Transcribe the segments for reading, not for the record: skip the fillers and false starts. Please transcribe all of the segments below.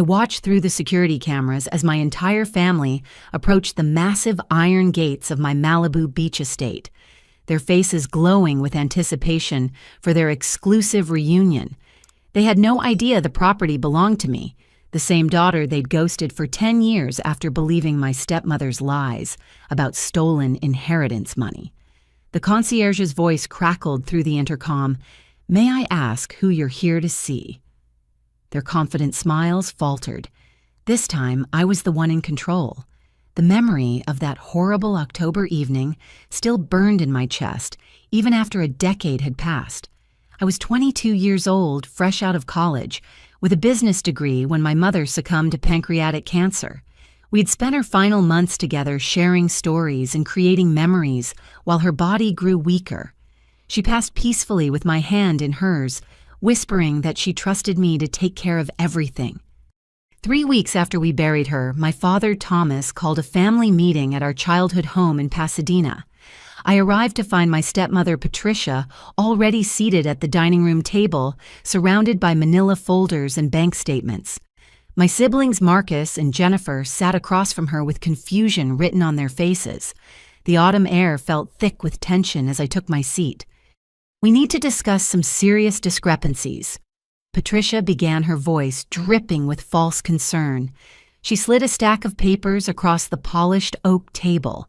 I watched through the security cameras as my entire family approached the massive iron gates of my Malibu beach estate, their faces glowing with anticipation for their exclusive reunion. They had no idea the property belonged to me, the same daughter they'd ghosted for 10 years after believing my stepmother's lies about stolen inheritance money. The concierge's voice crackled through the intercom. "May I ask who you're here to see?" Their confident smiles faltered. This time, I was the one in control. The memory of that horrible October evening still burned in my chest, even after a decade had passed. I was 22 years old, fresh out of college, with a business degree when my mother succumbed to pancreatic cancer. We'd spent our final months together sharing stories and creating memories while her body grew weaker. She passed peacefully with my hand in hers, whispering that she trusted me to take care of everything. 3 weeks after we buried her, my father, Thomas, called a family meeting at our childhood home in Pasadena. I arrived to find my stepmother, Patricia, already seated at the dining room table, surrounded by manila folders and bank statements. My siblings, Marcus and Jennifer, sat across from her with confusion written on their faces. The autumn air felt thick with tension as I took my seat. "We need to discuss some serious discrepancies." Patricia began, her voice dripping with false concern. She slid a stack of papers across the polished oak table.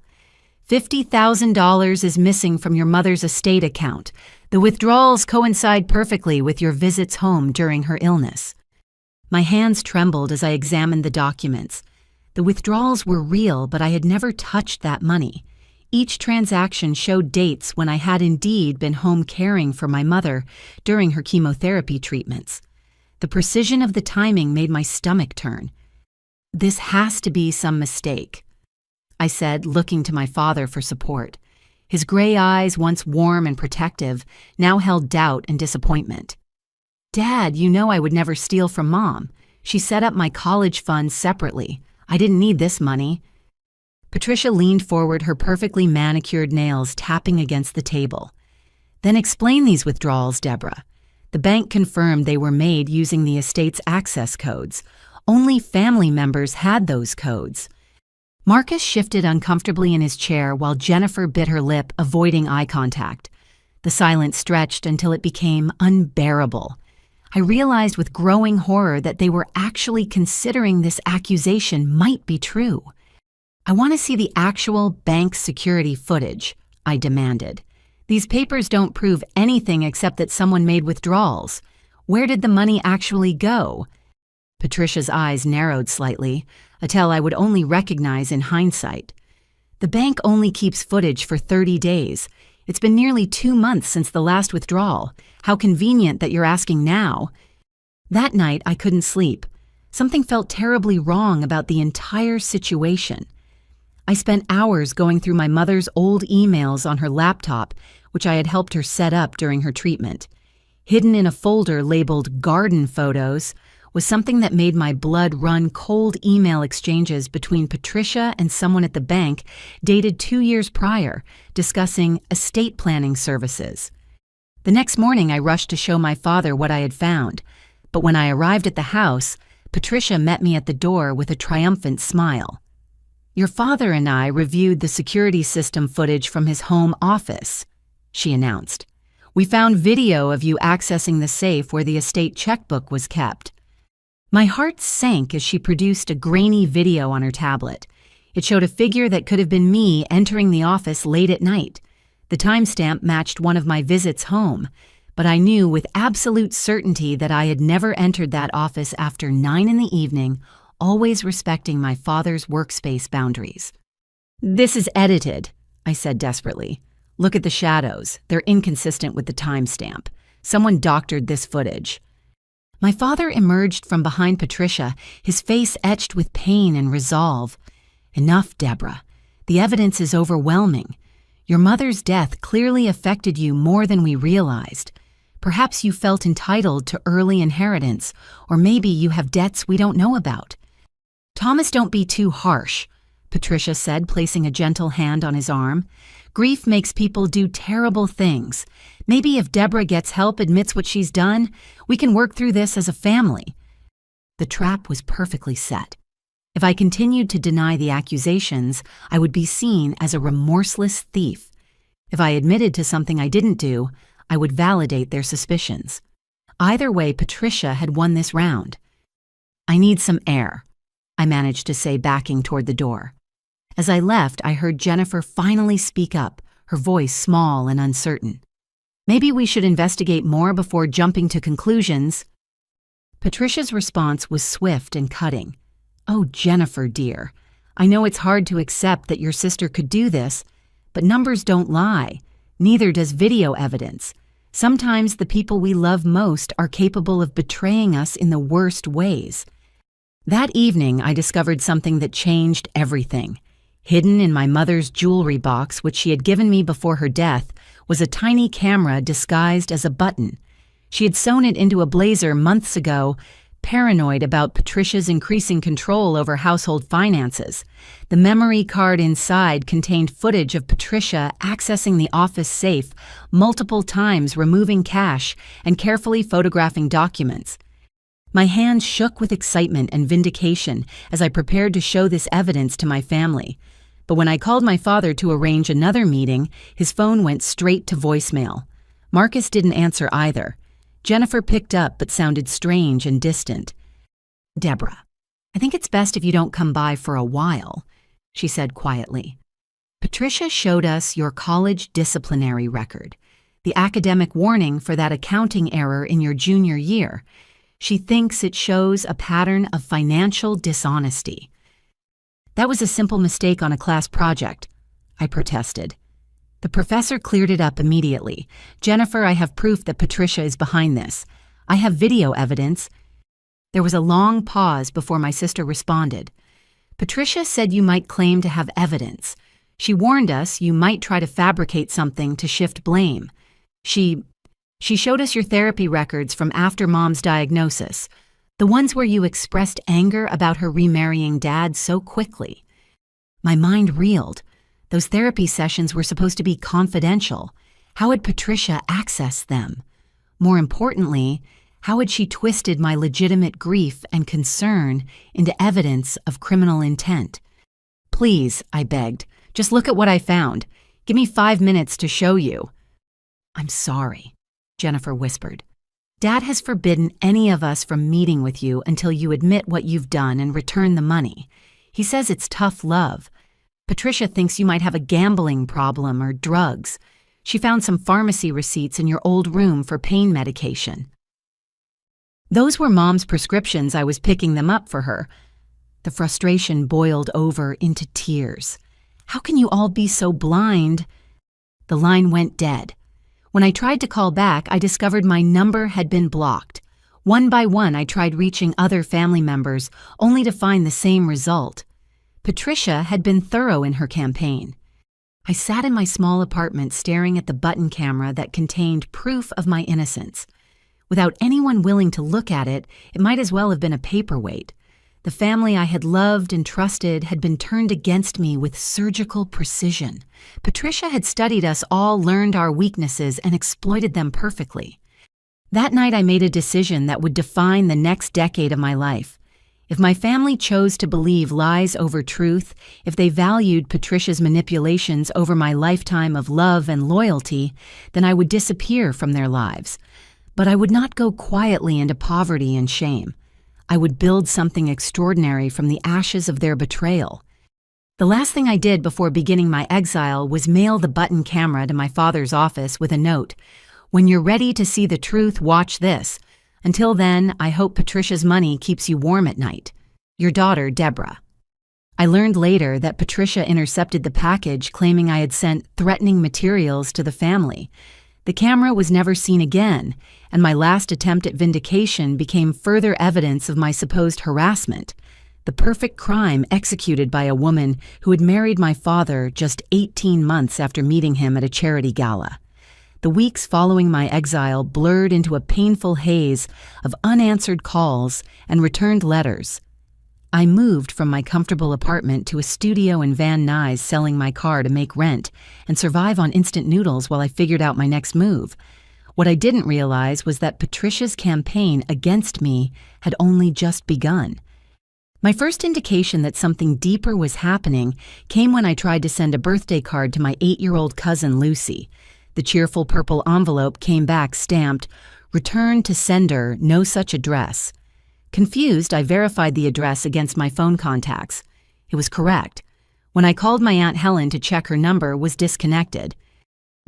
$50,000 is missing from your mother's estate account. The withdrawals coincide perfectly with your visits home during her illness. My hands trembled as I examined the documents. The withdrawals were real, but I had never touched that money. Each transaction showed dates when I had indeed been home caring for my mother during her chemotherapy treatments. The precision of the timing made my stomach turn. "This has to be some mistake," I said, looking to my father for support. His gray eyes, once warm and protective, now held doubt and disappointment. "Dad, you know I would never steal from Mom. She set up my college funds separately. I didn't need this money." Patricia leaned forward, her perfectly manicured nails tapping against the table. "Then explain these withdrawals, Deborah. The bank confirmed they were made using the estate's access codes. Only family members had those codes." Marcus shifted uncomfortably in his chair while Jennifer bit her lip, avoiding eye contact. The silence stretched until it became unbearable. I realized with growing horror that they were actually considering this accusation might be true. "I want to see the actual bank security footage," I demanded. "These papers don't prove anything except that someone made withdrawals. Where did the money actually go?" Patricia's eyes narrowed slightly, a tell I would only recognize in hindsight. "The bank only keeps footage for 30 days. It's been nearly 2 months since the last withdrawal. How convenient that you're asking now." That night, I couldn't sleep. Something felt terribly wrong about the entire situation. I spent hours going through my mother's old emails on her laptop, which I had helped her set up during her treatment. Hidden in a folder labeled Garden Photos was something that made my blood run cold. Email exchanges between Patricia and someone at the bank dated 2 years prior, discussing estate planning services. The next morning, I rushed to show my father what I had found, but when I arrived at the house, Patricia met me at the door with a triumphant smile. "Your father and I reviewed the security system footage from his home office," she announced. "We found video of you accessing the safe where the estate checkbook was kept." My heart sank as she produced a grainy video on her tablet. It showed a figure that could have been me entering the office late at night. The timestamp matched one of my visits home, but I knew with absolute certainty that I had never entered that office after 9 in the evening, always respecting my father's workspace boundaries. "This is edited," I said desperately. "Look at the shadows. They're inconsistent with the timestamp. Someone doctored this footage." My father emerged from behind Patricia, his face etched with pain and resolve. "Enough, Deborah. The evidence is overwhelming. Your mother's death clearly affected you more than we realized. Perhaps you felt entitled to early inheritance, or maybe you have debts we don't know about." "Thomas, don't be too harsh," Patricia said, placing a gentle hand on his arm. "Grief makes people do terrible things. Maybe if Deborah gets help, admits what she's done, we can work through this as a family." The trap was perfectly set. If I continued to deny the accusations, I would be seen as a remorseless thief. If I admitted to something I didn't do, I would validate their suspicions. Either way, Patricia had won this round. "I need some air," I managed to say, backing toward the door. As I left, I heard Jennifer finally speak up, her voice small and uncertain. "Maybe we should investigate more before jumping to conclusions." Patricia's response was swift and cutting. "Oh, Jennifer, dear, I know it's hard to accept that your sister could do this, but numbers don't lie. Neither does video evidence. Sometimes the people we love most are capable of betraying us in the worst ways." That evening, I discovered something that changed everything. Hidden in my mother's jewelry box, which she had given me before her death, was a tiny camera disguised as a button. She had sewn it into a blazer months ago, paranoid about Patricia's increasing control over household finances. The memory card inside contained footage of Patricia accessing the office safe multiple times, removing cash, and carefully photographing documents. My hands shook with excitement and vindication as I prepared to show this evidence to my family. But when I called my father to arrange another meeting, his phone went straight to voicemail. Marcus didn't answer either. Jennifer picked up but sounded strange and distant. "Deborah, I think it's best if you don't come by for a while," she said quietly. "Patricia showed us your college disciplinary record, the academic warning for that accounting error in your junior year. She thinks it shows a pattern of financial dishonesty." "That was a simple mistake on a class project," I protested. The professor cleared it up immediately. "Jennifer, I have proof that Patricia is behind this. I have video evidence." There was a long pause before my sister responded. "Patricia said you might claim to have evidence. She warned us you might try to fabricate something to shift blame. She showed us your therapy records from after Mom's diagnosis, the ones where you expressed anger about her remarrying Dad so quickly." My mind reeled. Those therapy sessions were supposed to be confidential. How had Patricia accessed them? More importantly, how had she twisted my legitimate grief and concern into evidence of criminal intent? "Please," I begged, "just look at what I found. Give me 5 minutes to show you." "I'm sorry," Jennifer whispered. "Dad has forbidden any of us from meeting with you until you admit what you've done and return the money. He says it's tough love. Patricia thinks you might have a gambling problem or drugs. She found some pharmacy receipts in your old room for pain medication." Those were Mom's prescriptions. I was picking them up for her. The frustration boiled over into tears. "How can you all be so blind?" The line went dead. When I tried to call back, I discovered my number had been blocked. One by one, I tried reaching other family members, only to find the same result. Patricia had been thorough in her campaign. I sat in my small apartment staring at the button camera that contained proof of my innocence. Without anyone willing to look at it, it might as well have been a paperweight. The family I had loved and trusted had been turned against me with surgical precision. Patricia had studied us all, learned our weaknesses, and exploited them perfectly. That night I made a decision that would define the next decade of my life. If my family chose to believe lies over truth, if they valued Patricia's manipulations over my lifetime of love and loyalty, then I would disappear from their lives. But I would not go quietly into poverty and shame. I would build something extraordinary from the ashes of their betrayal. The last thing I did before beginning my exile was mail the button camera to my father's office with a note. "When you're ready to see the truth, watch this. Until then, I hope Patricia's money keeps you warm at night. Your daughter, Deborah." I learned later that Patricia intercepted the package, claiming I had sent threatening materials to the family. The camera was never seen again, and my last attempt at vindication became further evidence of my supposed harassment, the perfect crime executed by a woman who had married my father just 18 months after meeting him at a charity gala. The weeks following my exile blurred into a painful haze of unanswered calls and returned letters. I moved from my comfortable apartment to a studio in Van Nuys, selling my car to make rent and survive on instant noodles while I figured out my next move. What I didn't realize was that Patricia's campaign against me had only just begun. My first indication that something deeper was happening came when I tried to send a birthday card to my 8-year-old cousin Lucy. The cheerful purple envelope came back stamped, "Return to sender, no such address." Confused, I verified the address against my phone contacts. It was correct. When I called my Aunt Helen to check, her number was disconnected.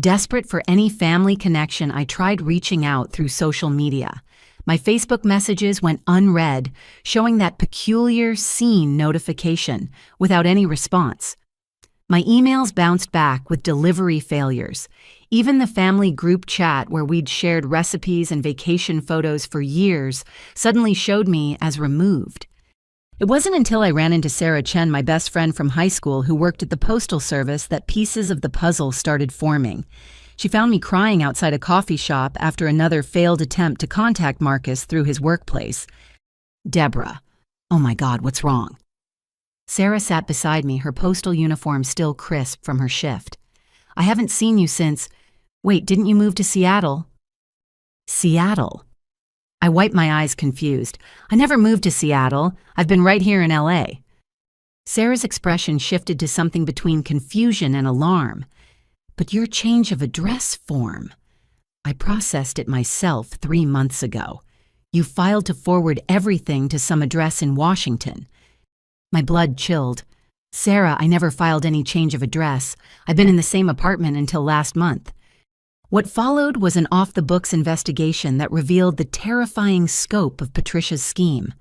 Desperate for any family connection, I tried reaching out through social media. My Facebook messages went unread, showing that peculiar seen notification, without any response. My emails bounced back with delivery failures. Even the family group chat where we'd shared recipes and vacation photos for years suddenly showed me as removed. It wasn't until I ran into Sarah Chen, my best friend from high school who worked at the Postal Service, that pieces of the puzzle started forming. She found me crying outside a coffee shop after another failed attempt to contact Marcus through his workplace. "Deborah, oh my God, what's wrong?" Sarah sat beside me, her postal uniform still crisp from her shift. "I haven't seen you since... Wait, didn't you move to Seattle?" Seattle? I wiped my eyes, confused. "I never moved to Seattle. I've been right here in LA. Sarah's expression shifted to something between confusion and alarm. "But your change of address form..." I processed it myself 3 months ago. "You filed to forward everything to some address in Washington." My blood chilled. "Sarah, I never filed any change of address. I've been in the same apartment until last month." What followed was an off-the-books investigation that revealed the terrifying scope of Patricia's scheme.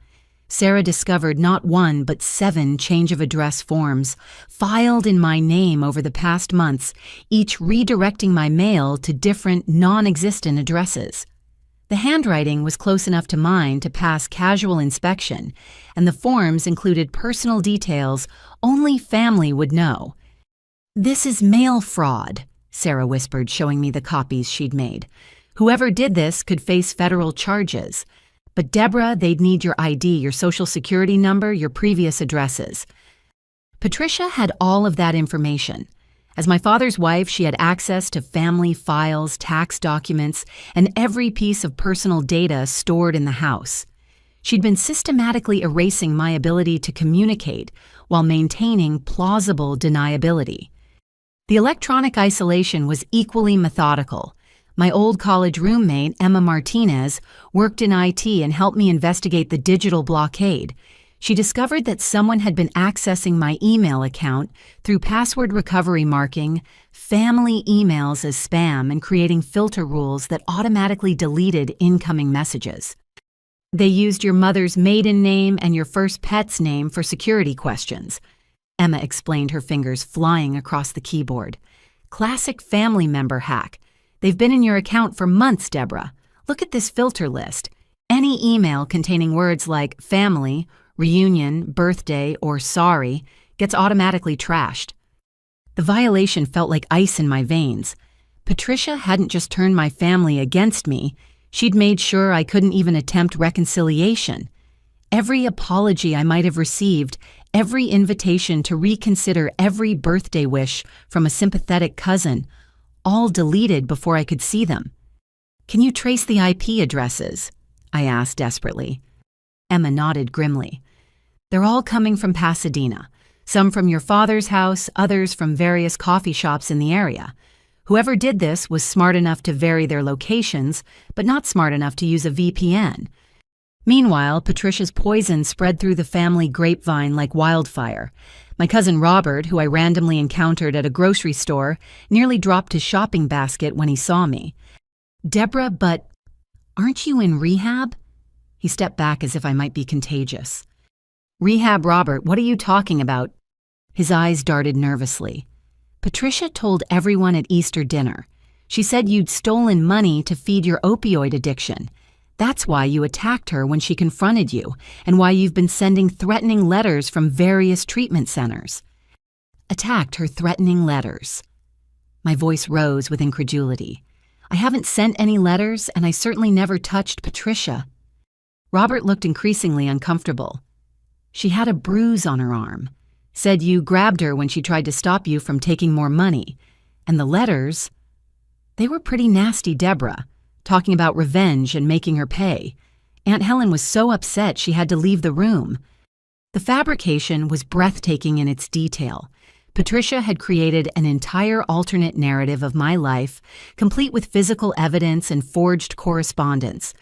Sarah discovered not 1 but 7 change-of-address forms filed in my name over the past months, each redirecting my mail to different, non-existent addresses. The handwriting was close enough to mine to pass casual inspection, and the forms included personal details only family would know. "This is mail fraud," Sarah whispered, showing me the copies she'd made. "Whoever did this could face federal charges. But Deborah, they'd need your ID, your social security number, your previous addresses." Patricia had all of that information. As my father's wife, she had access to family files, tax documents, and every piece of personal data stored in the house. She'd been systematically erasing my ability to communicate while maintaining plausible deniability. The electronic isolation was equally methodical. My old college roommate, Emma Martinez, worked in IT and helped me investigate the digital blockade. She discovered that someone had been accessing my email account through password recovery, marking family emails as spam and creating filter rules that automatically deleted incoming messages. "They used your mother's maiden name and your first pet's name for security questions," Emma explained, her fingers flying across the keyboard. "Classic family member hack. They've been in your account for months, Deborah. Look at this filter list. Any email containing words like family, reunion, birthday, or sorry gets automatically trashed." The violation felt like ice in my veins. Patricia hadn't just turned my family against me, she'd made sure I couldn't even attempt reconciliation. Every apology I might have received, every invitation to reconsider every birthday wish from a sympathetic cousin, all deleted before I could see them. "Can you trace the IP addresses?" I asked desperately. Emma nodded grimly. "They're all coming from Pasadena. Some from your father's house, others from various coffee shops in the area. Whoever did this was smart enough to vary their locations, but not smart enough to use a VPN. Meanwhile, Patricia's poison spread through the family grapevine like wildfire. My cousin Robert, who I randomly encountered at a grocery store, nearly dropped his shopping basket when he saw me. "Deborah, but aren't you in rehab?" He stepped back as if I might be contagious. "Rehab, Robert, what are you talking about?" His eyes darted nervously. "Patricia told everyone at Easter dinner. She said you'd stolen money to feed your opioid addiction. That's why you attacked her when she confronted you, and why you've been sending threatening letters from various treatment centers." Attacked her threatening letters. My voice rose with incredulity. "I haven't sent any letters, and I certainly never touched Patricia." Robert looked increasingly uncomfortable. "She had a bruise on her arm. Said you grabbed her when she tried to stop you from taking more money. And the letters, they were pretty nasty, Deborah. talking about revenge and making her pay. Aunt Helen was so upset she had to leave the room. The fabrication was breathtaking in its detail. Patricia had created an entire alternate narrative of my life, complete with physical evidence and forged correspondence.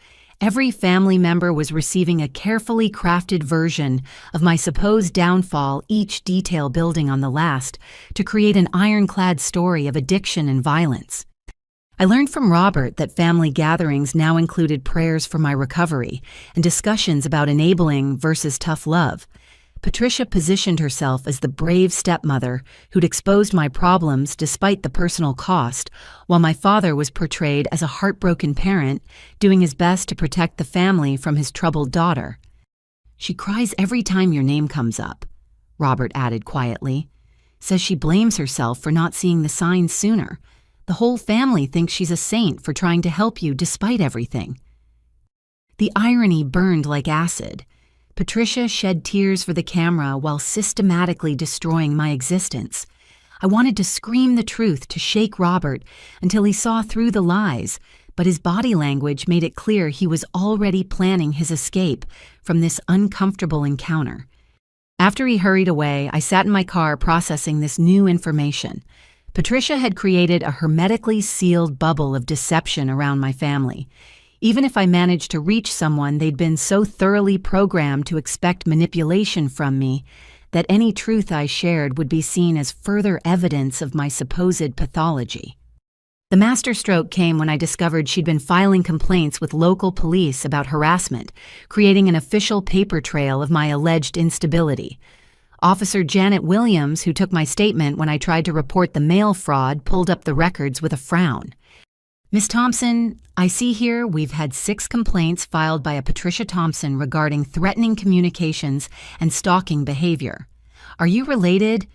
Every family member was receiving a carefully crafted version of my supposed downfall, each detail building on the last, to create an ironclad story of addiction and violence. I learned from Robert that family gatherings now included prayers for my recovery and discussions about enabling versus tough love. Patricia positioned herself as the brave stepmother who'd exposed my problems despite the personal cost, while my father was portrayed as a heartbroken parent doing his best to protect the family from his troubled daughter. "She cries every time your name comes up," Robert added quietly. "Says she blames herself for not seeing the signs sooner. The whole family thinks she's a saint for trying to help you despite everything." The irony burned like acid. Patricia shed tears for the camera while systematically destroying my existence. I wanted to scream the truth to shake Robert until he saw through the lies, but his body language made it clear he was already planning his escape from this uncomfortable encounter. After he hurried away, I sat in my car processing this new information. Patricia had created a hermetically sealed bubble of deception around my family. Even if I managed to reach someone, they'd been so thoroughly programmed to expect manipulation from me that any truth I shared would be seen as further evidence of my supposed pathology. The masterstroke came when I discovered she'd been filing complaints with local police about harassment, creating an official paper trail of my alleged instability. Officer Janet Williams, who took my statement when I tried to report the mail fraud, pulled up the records with a frown. "Miss Thompson, I see here we've had 6 complaints filed by a Patricia Thompson regarding threatening communications and stalking behavior. Are you related?"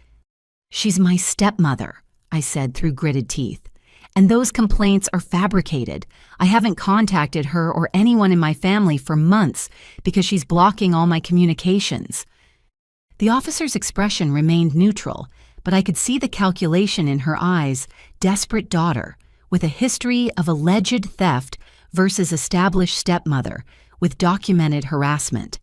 "She's my stepmother," I said through gritted teeth. "And those complaints are fabricated. I haven't contacted her or anyone in my family for months because she's blocking all my communications." The officer's expression remained neutral, but I could see the calculation in her eyes. Desperate daughter, with a history of alleged theft versus established stepmother with documented harassment.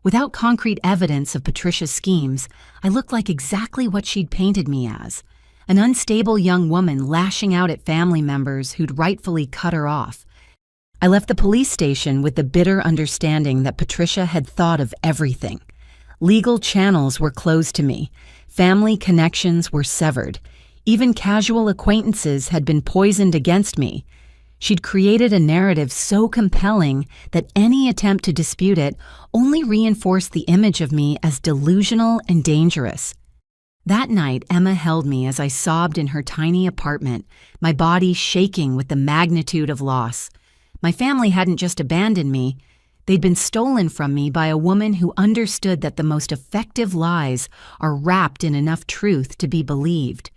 Without concrete evidence of Patricia's schemes, I looked like exactly what she'd painted me as, an unstable young woman lashing out at family members who'd rightfully cut her off. I left the police station with the bitter understanding that Patricia had thought of everything. Legal channels were closed to me. Family connections were severed. Even casual acquaintances had been poisoned against me. She'd created a narrative so compelling that any attempt to dispute it only reinforced the image of me as delusional and dangerous. That night, Emma held me as I sobbed in her tiny apartment, my body shaking with the magnitude of loss. My family hadn't just abandoned me. They'd been stolen from me by a woman who understood that the most effective lies are wrapped in enough truth to be believed.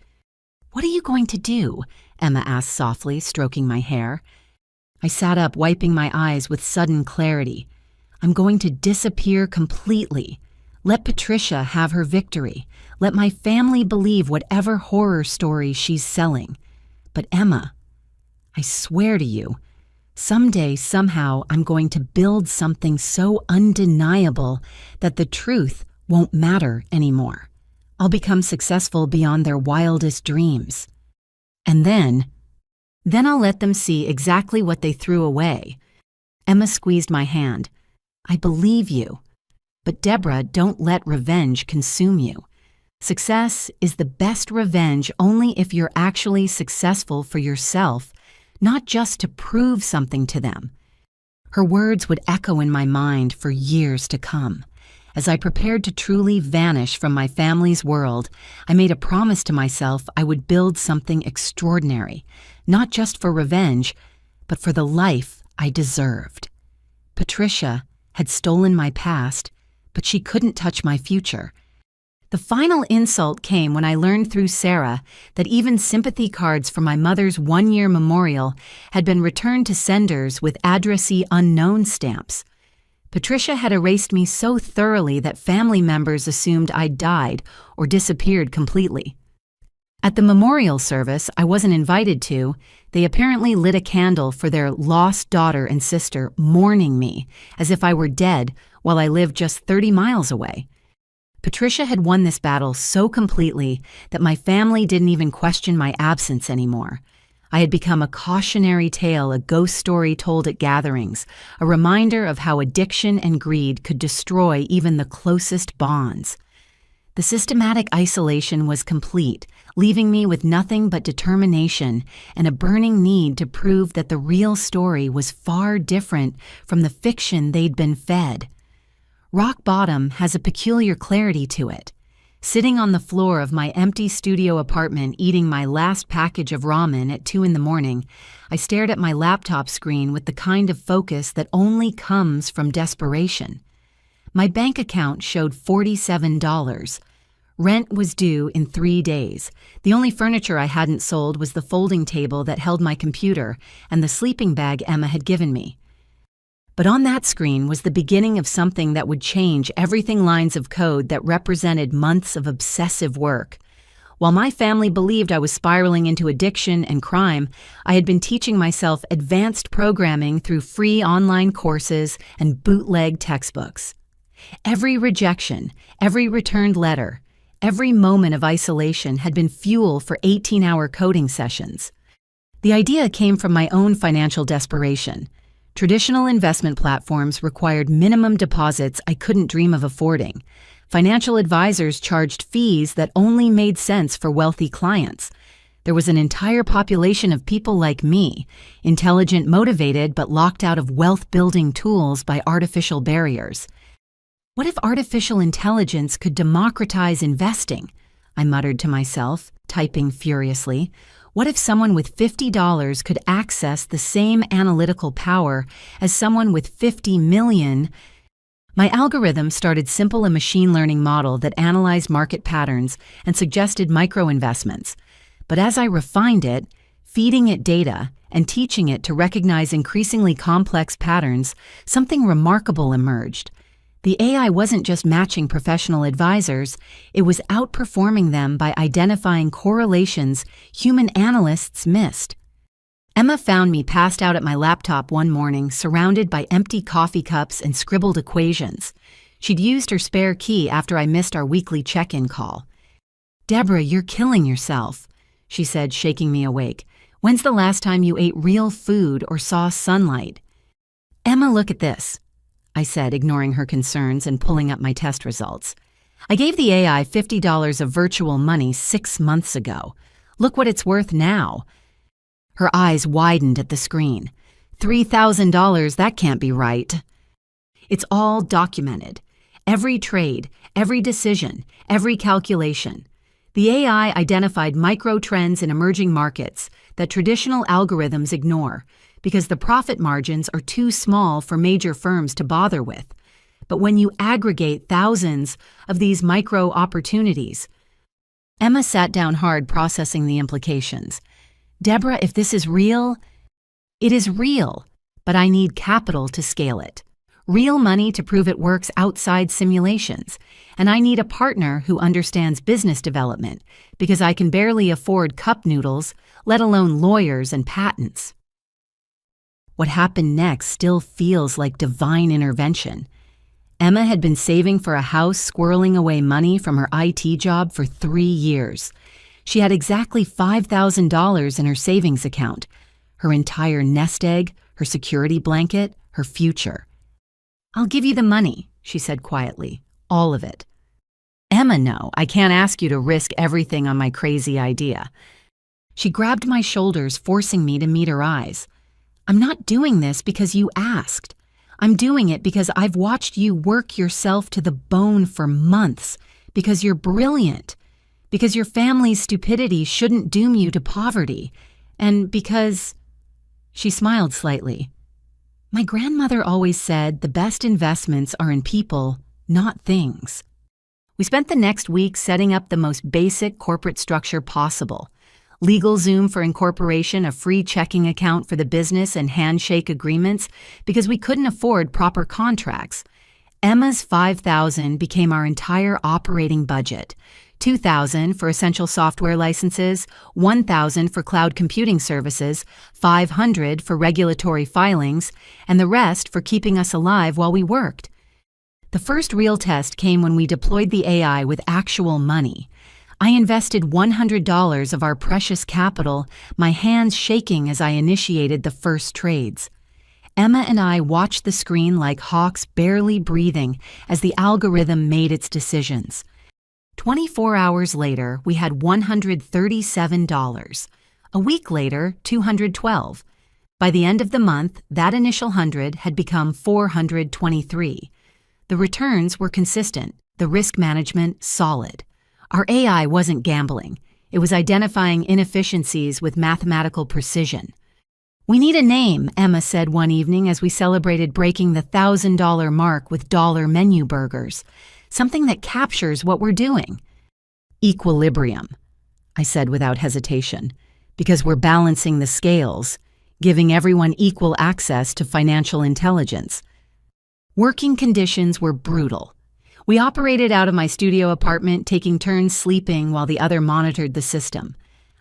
"What are you going to do?" Emma asked softly, stroking my hair. I sat up, wiping my eyes with sudden clarity. "I'm going to disappear completely. Let Patricia have her victory. Let my family believe whatever horror story she's selling. But Emma, I swear to you, someday, somehow, I'm going to build something so undeniable that the truth won't matter anymore. I'll become successful beyond their wildest dreams. And then I'll let them see exactly what they threw away." Emma squeezed my hand. "I believe you. But Deborah, don't let revenge consume you. Success is the best revenge only if you're actually successful for yourself, not just to prove something to them." Her words would echo in my mind for years to come. As I prepared to truly vanish from my family's world, I made a promise to myself I would build something extraordinary, not just for revenge, but for the life I deserved. Patricia had stolen my past, but she couldn't touch my future. The final insult came when I learned through Sarah that even sympathy cards for my mother's 1-year memorial had been returned to senders with addressee unknown stamps. Patricia had erased me so thoroughly that family members assumed I'd died or disappeared completely. At the memorial service I wasn't invited to, they apparently lit a candle for their lost daughter and sister, mourning me as if I were dead while I lived just 30 miles away. Patricia had won this battle so completely that my family didn't even question my absence anymore. I had become a cautionary tale, a ghost story told at gatherings, a reminder of how addiction and greed could destroy even the closest bonds. The systematic isolation was complete, leaving me with nothing but determination and a burning need to prove that the real story was far different from the fiction they'd been fed. Rock bottom has a peculiar clarity to it. Sitting on the floor of my empty studio apartment eating my last package of ramen at 2 a.m, I stared at my laptop screen with the kind of focus that only comes from desperation. My bank account showed $47. Rent was due in 3 days. The only furniture I hadn't sold was the folding table that held my computer and the sleeping bag Emma had given me. But on that screen was the beginning of something that would change everything. Lines of code that represented months of obsessive work. While my family believed I was spiraling into addiction and crime, I had been teaching myself advanced programming through free online courses and bootleg textbooks. Every rejection, every returned letter, every moment of isolation had been fuel for 18-hour coding sessions. The idea came from my own financial desperation. Traditional investment platforms required minimum deposits I couldn't dream of affording. Financial advisors charged fees that only made sense for wealthy clients. There was an entire population of people like me, intelligent, motivated, but locked out of wealth-building tools by artificial barriers. What if artificial intelligence could democratize investing? I muttered to myself, typing furiously. What if someone with $50 could access the same analytical power as someone with 50 million? My algorithm started simple, a machine learning model that analyzed market patterns and suggested micro-investments. But as I refined it, feeding it data and teaching it to recognize increasingly complex patterns, something remarkable emerged. The AI wasn't just matching professional advisors, it was outperforming them by identifying correlations human analysts missed. Emma found me passed out at my laptop one morning, surrounded by empty coffee cups and scribbled equations. She'd used her spare key after I missed our weekly check-in call. "Deborah, you're killing yourself," she said, shaking me awake. "When's the last time you ate real food or saw sunlight?" "Emma, look at this," I said, ignoring her concerns and pulling up my test results. "I gave the AI $50 of virtual money 6 months ago. Look what it's worth now." Her eyes widened at the screen. $3,000, that can't be right. "It's all documented. Every trade, every decision, every calculation. The AI identified micro-trends in emerging markets that traditional algorithms ignore, because the profit margins are too small for major firms to bother with. But when you aggregate thousands of these micro-opportunities..." Emma sat down hard, processing the implications. "Deborah, if this is real..." "It is real, but I need capital to scale it. Real money to prove it works outside simulations. And I need a partner who understands business development, because I can barely afford cup noodles, let alone lawyers and patents." What happened next still feels like divine intervention. Emma had been saving for a house, squirreling away money from her IT job for 3 years. She had exactly $5,000 in her savings account, her entire nest egg, her security blanket, her future. "I'll give you the money," she said quietly, "all of it." "Emma, no, I can't ask you to risk everything on my crazy idea." She grabbed my shoulders, forcing me to meet her eyes. "I'm not doing this because you asked. I'm doing it because I've watched you work yourself to the bone for months, because you're brilliant, because your family's stupidity shouldn't doom you to poverty, and because..." She smiled slightly. "My grandmother always said the best investments are in people, not things." We spent the next week setting up the most basic corporate structure possible. LegalZoom for incorporation, a free checking account for the business, and handshake agreements because we couldn't afford proper contracts. Emma's $5,000 became our entire operating budget. $2,000 for essential software licenses, $1,000 for cloud computing services, $500 for regulatory filings, and the rest for keeping us alive while we worked. The first real test came when we deployed the AI with actual money. I invested $100 of our precious capital, my hands shaking as I initiated the first trades. Emma and I watched the screen like hawks barely breathing as the algorithm made its decisions. 24 hours later, we had $137. A week later, $212. By the end of the month, that initial $100 had become $423. The returns were consistent, the risk management solid. Our AI wasn't gambling. It was identifying inefficiencies with mathematical precision. "We need a name," Emma said one evening as we celebrated breaking the $1,000 mark with dollar menu burgers. "Something that captures what we're doing." "Equilibrium," I said without hesitation, because we're balancing the scales, giving everyone equal access to financial intelligence. Working conditions were brutal. We operated out of my studio apartment, taking turns sleeping while the other monitored the system.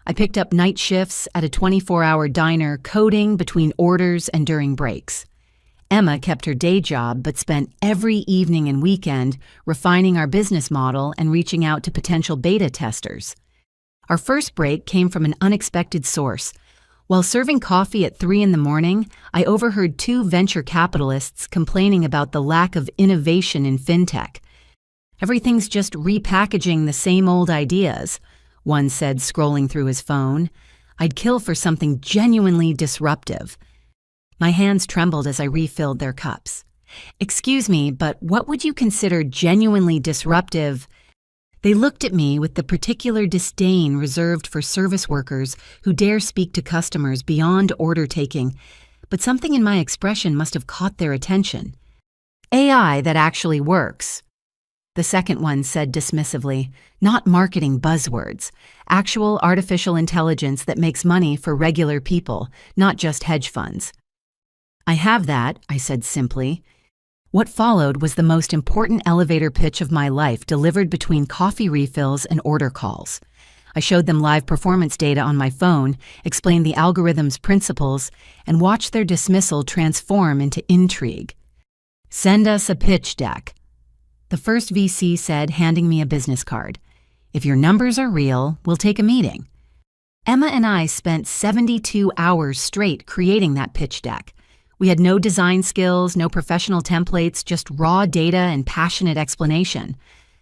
I picked up night shifts at a 24-hour diner, coding between orders and during breaks. Emma kept her day job but spent every evening and weekend refining our business model and reaching out to potential beta testers. Our first break came from an unexpected source. While serving coffee at 3 a.m, I overheard two venture capitalists complaining about the lack of innovation in fintech. "Everything's just repackaging the same old ideas," one said, scrolling through his phone. "I'd kill for something genuinely disruptive." My hands trembled as I refilled their cups. "Excuse me, but what would you consider genuinely disruptive?" They looked at me with the particular disdain reserved for service workers who dare speak to customers beyond order taking, but something in my expression must have caught their attention. "AI that actually works," the second one said dismissively. "Not marketing buzzwords. Actual artificial intelligence that makes money for regular people, not just hedge funds." "I have that," I said simply. What followed was the most important elevator pitch of my life, delivered between coffee refills and order calls. I showed them live performance data on my phone, explained the algorithm's principles, and watched their dismissal transform into intrigue. "Send us a pitch deck," the first VC said, handing me a business card. "If your numbers are real, we'll take a meeting." Emma and I spent 72 hours straight creating that pitch deck. We had no design skills, no professional templates, just raw data and passionate explanation.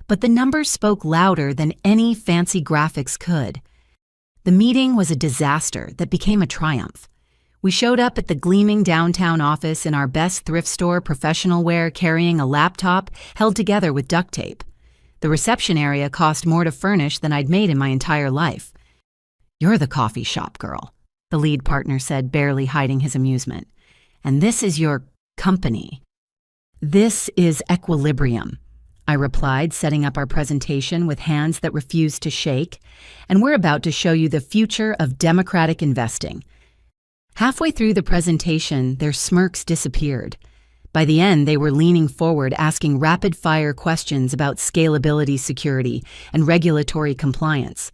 But the numbers spoke louder than any fancy graphics could. The meeting was a disaster that became a triumph. We showed up at the gleaming downtown office in our best thrift store professional wear, carrying a laptop held together with duct tape. The reception area cost more to furnish than I'd made in my entire life. "You're the coffee shop girl," the lead partner said, barely hiding his amusement. "And this is your company." "This is Equilibrium," I replied, setting up our presentation with hands that refused to shake. "And we're about to show you the future of democratic investing." Halfway through the presentation, their smirks disappeared. By the end, they were leaning forward, asking rapid-fire questions about scalability, security, and regulatory compliance.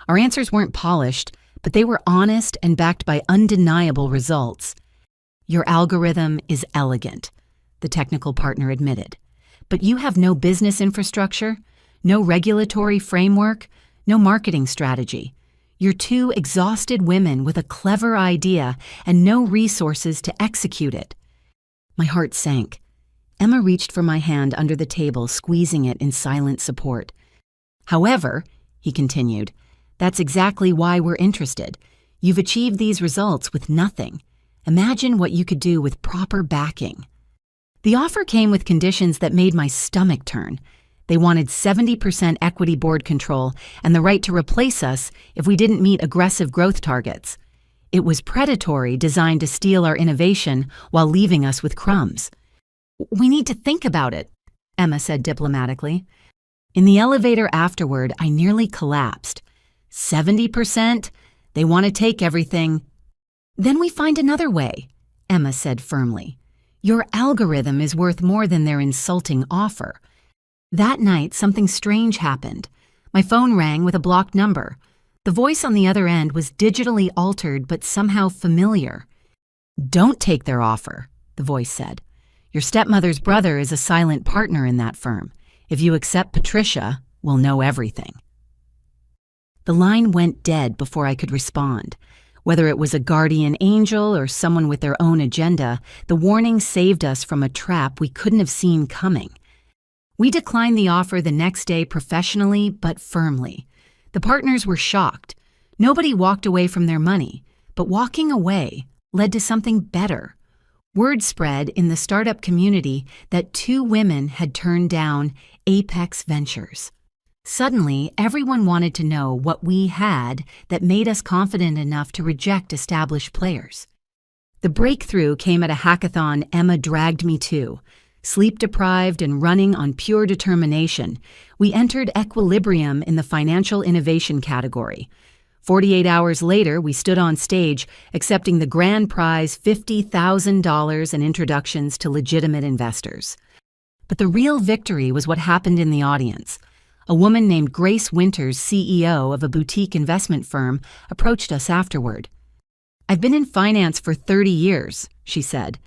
Our answers weren't polished, but they were honest and backed by undeniable results. "Your algorithm is elegant," the technical partner admitted. "But you have no business infrastructure, no regulatory framework, no marketing strategy. You're two exhausted women with a clever idea and no resources to execute it." My heart sank. Emma reached for my hand under the table, squeezing it in silent support. "However," he continued, "that's exactly why we're interested. You've achieved these results with nothing. Imagine what you could do with proper backing." The offer came with conditions that made my stomach turn. They wanted 70% equity board control and the right to replace us if we didn't meet aggressive growth targets. It was predatory, designed to steal our innovation while leaving us with crumbs. "We need to think about it," Emma said diplomatically. In the elevator afterward, I nearly collapsed. 70%? They want to take everything. "Then we find another way," Emma said firmly. Your algorithm is worth more than their insulting offer. That night, something strange happened. My phone rang with a blocked number. The voice on the other end was digitally altered but somehow familiar. "Don't take their offer," the voice said. "Your stepmother's brother is a silent partner in that firm. If you accept Patricia, we'll know everything." The line went dead before I could respond. Whether it was a guardian angel or someone with their own agenda, the warning saved us from a trap we couldn't have seen coming. We declined the offer the next day professionally but firmly. The partners were shocked. Nobody walked away from their money, but walking away led to something better. Word spread in the startup community that 2 women had turned down Apex Ventures. Suddenly, everyone wanted to know what we had that made us confident enough to reject established players. The breakthrough came at a hackathon Emma dragged me to. Sleep-deprived and running on pure determination, we entered equilibrium in the financial innovation category. 48 hours later, we stood on stage, accepting the grand prize $50,000 and introductions to legitimate investors. But the real victory was what happened in the audience. A woman named Grace Winters, CEO of a boutique investment firm, approached us afterward. "I've been in finance for 30 years, she said.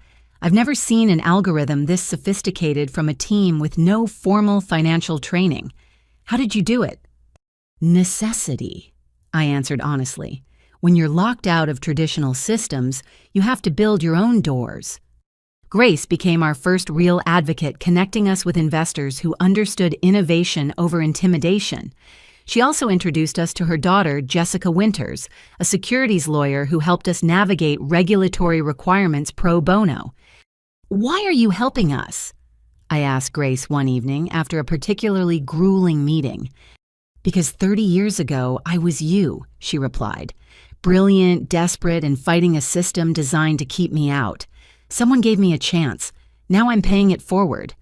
"I've never seen an algorithm this sophisticated from a team with no formal financial training. How did you do it?" "Necessity," I answered honestly. "When you're locked out of traditional systems, you have to build your own doors." Grace became our first real advocate, connecting us with investors who understood innovation over intimidation. She also introduced us to her daughter, Jessica Winters, a securities lawyer who helped us navigate regulatory requirements pro bono. "Why are you helping us?" I asked Grace one evening after a particularly grueling meeting. "Because 30 years ago, I was you," she replied. "Brilliant, desperate, and fighting a system designed to keep me out. Someone gave me a chance. Now I'm paying it forward."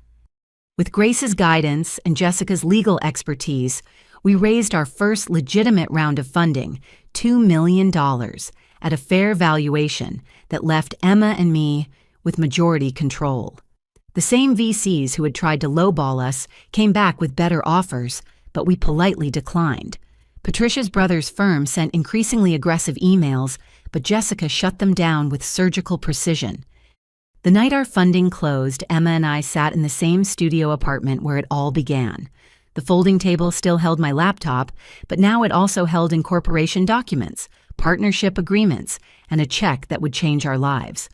With Grace's guidance and Jessica's legal expertise, we raised our first legitimate round of funding, $2 million, at a fair valuation that left Emma and me with majority control. The same VCs who had tried to lowball us came back with better offers, but we politely declined. Patricia's brother's firm sent increasingly aggressive emails, but Jessica shut them down with surgical precision. The night our funding closed, Emma and I sat in the same studio apartment where it all began. The folding table still held my laptop, but now it also held incorporation documents, partnership agreements, and a check that would change our lives.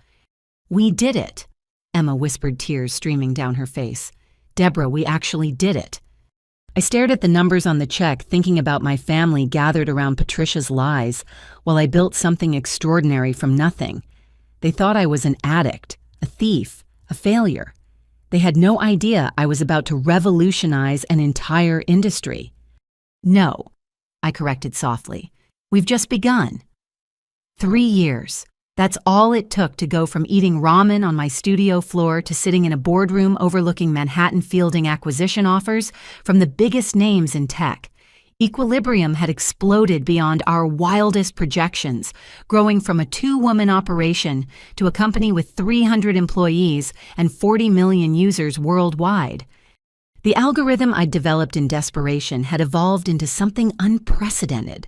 "We did it," Emma whispered, tears streaming down her face. "Deborah, we actually did it." I stared at the numbers on the check, thinking about my family gathered around Patricia's lies, while I built something extraordinary from nothing. They thought I was an addict, a thief, a failure. They had no idea I was about to revolutionize an entire industry. "No," I corrected softly. "We've just begun." 3 years. That's all it took to go from eating ramen on my studio floor to sitting in a boardroom overlooking Manhattan fielding acquisition offers from the biggest names in tech. Equilibrium had exploded beyond our wildest projections, growing from a 2-woman operation to a company with 300 employees and 40 million users worldwide. The algorithm I'd developed in desperation had evolved into something unprecedented.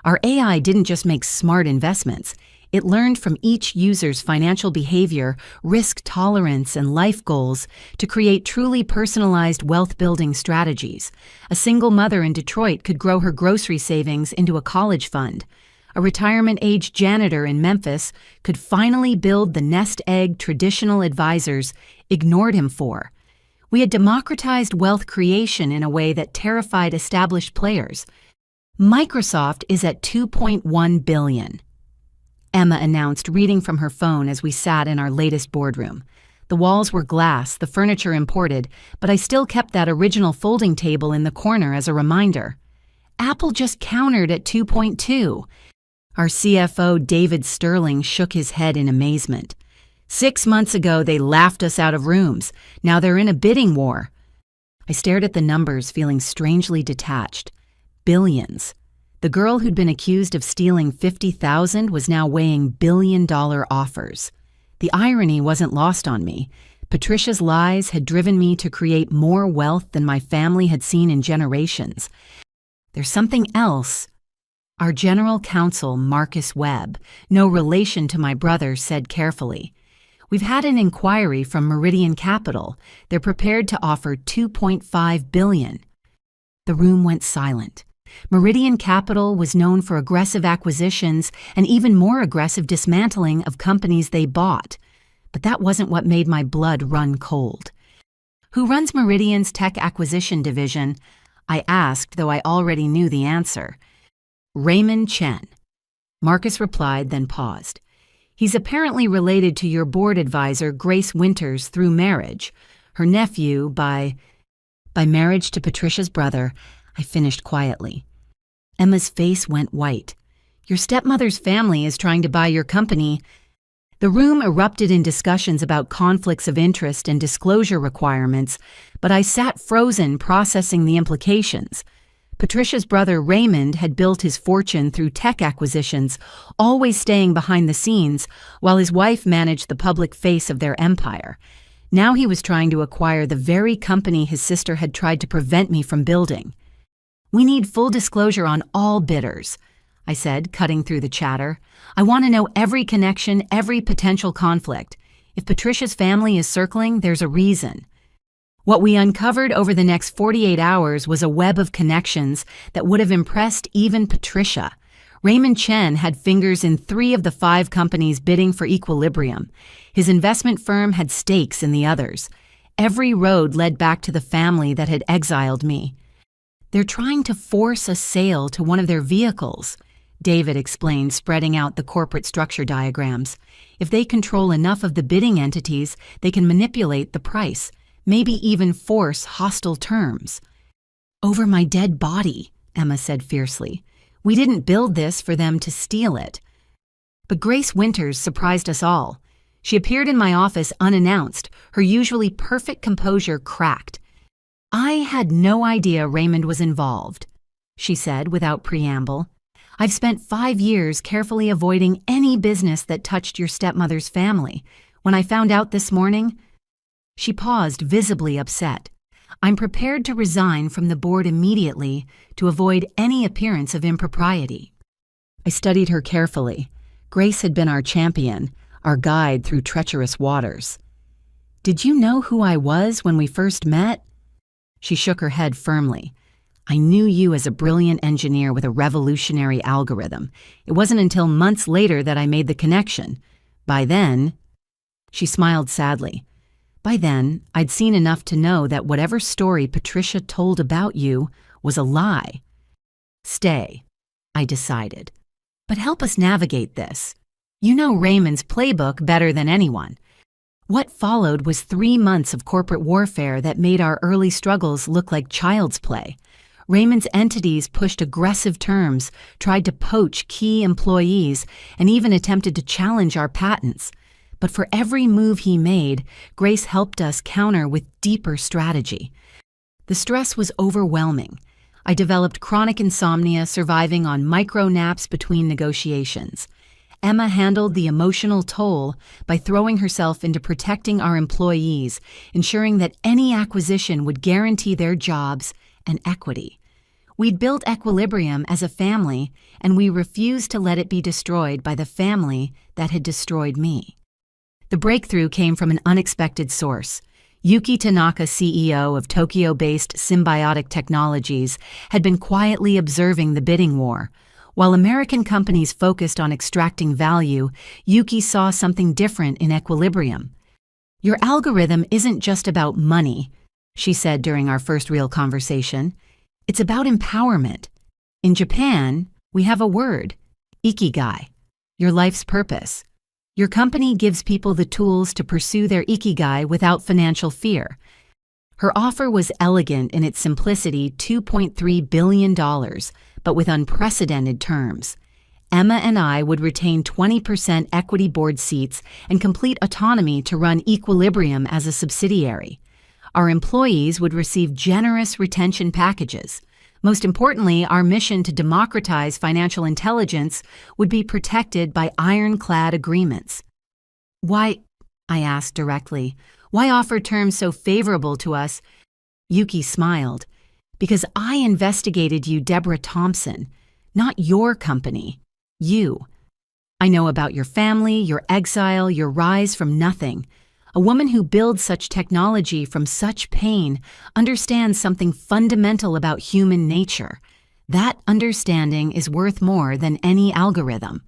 Our AI didn't just make smart investments. It learned from each user's financial behavior, risk tolerance, and life goals to create truly personalized wealth-building strategies. A single mother in Detroit could grow her grocery savings into a college fund. A retirement-age janitor in Memphis could finally build the nest egg traditional advisors ignored him for. We had democratized wealth creation in a way that terrified established players. Microsoft is at $2.1 billion. Emma announced, reading from her phone as we sat in our latest boardroom. The walls were glass, the furniture imported, but I still kept that original folding table in the corner as a reminder. Apple just countered at 2.2. Our CFO, David Sterling, shook his head in amazement. 6 months ago, they laughed us out of rooms. Now they're in a bidding war. I stared at the numbers, feeling strangely detached. Billions. The girl who'd been accused of stealing $50,000 was now weighing billion-dollar offers. The irony wasn't lost on me. Patricia's lies had driven me to create more wealth than my family had seen in generations. There's something else. Our general counsel, Marcus Webb, no relation to my brother, said carefully. We've had an inquiry from Meridian Capital. They're prepared to offer $2.5 billion. The room went silent. Meridian Capital was known for aggressive acquisitions and even more aggressive dismantling of companies they bought. But that wasn't what made my blood run cold. Who runs Meridian's tech acquisition division? I asked, though I already knew the answer. Raymond Chen. Marcus replied, then paused. He's apparently related to your board advisor, Grace Winters, through marriage. Her nephew by marriage to Patricia's brother, I finished quietly. Emma's face went white. Your stepmother's family is trying to buy your company. The room erupted in discussions about conflicts of interest and disclosure requirements, but I sat frozen processing the implications. Patricia's brother Raymond had built his fortune through tech acquisitions, always staying behind the scenes, while his wife managed the public face of their empire. Now he was trying to acquire the very company his sister had tried to prevent me from building. We need full disclosure on all bidders, I said, cutting through the chatter. I want to know every connection, every potential conflict. If Patricia's family is circling, there's a reason. What we uncovered over the next 48 hours was a web of connections that would have impressed even Patricia. Raymond Chen had fingers in 3 of the 5 companies bidding for Equilibrium. His investment firm had stakes in the others. Every road led back to the family that had exiled me. They're trying to force a sale to one of their vehicles, David explained, spreading out the corporate structure diagrams. If they control enough of the bidding entities, they can manipulate the price, maybe even force hostile terms. Over my dead body, Emma said fiercely. We didn't build this for them to steal it. But Grace Winters surprised us all. She appeared in my office unannounced, her usually perfect composure cracked. I had no idea Raymond was involved, she said without preamble. I've spent 5 years carefully avoiding any business that touched your stepmother's family. When I found out this morning, she paused, visibly upset. I'm prepared to resign from the board immediately to avoid any appearance of impropriety. I studied her carefully. Grace had been our champion, our guide through treacherous waters. Did you know who I was when we first met? She shook her head firmly. I knew you as a brilliant engineer with a revolutionary algorithm. It wasn't until months later that I made the connection. By then, she smiled sadly. By then, I'd seen enough to know that whatever story Patricia told about you was a lie. Stay, I decided. But help us navigate this. You know Raymond's playbook better than anyone. What followed was 3 months of corporate warfare that made our early struggles look like child's play. Raymond's entities pushed aggressive terms, tried to poach key employees, and even attempted to challenge our patents. But for every move he made, Grace helped us counter with deeper strategy. The stress was overwhelming. I developed chronic insomnia, surviving on micro naps between negotiations. Emma handled the emotional toll by throwing herself into protecting our employees, ensuring that any acquisition would guarantee their jobs and equity. We'd built Equilibrium as a family, and we refused to let it be destroyed by the family that had destroyed me. The breakthrough came from an unexpected source. Yuki Tanaka, CEO of Tokyo-based Symbiotic Technologies, had been quietly observing the bidding war. While American companies focused on extracting value, Yuki saw something different in Equilibrium. Your algorithm isn't just about money, she said during our first real conversation. It's about empowerment. In Japan, we have a word, ikigai, your life's purpose. Your company gives people the tools to pursue their ikigai without financial fear. Her offer was elegant in its simplicity, $2.3 billion, but with unprecedented terms. Emma and I would retain 20% equity board seats and complete autonomy to run Equilibrium as a subsidiary. Our employees would receive generous retention packages. Most importantly, our mission to democratize financial intelligence would be protected by ironclad agreements. Why, I asked directly. Why offer terms so favorable to us? Yuki smiled. Because I investigated you, Deborah Thompson, not your company. You. I know about your family, your exile, your rise from nothing. A woman who builds such technology from such pain understands something fundamental about human nature. That understanding is worth more than any algorithm.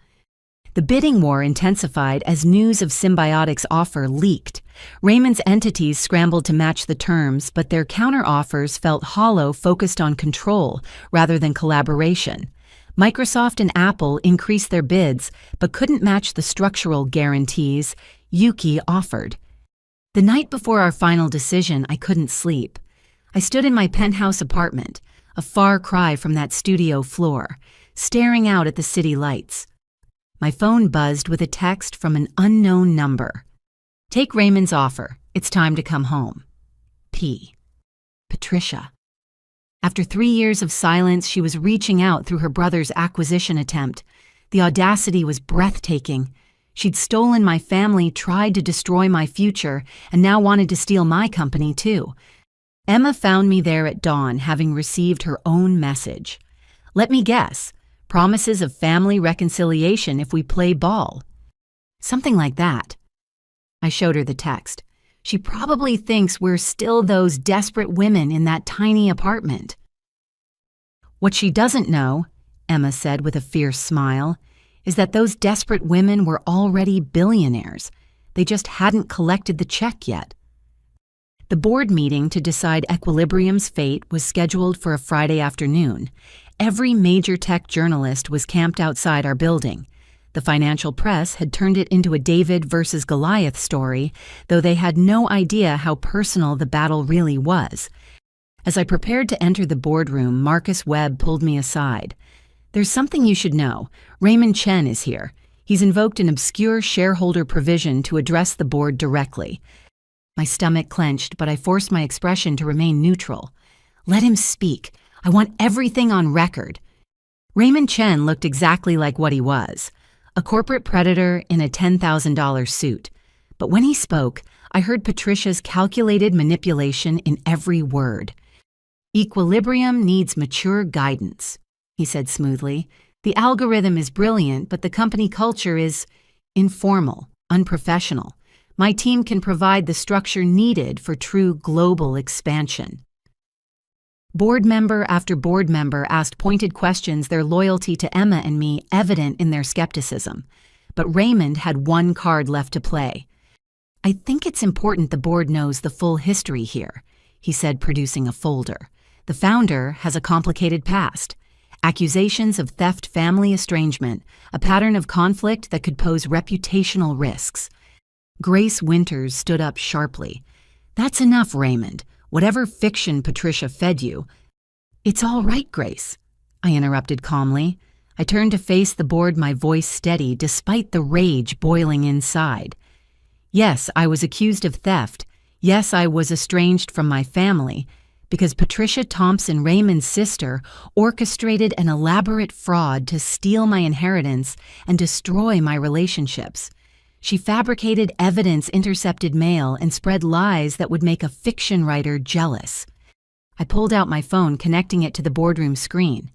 The bidding war intensified as news of Symbiotic's offer leaked. Raymond's entities scrambled to match the terms, but their counteroffers felt hollow, focused on control rather than collaboration. Microsoft and Apple increased their bids, but couldn't match the structural guarantees Yuki offered. The night before our final decision, I couldn't sleep. I stood in my penthouse apartment, a far cry from that studio floor, staring out at the city lights. My phone buzzed with a text from an unknown number. Take Raymond's offer. It's time to come home. P. Patricia. After 3 years of silence, she was reaching out through her brother's acquisition attempt. The audacity was breathtaking. She'd stolen my family, tried to destroy my future, and now wanted to steal my company too. Emma found me there at dawn, having received her own message. Let me guess. Promises of family reconciliation if we play ball. Something like that. I showed her the text. She probably thinks we're still those desperate women in that tiny apartment. What she doesn't know, Emma said with a fierce smile, is that those desperate women were already billionaires. They just hadn't collected the check yet. The board meeting to decide Equilibrium's fate was scheduled for a Friday afternoon. Every major tech journalist was camped outside our building. The financial press had turned it into a David versus Goliath story, though they had no idea how personal the battle really was. As I prepared to enter the boardroom, Marcus Webb pulled me aside. There's something you should know. Raymond Chen is here. He's invoked an obscure shareholder provision to address the board directly. My stomach clenched, but I forced my expression to remain neutral. Let him speak. I want everything on record. Raymond Chen looked exactly like what he was. A corporate predator in a $10,000 suit. But when he spoke, I heard Patricia's calculated manipulation in every word. Equilibrium needs mature guidance, he said smoothly. The algorithm is brilliant, but the company culture is informal, unprofessional. My team can provide the structure needed for true global expansion. Board member after board member asked pointed questions, their loyalty to Emma and me evident in their skepticism. But Raymond had one card left to play. I think it's important the board knows the full history here, he said, producing a folder. The founder has a complicated past. Accusations of theft, family estrangement, a pattern of conflict that could pose reputational risks. Grace Winters stood up sharply. That's enough, Raymond. Whatever fiction Patricia fed you. It's all right, Grace, I interrupted calmly. I turned to face the board, my voice steady despite the rage boiling inside. Yes, I was accused of theft. Yes, I was estranged from my family because Patricia Thompson, Raymond's sister, orchestrated an elaborate fraud to steal my inheritance and destroy my relationships. She fabricated evidence, intercepted mail, and spread lies that would make a fiction writer jealous. I pulled out my phone, connecting it to the boardroom screen.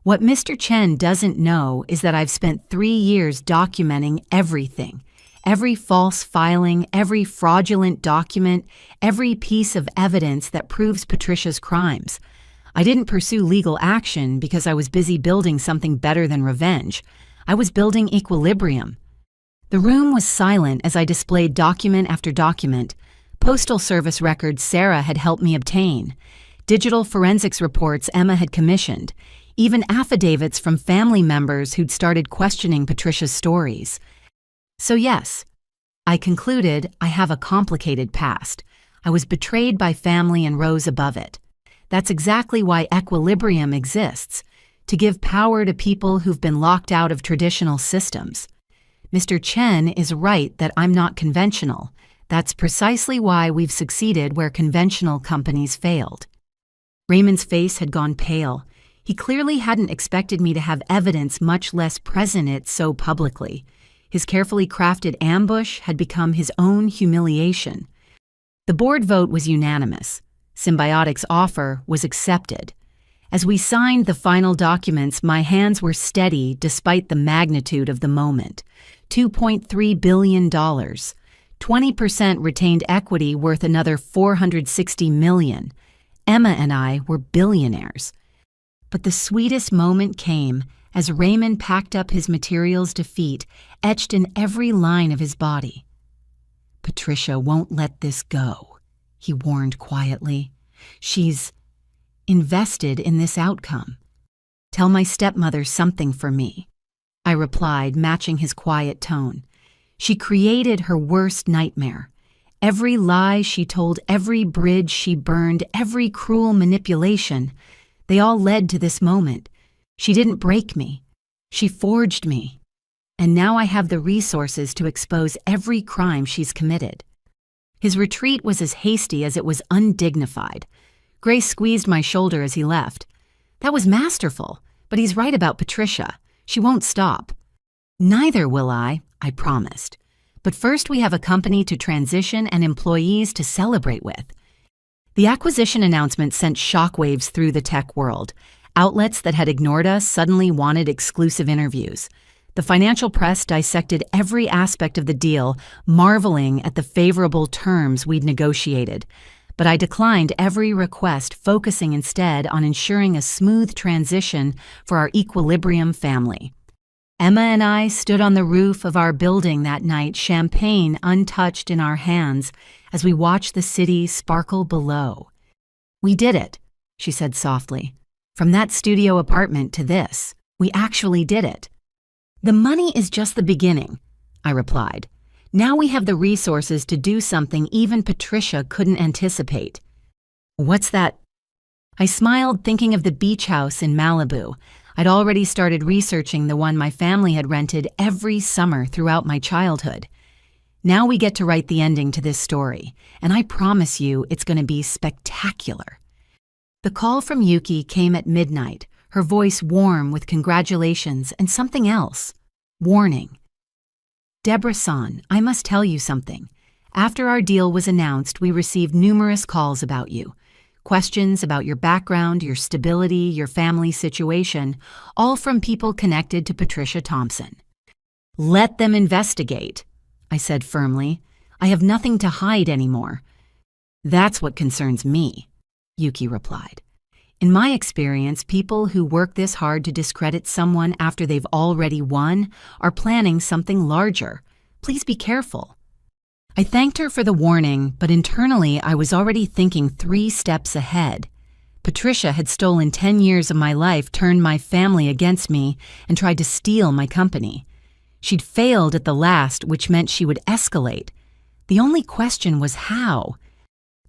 What Mr. Chen doesn't know is that I've spent 3 years documenting everything. Every false filing, every fraudulent document, every piece of evidence that proves Patricia's crimes. I didn't pursue legal action because I was busy building something better than revenge. I was building equilibrium. The room was silent as I displayed document after document. Postal Service records Sarah had helped me obtain. Digital forensics reports Emma had commissioned. Even affidavits from family members who'd started questioning Patricia's stories. So yes, I concluded I have a complicated past. I was betrayed by family and rose above it. That's exactly why equilibrium exists, to give power to people who've been locked out of traditional systems. Mr. Chen is right that I'm not conventional. That's precisely why we've succeeded where conventional companies failed. Raymond's face had gone pale. He clearly hadn't expected me to have evidence, much less present it so publicly. His carefully crafted ambush had become his own humiliation. The board vote was unanimous. Symbiotic's offer was accepted. As we signed the final documents, my hands were steady despite the magnitude of the moment. $2.3 billion. 20% retained equity worth another $460 million. Emma and I were billionaires. But the sweetest moment came as Raymond packed up his materials to feet, etched in every line of his body. "Patricia won't let this go," he warned quietly. "She's invested in this outcome. Tell my stepmother something for me," I replied, matching his quiet tone. "She created her worst nightmare. Every lie she told, every bridge she burned, every cruel manipulation, they all led to this moment. She didn't break me. She forged me. And now I have the resources to expose every crime she's committed." His retreat was as hasty as it was undignified. Grace squeezed my shoulder as he left. "That was masterful, but he's right about Patricia. She won't stop." "Neither will I promised. But first we have a company to transition and employees to celebrate with." The acquisition announcement sent shockwaves through the tech world. Outlets that had ignored us suddenly wanted exclusive interviews. The financial press dissected every aspect of the deal, marveling at the favorable terms we'd negotiated. But I declined every request, focusing instead on ensuring a smooth transition for our Equilibrium family. Emma and I stood on the roof of our building that night, champagne untouched in our hands, as we watched the city sparkle below. "We did it," she said softly. "From that studio apartment to this, we actually did it." "The money is just the beginning," I replied. "Now we have the resources to do something even Patricia couldn't anticipate." "What's that?" I smiled, thinking of the beach house in Malibu. I'd already started researching the one my family had rented every summer throughout my childhood. "Now we get to write the ending to this story, and I promise you it's going to be spectacular." The call from Yuki came at midnight, her voice warm with congratulations and something else. Warning. "Deborah-san, I must tell you something. After our deal was announced, we received numerous calls about you. Questions about your background, your stability, your family situation, all from people connected to Patricia Thompson." "Let them investigate," I said firmly. "I have nothing to hide anymore." "That's what concerns me," Yuki replied. "In my experience, people who work this hard to discredit someone after they've already won are planning something larger. Please be careful." I thanked her for the warning, but internally I was already thinking 3 steps ahead. Patricia had stolen 10 years of my life, turned my family against me, and tried to steal my company. She'd failed at the last, which meant she would escalate. The only question was how.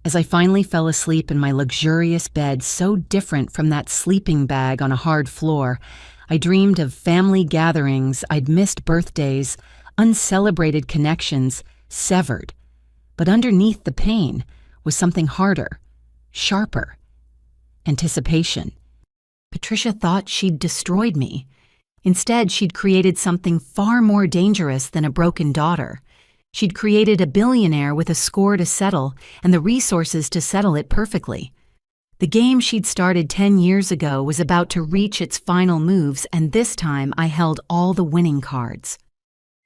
As I finally fell asleep in my luxurious bed, so different from that sleeping bag on a hard floor, I dreamed of family gatherings I'd missed, birthdays, uncelebrated connections, severed. But underneath the pain was something harder, sharper. Anticipation. Patricia thought she'd destroyed me. Instead, she'd created something far more dangerous than a broken daughter. She'd created a billionaire with a score to settle and the resources to settle it perfectly. The game she'd started 10 years ago was about to reach its final moves, and this time I held all the winning cards.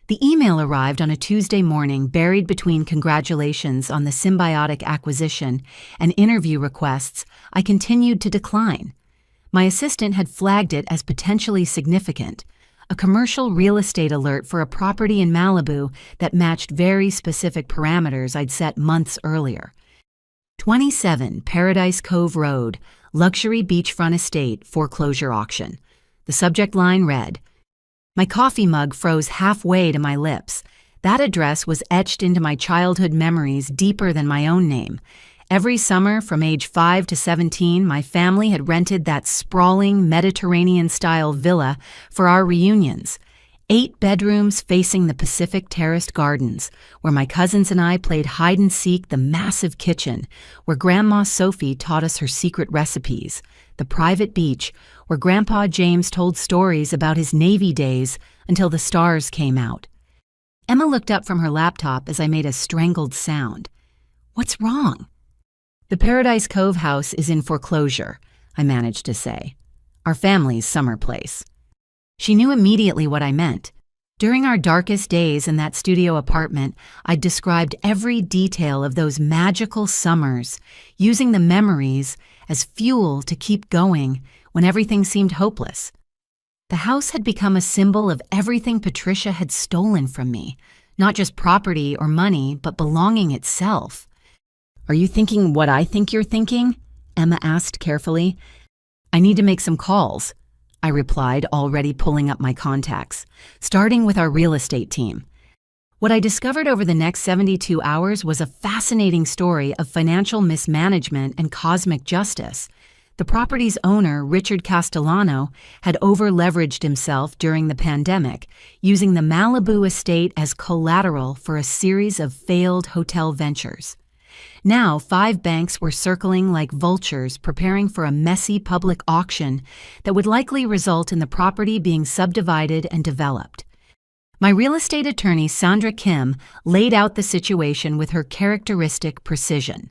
The email arrived on a Tuesday morning, buried between congratulations on the symbiotic acquisition and interview requests I continued to decline. My assistant had flagged it as potentially significant, a commercial real estate alert for a property in Malibu that matched very specific parameters I'd set months earlier. 27 Paradise Cove Road, luxury beachfront estate, foreclosure auction. The subject line read. My coffee mug froze halfway to my lips. That address was etched into my childhood memories deeper than my own name. Every summer from age 5 to 17, my family had rented that sprawling Mediterranean-style villa for our reunions. 8 bedrooms facing the Pacific terraced gardens, where my cousins and I played hide-and-seek, the massive kitchen, where Grandma Sophie taught us her secret recipes, the private beach, where Grandpa James told stories about his Navy days until the stars came out. Emma looked up from her laptop as I made a strangled sound. "What's wrong?" "The Paradise Cove house is in foreclosure," I managed to say. "Our family's summer place." She knew immediately what I meant. During our darkest days in that studio apartment, I'd described every detail of those magical summers, using the memories as fuel to keep going when everything seemed hopeless. The house had become a symbol of everything Patricia had stolen from me, not just property or money, but belonging itself. "Are you thinking what I think you're thinking?" Emma asked carefully. "I need to make some calls," I replied, already pulling up my contacts, starting with our real estate team. What I discovered over the next 72 hours was a fascinating story of financial mismanagement and cosmic justice. The property's owner, Richard Castellano, had over-leveraged himself during the pandemic, using the Malibu estate as collateral for a series of failed hotel ventures. Now, 5 banks were circling like vultures, preparing for a messy public auction that would likely result in the property being subdivided and developed. My real estate attorney, Sandra Kim, laid out the situation with her characteristic precision.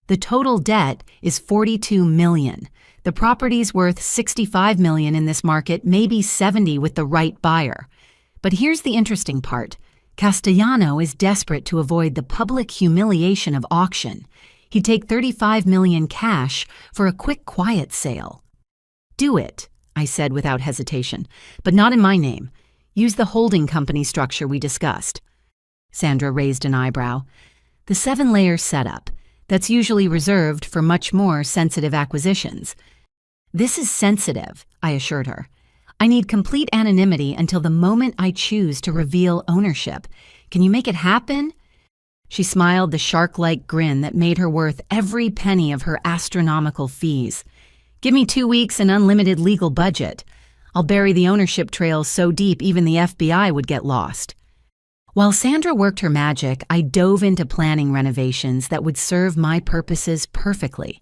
The total debt is $42 million. The property's worth $65 million in this market, maybe $70 with the right buyer. But here's the interesting part. Castellano is desperate to avoid the public humiliation of auction. He'd take $35 million cash for a quick, quiet sale. "Do it," I said without hesitation, "but not in my name. Use the holding company structure we discussed." Sandra raised an eyebrow. "The 7-layer setup. That's usually reserved for much more sensitive acquisitions." "This is sensitive," I assured her. "I need complete anonymity until the moment I choose to reveal ownership. Can you make it happen?" She smiled the shark-like grin that made her worth every penny of her astronomical fees. "Give me 2 weeks and unlimited legal budget. I'll bury the ownership trails so deep even the FBI would get lost." While Sandra worked her magic, I dove into planning renovations that would serve my purposes perfectly.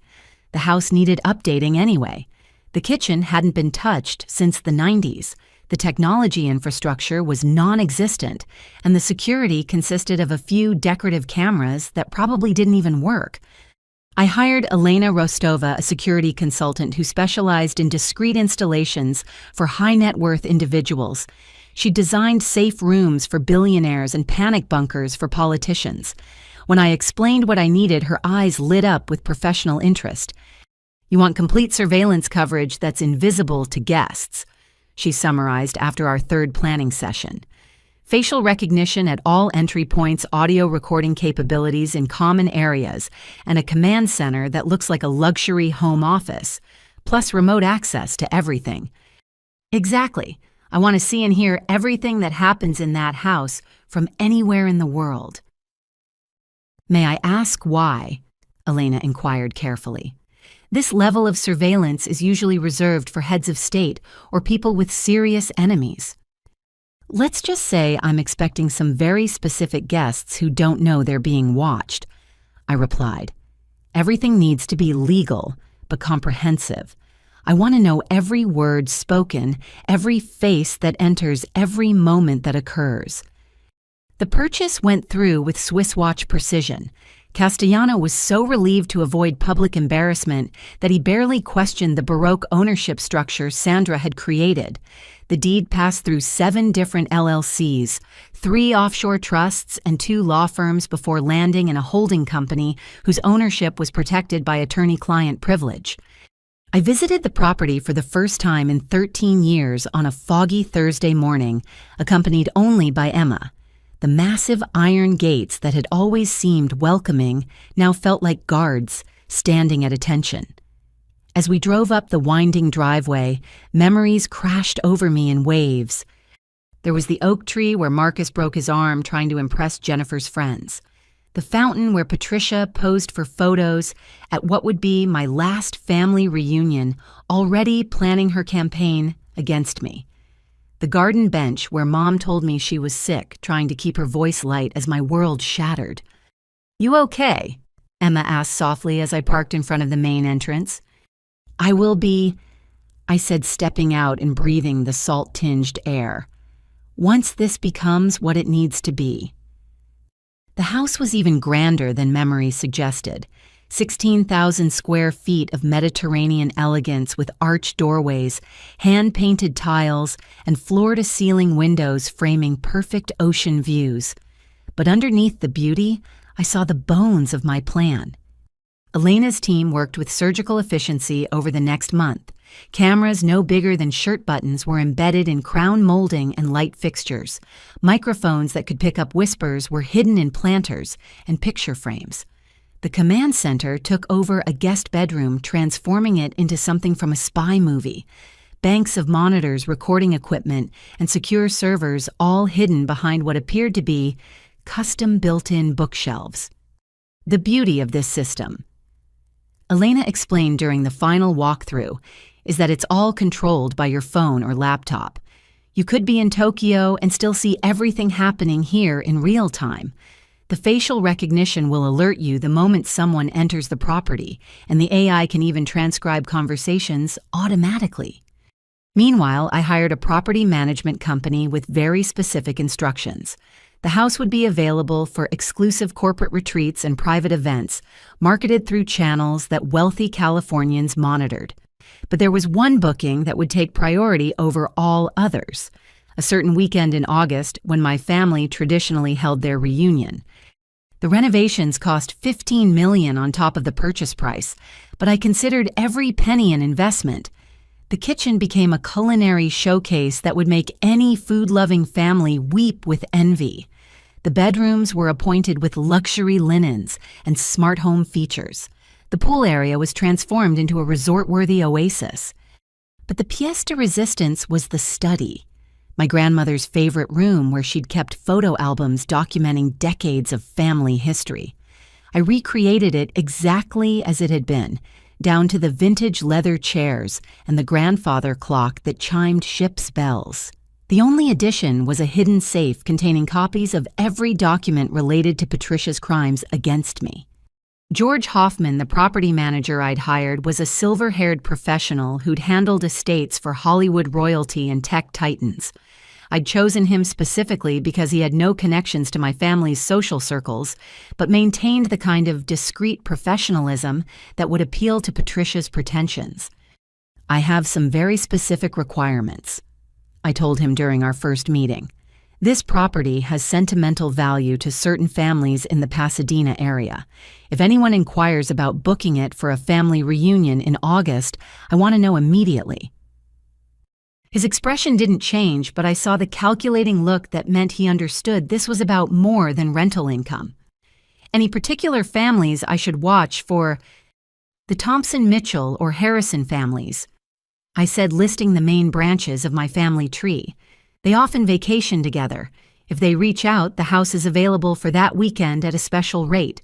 The house needed updating anyway. The kitchen hadn't been touched since the 90s. The technology infrastructure was non-existent, and the security consisted of a few decorative cameras that probably didn't even work. I hired Elena Rostova, a security consultant who specialized in discreet installations for high-net-worth individuals. She designed safe rooms for billionaires and panic bunkers for politicians. When I explained what I needed, her eyes lit up with professional interest. "You want complete surveillance coverage that's invisible to guests," she summarized after our 3rd planning session. "Facial recognition at all entry points, audio recording capabilities in common areas, and a command center that looks like a luxury home office, plus remote access to everything." "Exactly. I want to see and hear everything that happens in that house from anywhere in the world." "May I ask why?" Elena inquired carefully. "This level of surveillance is usually reserved for heads of state or people with serious enemies." "Let's just say I'm expecting some very specific guests who don't know they're being watched," I replied. "Everything needs to be legal, but comprehensive. I want to know every word spoken, every face that enters, every moment that occurs." The purchase went through with Swiss watch precision. Castellano was so relieved to avoid public embarrassment that he barely questioned the Baroque ownership structure Sandra had created. The deed passed through 7 different LLCs, 3 offshore trusts, and 2 law firms before landing in a holding company whose ownership was protected by attorney-client privilege. I visited the property for the first time in 13 years on a foggy Thursday morning, accompanied only by Emma. The massive iron gates that had always seemed welcoming now felt like guards standing at attention. As we drove up the winding driveway, memories crashed over me in waves. There was the oak tree where Marcus broke his arm trying to impress Jennifer's friends. The fountain where Patricia posed for photos at what would be my last family reunion, already planning her campaign against me. The garden bench where Mom told me she was sick, trying to keep her voice light as my world shattered. "You okay?" Emma asked softly as I parked in front of the main entrance. "I will be," I said, stepping out and breathing the salt-tinged air. once this becomes what it needs to be. The house was even grander than memory suggested. 16,000 square feet of Mediterranean elegance with arched doorways, hand-painted tiles, and floor-to-ceiling windows framing perfect ocean views. But underneath the beauty, I saw the bones of my plan. Elena's team worked with surgical efficiency over the next month. Cameras no bigger than shirt buttons were embedded in crown molding and light fixtures. Microphones that could pick up whispers were hidden in planters and picture frames. The command center took over a guest bedroom, transforming it into something from a spy movie. Banks of monitors, recording equipment, and secure servers all hidden behind what appeared to be custom built-in bookshelves. The beauty of this system, Elena explained during the final walkthrough, is that it's all controlled by your phone or laptop. You could be in Tokyo and still see everything happening here in real time. The facial recognition will alert you the moment someone enters the property, and the AI can even transcribe conversations automatically. Meanwhile, I hired a property management company with very specific instructions. The house would be available for exclusive corporate retreats and private events, marketed through channels that wealthy Californians monitored. But there was one booking that would take priority over all others. A certain weekend in August, when my family traditionally held their reunion. The renovations cost $15 million on top of the purchase price, but I considered every penny an investment. The kitchen became a culinary showcase that would make any food-loving family weep with envy. The bedrooms were appointed with luxury linens and smart home features. The pool area was transformed into a resort-worthy oasis. But the pièce de résistance was the study. My grandmother's favorite room where she'd kept photo albums documenting decades of family history. I recreated it exactly as it had been, down to the vintage leather chairs and the grandfather clock that chimed ship's bells. The only addition was a hidden safe containing copies of every document related to Patricia's crimes against me. George Hoffman, the property manager I'd hired, was a silver-haired professional who'd handled estates for Hollywood royalty and tech titans. I'd chosen him specifically because he had no connections to my family's social circles, but maintained the kind of discreet professionalism that would appeal to Patricia's pretensions. "I have some very specific requirements," I told him during our first meeting. "This property has sentimental value to certain families in the Pasadena area. If anyone inquires about booking it for a family reunion in August, I want to know immediately." His expression didn't change, but I saw the calculating look that meant he understood this was about more than rental income. Any particular families I should watch for? "The Thompson-Mitchell or Harrison families," I said, listing the main branches of my family tree. "They often vacation together. If they reach out, the house is available for that weekend at a special rate.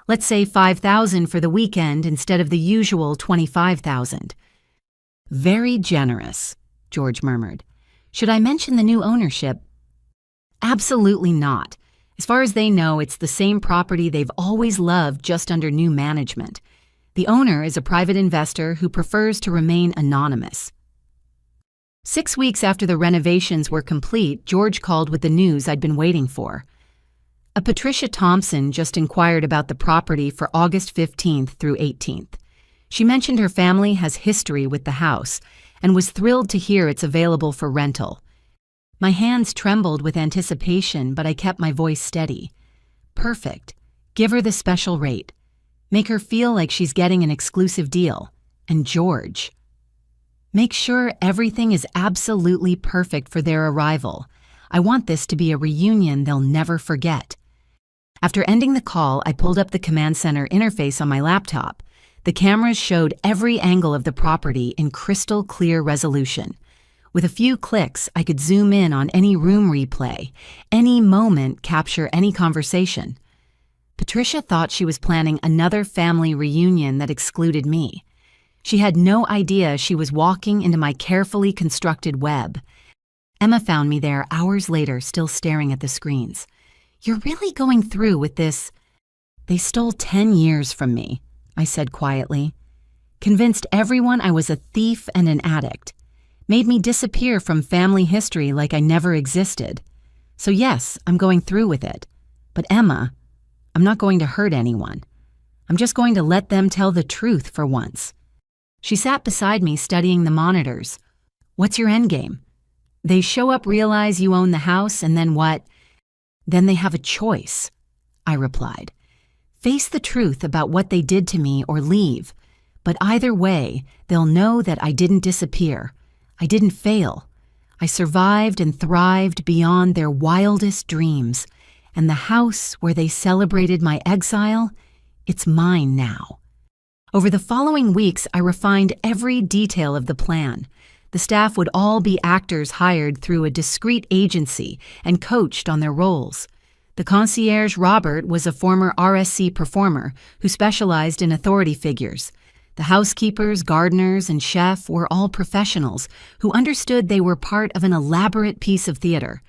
Let's say $5,000 for the weekend instead of the usual $25,000. "Very generous," George murmured. "Should I mention the new ownership?" "Absolutely not. As far as they know, it's the same property they've always loved, just under new management. The owner is a private investor who prefers to remain anonymous." 6 weeks after the renovations were complete, George called with the news I'd been waiting for. A Patricia Thompson just inquired about the property for August 15th through 18th. She mentioned her family has history with the house and was thrilled to hear it's available for rental. My hands trembled with anticipation, but I kept my voice steady. "Perfect. Give her the special rate. Make her feel like she's getting an exclusive deal. And George, make sure everything is absolutely perfect for their arrival. I want this to be a reunion they'll never forget." After ending the call, I pulled up the command center interface on my laptop. The cameras showed every angle of the property in crystal clear resolution. With a few clicks, I could zoom in on any room replay, any moment, capture any conversation. Patricia thought she was planning another family reunion that excluded me. She had no idea she was walking into my carefully constructed web. Emma found me there hours later, still staring at the screens. "You're really going through with this?" "They stole 10 years from me," I said quietly. "Convinced everyone I was a thief and an addict. made me disappear from family history like I never existed. So yes, I'm going through with it. But Emma, I'm not going to hurt anyone. I'm just going to let them tell the truth for once. She sat beside me studying the monitors. What's your endgame? They show up, realize you own the house, and then what? Then they have a choice, I replied. Face the truth about what they did to me or leave. But either way, they'll know that I didn't disappear. I didn't fail. I survived and thrived beyond their wildest dreams. And the house where they celebrated my exile, it's mine now. Over the following weeks, I refined every detail of the plan. The staff would all be actors hired through a discreet agency and coached on their roles. The concierge, Robert, was a former RSC performer who specialized in authority figures. The housekeepers, gardeners, and chef were all professionals who understood they were part of an elaborate piece of theater.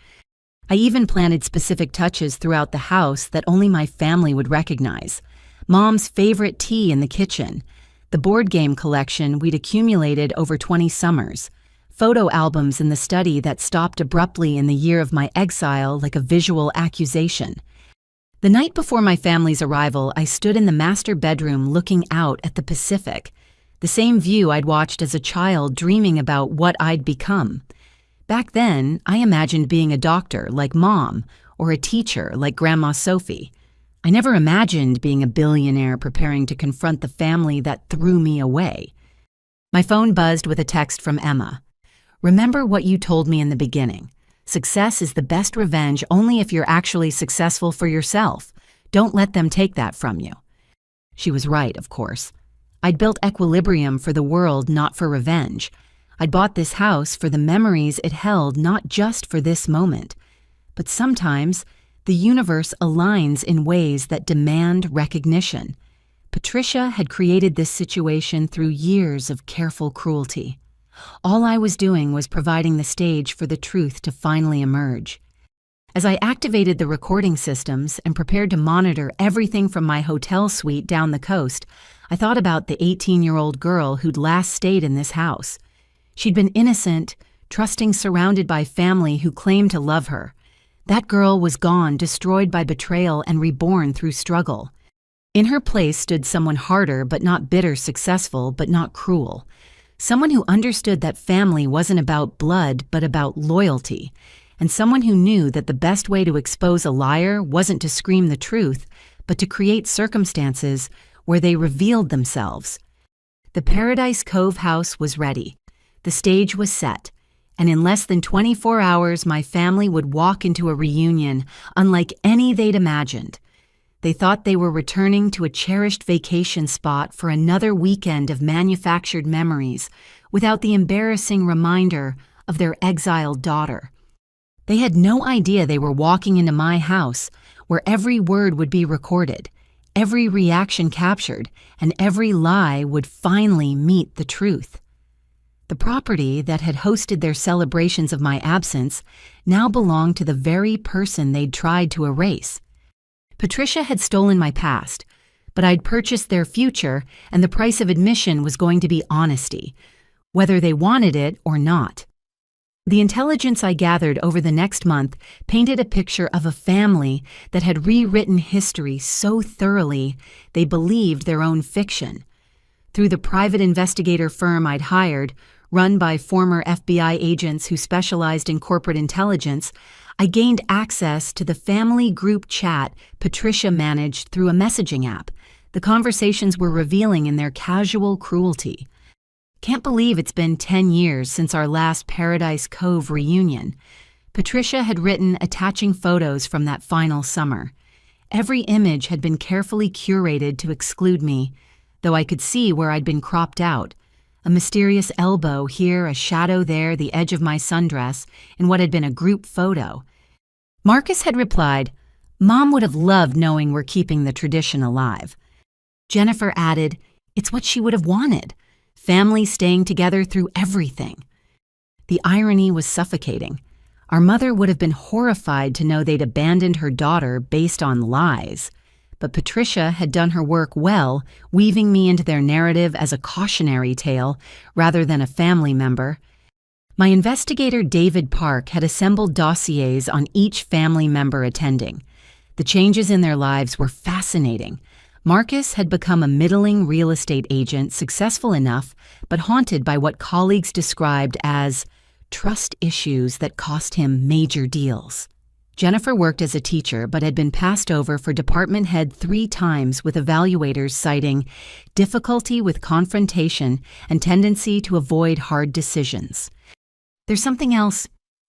I even planted specific touches throughout the house that only my family would recognize. Mom's favorite tea in the kitchen, the board game collection we'd accumulated over 20 summers, photo albums in the study that stopped abruptly in the year of my exile like a visual accusation. The night before my family's arrival, I stood in the master bedroom looking out at the Pacific, the same view I'd watched as a child dreaming about what I'd become. Back then, I imagined being a doctor like Mom or a teacher like Grandma Sophie. I never imagined being a billionaire preparing to confront the family that threw me away. My phone buzzed with a text from Emma. Remember what you told me in the beginning. Success is the best revenge only if you're actually successful for yourself. Don't let them take that from you. She was right, of course. I'd built equilibrium for the world, not for revenge. I'd bought this house for the memories it held, not just for this moment. But sometimes, the universe aligns in ways that demand recognition. Patricia had created this situation through years of careful cruelty. All I was doing was providing the stage for the truth to finally emerge. As I activated the recording systems and prepared to monitor everything from my hotel suite down the coast, I thought about the 18-year-old girl who'd last stayed in this house. She'd been innocent, trusting, surrounded by family who claimed to love her. That girl was gone, destroyed by betrayal and reborn through struggle. In her place stood someone harder but not bitter, successful but not cruel. Someone who understood that family wasn't about blood but about loyalty, and someone who knew that the best way to expose a liar wasn't to scream the truth, but to create circumstances where they revealed themselves. The Paradise Cove house was ready. The stage was set, and in less than 24 hours my family would walk into a reunion unlike any they'd imagined. They thought they were returning to a cherished vacation spot for another weekend of manufactured memories without the embarrassing reminder of their exiled daughter. They had no idea they were walking into my house where every word would be recorded, every reaction captured, and every lie would finally meet the truth. The property that had hosted their celebrations of my absence now belonged to the very person they'd tried to erase. Patricia had stolen my past, but I'd purchased their future, and the price of admission was going to be honesty, whether they wanted it or not. The intelligence I gathered over the next month painted a picture of a family that had rewritten history so thoroughly they believed their own fiction. Through the private investigator firm I'd hired, run by former FBI agents who specialized in corporate intelligence, I gained access to the family group chat Patricia managed through a messaging app. The conversations were revealing in their casual cruelty. Can't believe it's been 10 years since our last Paradise Cove reunion. Patricia had written attaching photos from that final summer. Every image had been carefully curated to exclude me, though I could see where I'd been cropped out. A mysterious elbow here, a shadow there, the edge of my sundress, in what had been a group photo. Marcus had replied, "Mom would have loved knowing we're keeping the tradition alive." Jennifer added, "It's what she would have wanted. Family staying together through everything." The irony was suffocating. Our mother would have been horrified to know they'd abandoned her daughter based on lies. But Patricia had done her work well, weaving me into their narrative as a cautionary tale rather than a family member. My investigator David Park had assembled dossiers on each family member attending. The changes in their lives were fascinating. Marcus had become a middling real estate agent, successful enough, but haunted by what colleagues described as trust issues that cost him major deals. Jennifer worked as a teacher but had been passed over for department head 3 times, with evaluators citing difficulty with confrontation and tendency to avoid hard decisions. "There's something else,"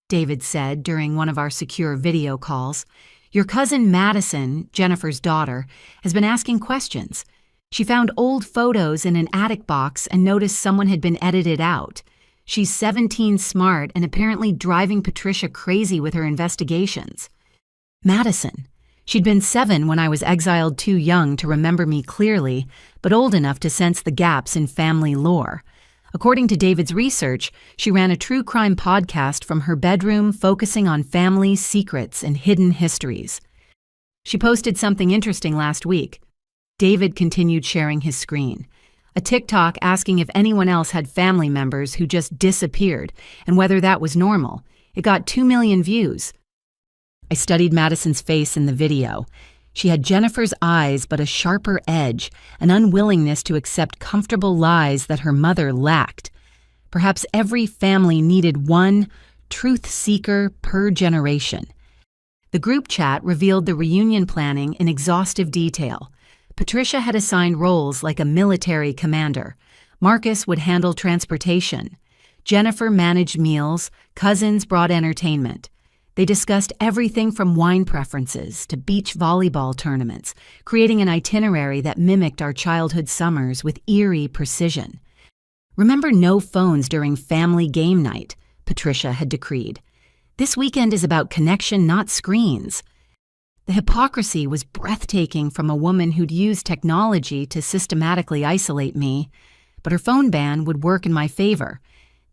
David said during one of our secure video calls. "Your cousin Madison, Jennifer's daughter, has been asking questions. She found old photos in an attic box and noticed someone had been edited out. She's 17 smart and apparently driving Patricia crazy with her investigations." Madison. She'd been 7 when I was exiled, too young to remember me clearly, but old enough to sense the gaps in family lore. According to David's research, she ran a true crime podcast from her bedroom, focusing on family secrets and hidden histories. She posted something interesting last week. David continued sharing his screen. A TikTok asking if anyone else had family members who just disappeared and whether that was normal. It got 2 million views. I studied Madison's face in the video. She had Jennifer's eyes but a sharper edge, an unwillingness to accept comfortable lies that her mother lacked. Perhaps every family needed one truth seeker per generation. The group chat revealed the reunion planning in exhaustive detail. Patricia had assigned roles like a military commander. Marcus would handle transportation. Jennifer managed meals. Cousins brought entertainment. They discussed everything from wine preferences to beach volleyball tournaments, creating an itinerary that mimicked our childhood summers with eerie precision. "Remember, no phones during family game night," Patricia had decreed. "This weekend is about connection, not screens." The hypocrisy was breathtaking from a woman who'd used technology to systematically isolate me, but her phone ban would work in my favor.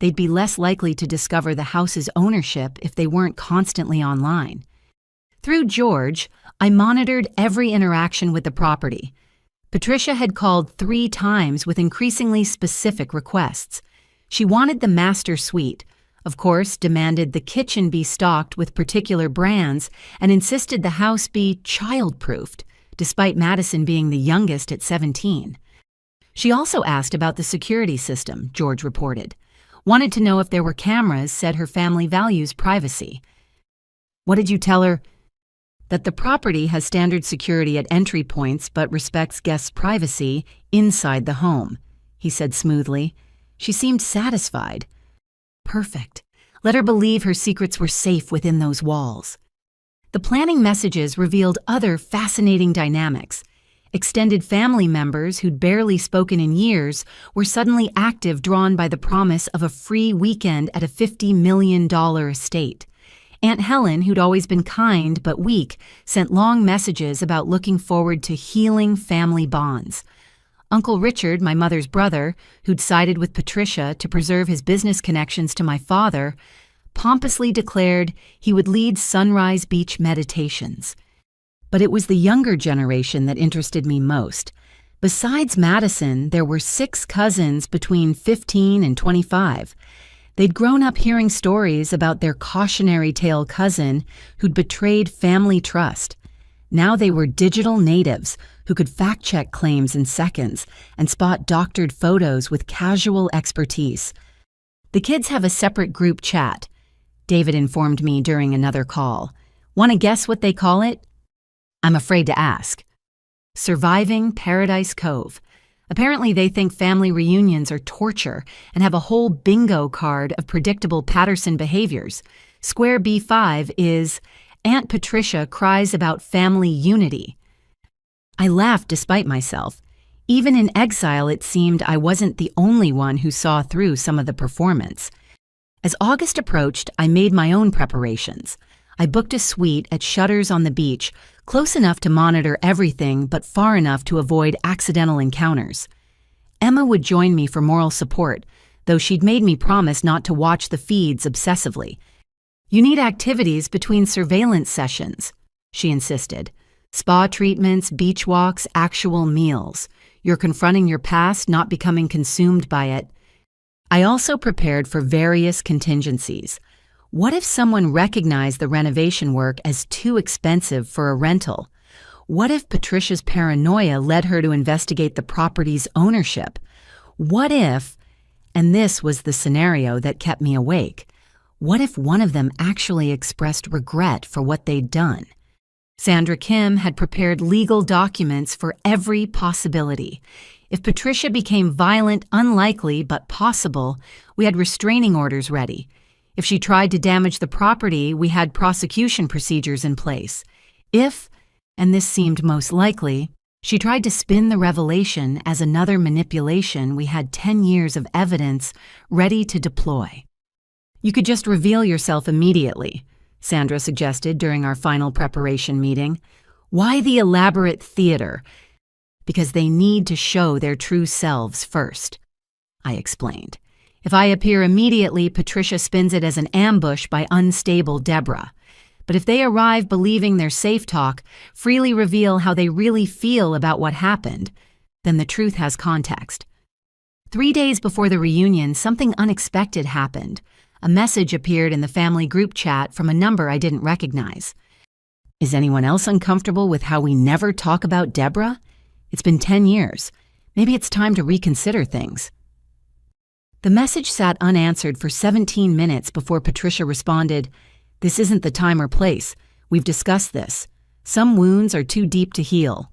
They'd be less likely to discover the house's ownership if they weren't constantly online. Through George, I monitored every interaction with the property. Patricia had called 3 times with increasingly specific requests. She wanted the master suite, of course, demanded the kitchen be stocked with particular brands, and insisted the house be child-proofed, despite Madison being the youngest at 17. She also asked about the security system, George reported. Wanted to know if there were cameras, said her family values privacy. "What did you tell her?" "That the property has standard security at entry points but respects guests' privacy inside the home," he said smoothly. She seemed satisfied. Perfect. Let her believe her secrets were safe within those walls. The planning messages revealed other fascinating dynamics. Extended family members who'd barely spoken in years were suddenly active, drawn by the promise of a free weekend at a $50 million estate. Aunt Helen, who'd always been kind but weak, sent long messages about looking forward to healing family bonds. Uncle Richard, my mother's brother, who'd sided with Patricia to preserve his business connections to my father, pompously declared he would lead sunrise beach meditations. But it was the younger generation that interested me most. Besides Madison, there were 6 cousins between 15 and 25. They'd grown up hearing stories about their cautionary tale cousin who'd betrayed family trust. Now they were digital natives who could fact-check claims in seconds and spot doctored photos with casual expertise. "The kids have a separate group chat," David informed me during another call. "Want to guess what they call it?" I'm afraid to ask. "Surviving Paradise Cove." Apparently they think family reunions are torture and have a whole bingo card of predictable Patterson behaviors. Square B5 is Aunt Patricia cries about family unity. I laughed despite myself. Even in exile, it seemed I wasn't the only one who saw through some of the performance. As August approached, I made my own preparations. I booked a suite at Shutters on the beach, close enough to monitor everything but far enough to avoid accidental encounters. Emma would join me for moral support, though she'd made me promise not to watch the feeds obsessively. "You need activities between surveillance sessions," she insisted. "Spa treatments, beach walks, actual meals. You're confronting your past, not becoming consumed by it." I also prepared for various contingencies. What if someone recognized the renovation work as too expensive for a rental? What if Patricia's paranoia led her to investigate the property's ownership? What if, and this was the scenario that kept me awake, what if one of them actually expressed regret for what they'd done? Sandra Kim had prepared legal documents for every possibility. If Patricia became violent, unlikely but possible, we had restraining orders ready. If she tried to damage the property, we had prosecution procedures in place. If, and this seemed most likely, she tried to spin the revelation as another manipulation, we had 10 years of evidence ready to deploy. You could just reveal yourself immediately, Sandra suggested during our final preparation meeting. Why the elaborate theater? Because they need to show their true selves first, I explained. If I appear immediately, Patricia spins it as an ambush by unstable Deborah. But if they arrive believing their safe talk, freely reveal how they really feel about what happened, then the truth has context. 3 days before the reunion, something unexpected happened. A message appeared in the family group chat from a number I didn't recognize. Is anyone else uncomfortable with how we never talk about Deborah? It's been 10 years. Maybe it's time to reconsider things. The message sat unanswered for 17 minutes before Patricia responded, "This isn't the time or place. We've discussed this. Some wounds are too deep to heal."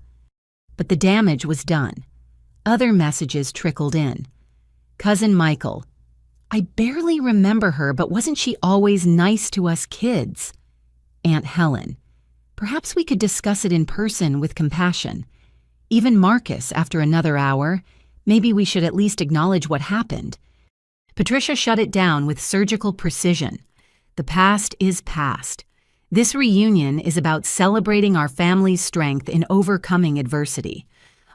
But the damage was done. Other messages trickled in. Cousin Michael. I barely remember her, but wasn't she always nice to us kids? Aunt Helen. Perhaps we could discuss it in person with compassion. Even Marcus, after another hour. Maybe we should at least acknowledge what happened. Patricia shut it down with surgical precision. The past is past. This reunion is about celebrating our family's strength in overcoming adversity.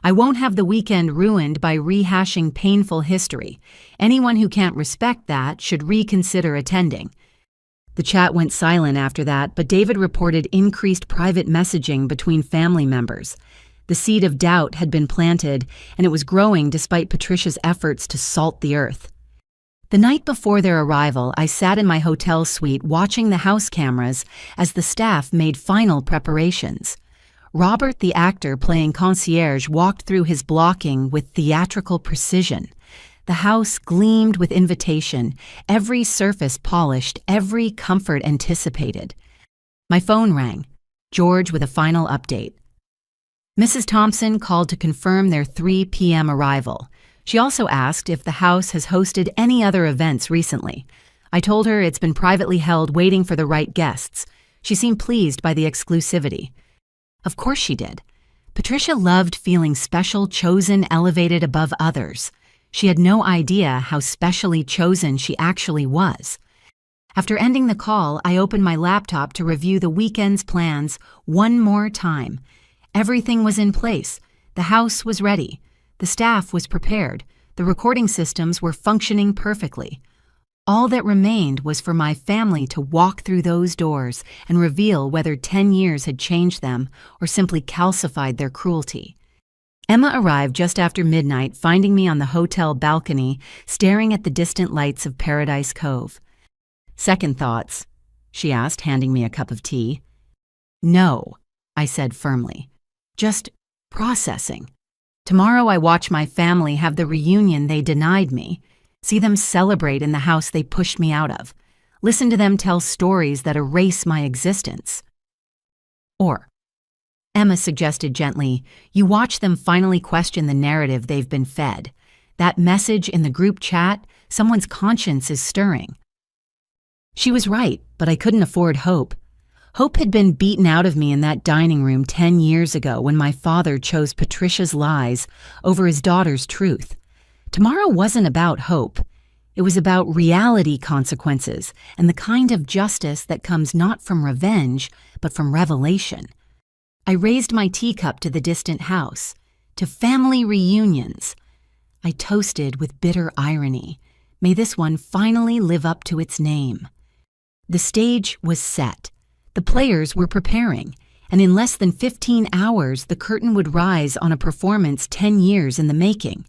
I won't have the weekend ruined by rehashing painful history. Anyone who can't respect that should reconsider attending. The chat went silent after that, but David reported increased private messaging between family members. The seed of doubt had been planted, and it was growing despite Patricia's efforts to salt the earth. The night before their arrival, I sat in my hotel suite watching the house cameras as the staff made final preparations. Robert, the actor playing concierge, walked through his blocking with theatrical precision. The house gleamed with invitation, every surface polished, every comfort anticipated. My phone rang, George with a final update. Mrs. Thompson called to confirm their 3 p.m. arrival. She also asked if the house has hosted any other events recently. I told her it's been privately held waiting for the right guests. She seemed pleased by the exclusivity. Of course she did. Patricia loved feeling special, chosen, elevated above others. She had no idea how specially chosen she actually was. After ending the call, I opened my laptop to review the weekend's plans one more time. Everything was in place. The house was ready. The staff was prepared. The recording systems were functioning perfectly. All that remained was for my family to walk through those doors and reveal whether 10 years had changed them or simply calcified their cruelty. Emma arrived just after midnight, finding me on the hotel balcony, staring at the distant lights of Paradise Cove. "Second thoughts?" she asked, handing me a cup of tea. "No," I said firmly. "Just processing. Tomorrow I watch my family have the reunion they denied me. See them celebrate in the house they pushed me out of. Listen to them tell stories that erase my existence." Or, Emma suggested gently, you watch them finally question the narrative they've been fed. That message in the group chat, someone's conscience is stirring. She was right, but I couldn't afford hope. Hope had been beaten out of me in that dining room 10 years ago when my father chose Patricia's lies over his daughter's truth. Tomorrow wasn't about hope. It was about reality consequences and the kind of justice that comes not from revenge, but from revelation. I raised my teacup to the distant house, to family reunions. I toasted with bitter irony. May this one finally live up to its name. The stage was set. The players were preparing, and in less than 15 hours, the curtain would rise on a performance 10 years in the making.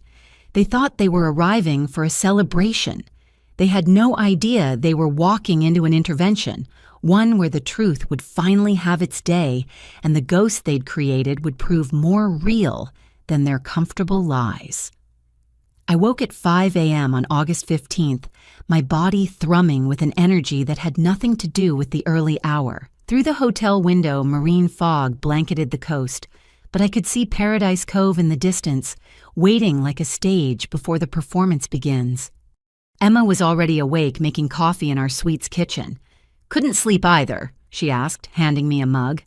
They thought they were arriving for a celebration. They had no idea they were walking into an intervention, one where the truth would finally have its day and the ghost they'd created would prove more real than their comfortable lies. I woke at 5 a.m. on August 15th, my body thrumming with an energy that had nothing to do with the early hour. Through the hotel window, marine fog blanketed the coast, but I could see Paradise Cove in the distance, waiting like a stage before the performance begins. Emma was already awake, making coffee in our suite's kitchen. "Couldn't sleep either?" she asked, handing me a mug.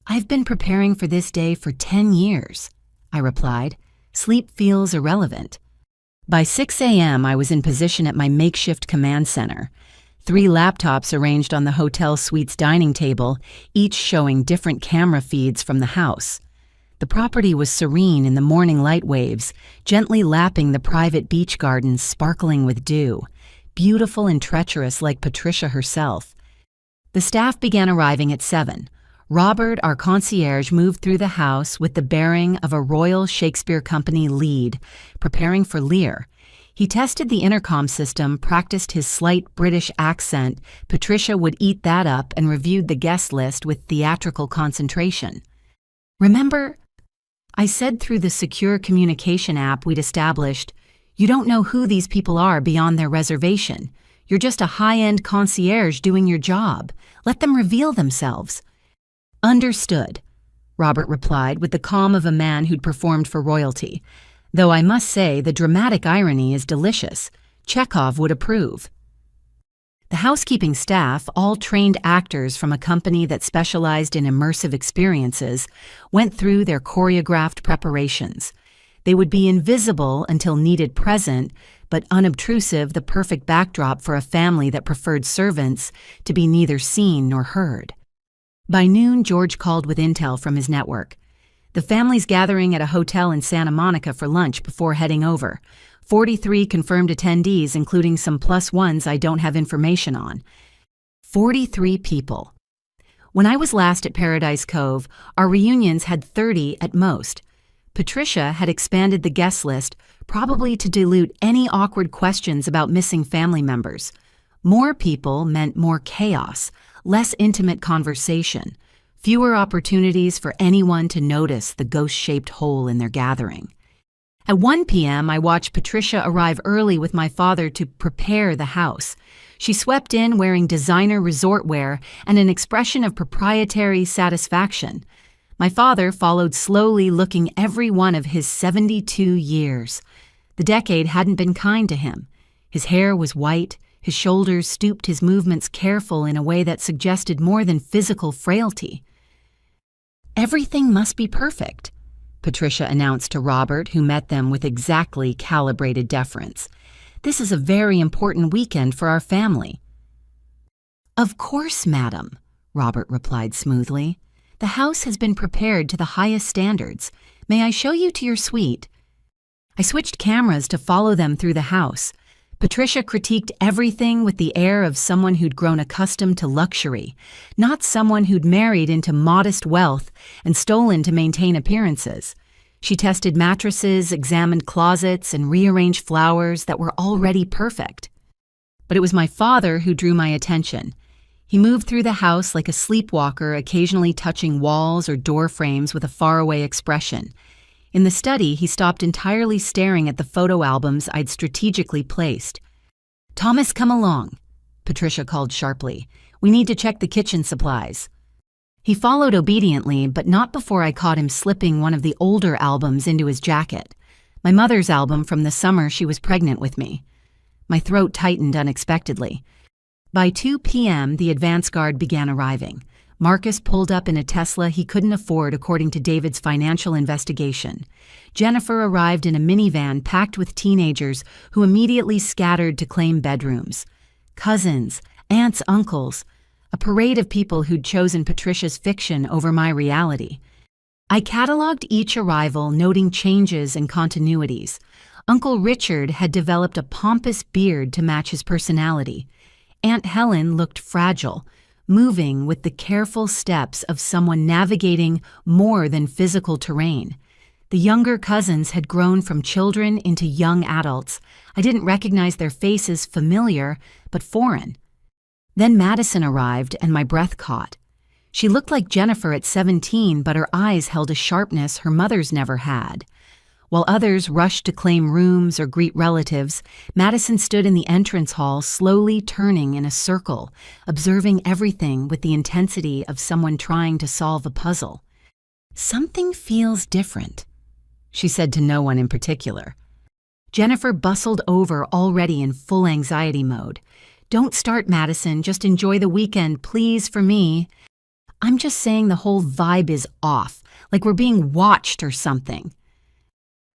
"I've been preparing for this day for 10 years, I replied. "Sleep feels irrelevant." By 6 a.m., I was in position at my makeshift command center. 3 laptops arranged on the hotel suite's dining table, each showing different camera feeds from the house. The property was serene in the morning light waves, gently lapping the private beach gardens sparkling with dew, beautiful and treacherous like Patricia herself. The staff began arriving at 7. Robert, our concierge, moved through the house with the bearing of a Royal Shakespeare Company lead, preparing for Lear. He tested the intercom system, practiced his slight British accent. Patricia would eat that up and reviewed the guest list with theatrical concentration. "Remember," I said through the secure communication app we'd established, "you don't know who these people are beyond their reservation. You're just a high-end concierge doing your job. Let them reveal themselves." "Understood," Robert replied with the calm of a man who'd performed for royalty. Though I must say the dramatic irony is delicious. Chekhov would approve. The housekeeping staff, all trained actors from a company that specialized in immersive experiences, went through their choreographed preparations. They would be invisible until needed present, but unobtrusive, the perfect backdrop for a family that preferred servants to be neither seen nor heard. By noon, George called with intel from his network. The family's gathering at a hotel in Santa Monica for lunch before heading over. 43 confirmed attendees, including some +1s I don't have information on. 43 people. When I was last at Paradise Cove, our reunions had 30 at most. Patricia had expanded the guest list, probably to dilute any awkward questions about missing family members. More people meant more chaos, less intimate conversation, fewer opportunities for anyone to notice the ghost-shaped hole in their gathering. At 1 p.m., I watched Patricia arrive early with my father to prepare the house. She swept in wearing designer resort wear and an expression of proprietary satisfaction. My father followed slowly, looking every one of his 72 years. The decade hadn't been kind to him. His hair was white, his shoulders stooped, his movements careful in a way that suggested more than physical frailty. "Everything must be perfect," Patricia announced to Robert, who met them with exactly calibrated deference. "This is a very important weekend for our family." "Of course, madam," Robert replied smoothly. "The house has been prepared to the highest standards. May I show you to your suite?" I switched cameras to follow them through the house. Patricia critiqued everything with the air of someone who'd grown accustomed to luxury, not someone who'd married into modest wealth and stolen to maintain appearances. She tested mattresses, examined closets, and rearranged flowers that were already perfect. But it was my father who drew my attention. He moved through the house like a sleepwalker, occasionally touching walls or door frames with a faraway expression. In the study, he stopped entirely staring at the photo albums I'd strategically placed. "Thomas, come along," Patricia called sharply. "We need to check the kitchen supplies." He followed obediently, but not before I caught him slipping one of the older albums into his jacket. My mother's album from the summer she was pregnant with me. My throat tightened unexpectedly. By 2 p.m., the advance guard began arriving. Marcus pulled up in a Tesla he couldn't afford according to David's financial investigation. Jennifer arrived in a minivan packed with teenagers who immediately scattered to claim bedrooms. Cousins, aunts, uncles, a parade of people who'd chosen Patricia's fiction over my reality. I cataloged each arrival, noting changes and continuities. Uncle Richard had developed a pompous beard to match his personality. Aunt Helen looked fragile, moving with the careful steps of someone navigating more than physical terrain. The younger cousins had grown from children into young adults. I didn't recognize their faces, familiar but foreign. Then Madison arrived and my breath caught. She looked like Jennifer at 17, but her eyes held a sharpness her mother's never had. While others rushed to claim rooms or greet relatives, Madison stood in the entrance hall, slowly turning in a circle, observing everything with the intensity of someone trying to solve a puzzle. "Something feels different," she said to no one in particular. Jennifer bustled over, already in full anxiety mode. "Don't start, Madison. Just enjoy the weekend, please, for me." "I'm just saying the whole vibe is off, like we're being watched or something."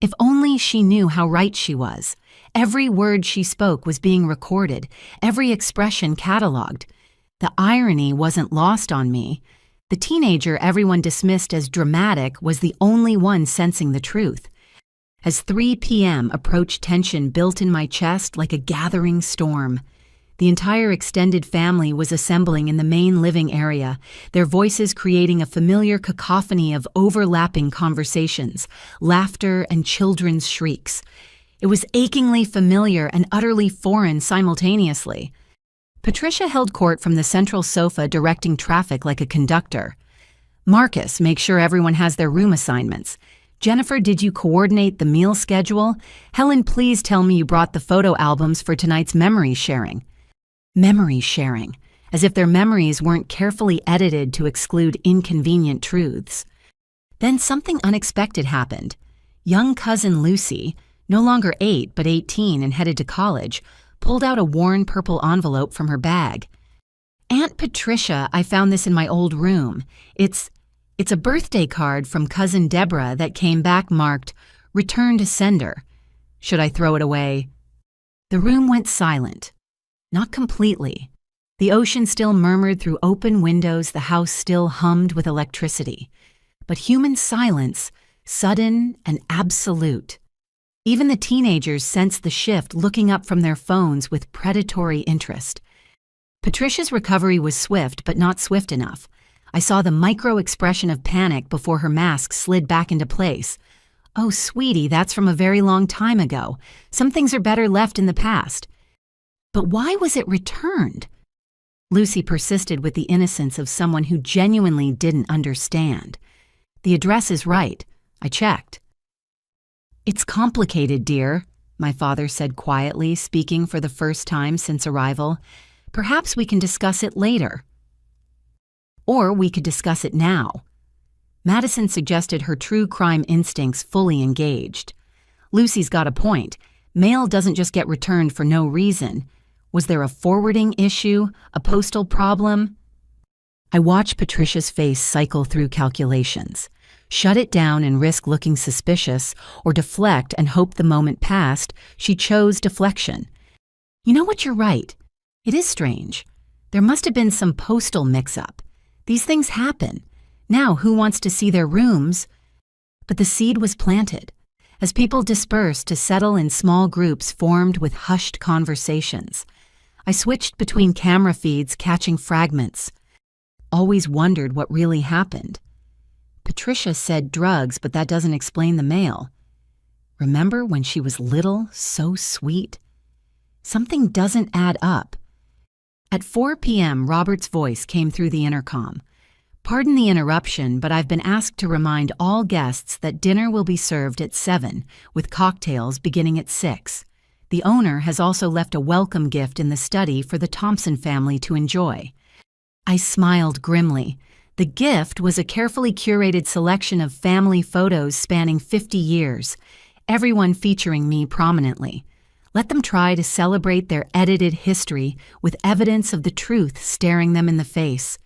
If only she knew how right she was. Every word she spoke was being recorded, every expression cataloged. The irony wasn't lost on me. The teenager everyone dismissed as dramatic was the only one sensing the truth. As 3 p.m. approached, tension built in my chest like a gathering storm. The entire extended family was assembling in the main living area, their voices creating a familiar cacophony of overlapping conversations, laughter, and children's shrieks. It was achingly familiar and utterly foreign simultaneously. Patricia held court from the central sofa, directing traffic like a conductor. "Marcus, make sure everyone has their room assignments. Jennifer, did you coordinate the meal schedule? Helen, please tell me you brought the photo albums for tonight's memory sharing." Memory sharing, as if their memories weren't carefully edited to exclude inconvenient truths. Then something unexpected happened. Young cousin Lucy, no longer 8 but 18 and headed to college, pulled out a worn purple envelope from her bag. "Aunt Patricia, I found this in my old room. It's a birthday card from cousin Deborah that came back marked, 'Return to sender.' Should I throw it away?" The room went silent. Not completely. The ocean still murmured through open windows, the house still hummed with electricity. But human silence, sudden and absolute. Even the teenagers sensed the shift, looking up from their phones with predatory interest. Patricia's recovery was swift, but not swift enough. I saw the micro-expression of panic before her mask slid back into place. "Oh, sweetie, that's from a very long time ago. Some things are better left in the past." "But why was it returned?" Lucy persisted with the innocence of someone who genuinely didn't understand. "The address is right. I checked." "It's complicated, dear," my father said quietly, speaking for the first time since arrival. "Perhaps we can discuss it later. Or we could discuss it now." Madison suggested, her true crime instincts fully engaged. "Lucy's got a point. Mail doesn't just get returned for no reason. Was there a forwarding issue, a postal problem?" I watched Patricia's face cycle through calculations. Shut it down and risk looking suspicious, or deflect and hope the moment passed. She chose deflection. "You know what, you're right. It is strange. There must have been some postal mix-up. These things happen. Now who wants to see their rooms?" But the seed was planted. As people dispersed to settle in small groups formed with hushed conversations, I switched between camera feeds, catching fragments. Always wondered what really happened. Patricia said drugs, but that doesn't explain the mail. Remember when she was little, so sweet? Something doesn't add up. At 4 p.m., Robert's voice came through the intercom. "Pardon the interruption, but I've been asked to remind all guests that dinner will be served at 7, with cocktails beginning at 6. The owner has also left a welcome gift in the study for the Thompson family to enjoy." I smiled grimly. The gift was a carefully curated selection of family photos spanning 50 years, everyone featuring me prominently. Let them try to celebrate their edited history with evidence of the truth staring them in the face.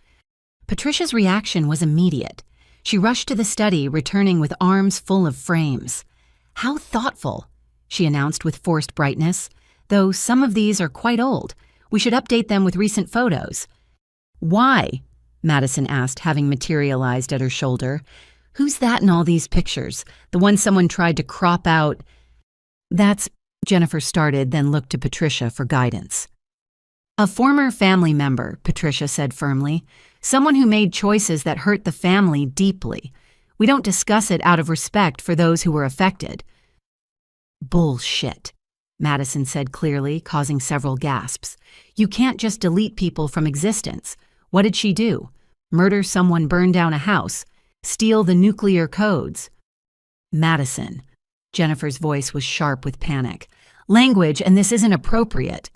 Patricia's reaction was immediate. She rushed to the study, returning with arms full of frames. "How thoughtful," she announced with forced brightness. "Though some of these are quite old. We should update them with recent photos." "Why?" Madison asked, having materialized at her shoulder. "Who's that in all these pictures? The one someone tried to crop out?" "That's," Jennifer started, then looked to Patricia for guidance. "A former family member," Patricia said firmly. "Someone who made choices that hurt the family deeply. We don't discuss it out of respect for those who were affected." "Bullshit," Madison said clearly, causing several gasps. "You can't just delete people from existence. What did she do? Murder someone, burn down a house, steal the nuclear codes?" "Madison," Jennifer's voice was sharp with panic. "Language, and this isn't appropriate."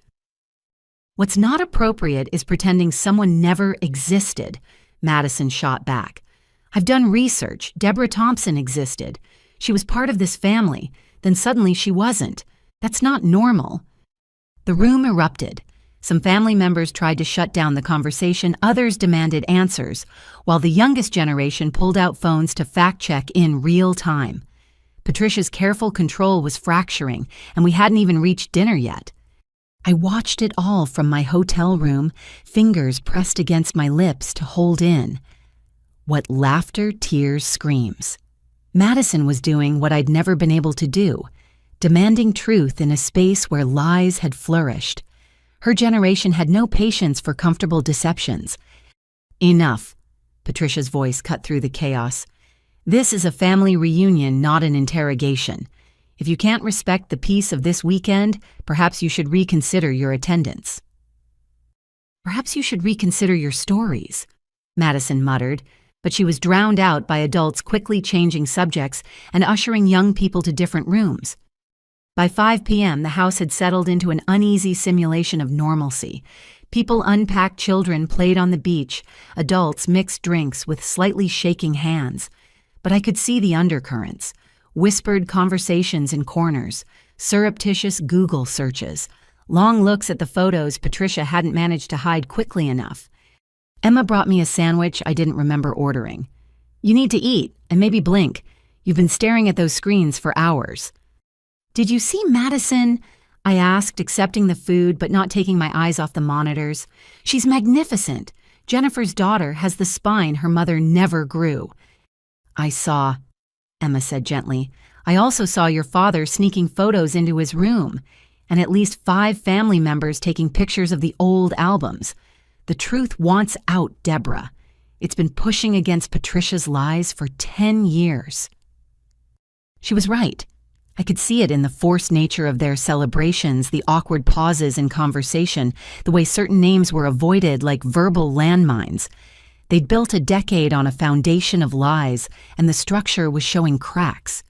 "What's not appropriate is pretending someone never existed," Madison shot back. "I've done research. Deborah Thompson existed. She was part of this family. Then suddenly she wasn't. That's not normal." The room erupted. Some family members tried to shut down the conversation, others demanded answers, while the youngest generation pulled out phones to fact-check in real time. Patricia's careful control was fracturing, and we hadn't even reached dinner yet. I watched it all from my hotel room, fingers pressed against my lips to hold in. What laughter, tears, screams. Madison was doing what I'd never been able to do, demanding truth in a space where lies had flourished. Her generation had no patience for comfortable deceptions. "Enough," Patricia's voice cut through the chaos. "This is a family reunion, not an interrogation. If you can't respect the peace of this weekend, perhaps you should reconsider your attendance." "Perhaps you should reconsider your stories," Madison muttered, but she was drowned out by adults quickly changing subjects and ushering young people to different rooms. By 5 p.m., the house had settled into an uneasy simulation of normalcy. People unpacked, children played on the beach, adults mixed drinks with slightly shaking hands. But I could see the undercurrents. Whispered conversations in corners, surreptitious Google searches, long looks at the photos Patricia hadn't managed to hide quickly enough. Emma brought me a sandwich I didn't remember ordering. "You need to eat, and maybe blink. You've been staring at those screens for hours." "Did you see Madison?" I asked, accepting the food but not taking my eyes off the monitors. "She's magnificent. Jennifer's daughter has the spine her mother never grew." "I saw," Emma said gently. "I also saw your father sneaking photos into his room, and at least 5 family members taking pictures of the old albums. The truth wants out, Deborah. It's been pushing against Patricia's lies for 10 years." She was right. I could see it in the forced nature of their celebrations, the awkward pauses in conversation, the way certain names were avoided like verbal landmines. They'd built a decade on a foundation of lies, and the structure was showing cracks.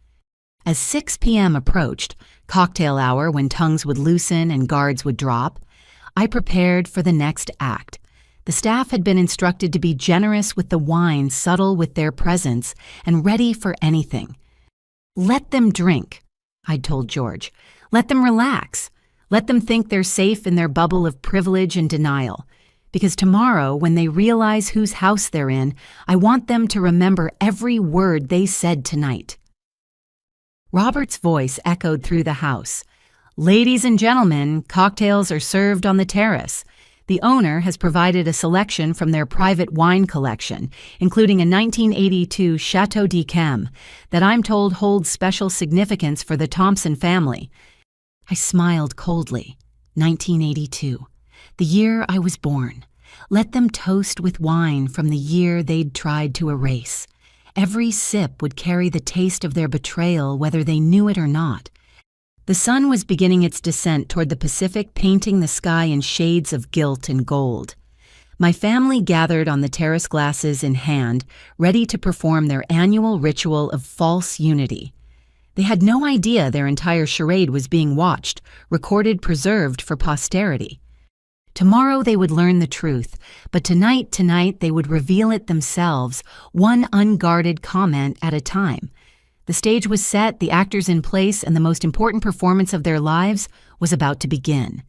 As 6 p.m. approached, cocktail hour when tongues would loosen and guards would drop, I prepared for the next act. The staff had been instructed to be generous with the wine, subtle with their presence, and ready for anything. "Let them drink," I'd told George. "Let them relax. Let them think they're safe in their bubble of privilege and denial. Because tomorrow, when they realize whose house they're in, I want them to remember every word they said tonight." Robert's voice echoed through the house. "Ladies and gentlemen, cocktails are served on the terrace. The owner has provided a selection from their private wine collection, including a 1982 Chateau d'Yquem that I'm told holds special significance for the Thompson family." I smiled coldly. 1982. The year I was born. Let them toast with wine from the year they'd tried to erase. Every sip would carry the taste of their betrayal, whether they knew it or not. The sun was beginning its descent toward the Pacific, painting the sky in shades of guilt and gold. My family gathered on the terrace, glasses in hand, ready to perform their annual ritual of false unity. They had no idea their entire charade was being watched, recorded, preserved for posterity. Tomorrow they would learn the truth, but tonight they would reveal it themselves, one unguarded comment at a time. The stage was set, the actors in place, and the most important performance of their lives was about to begin.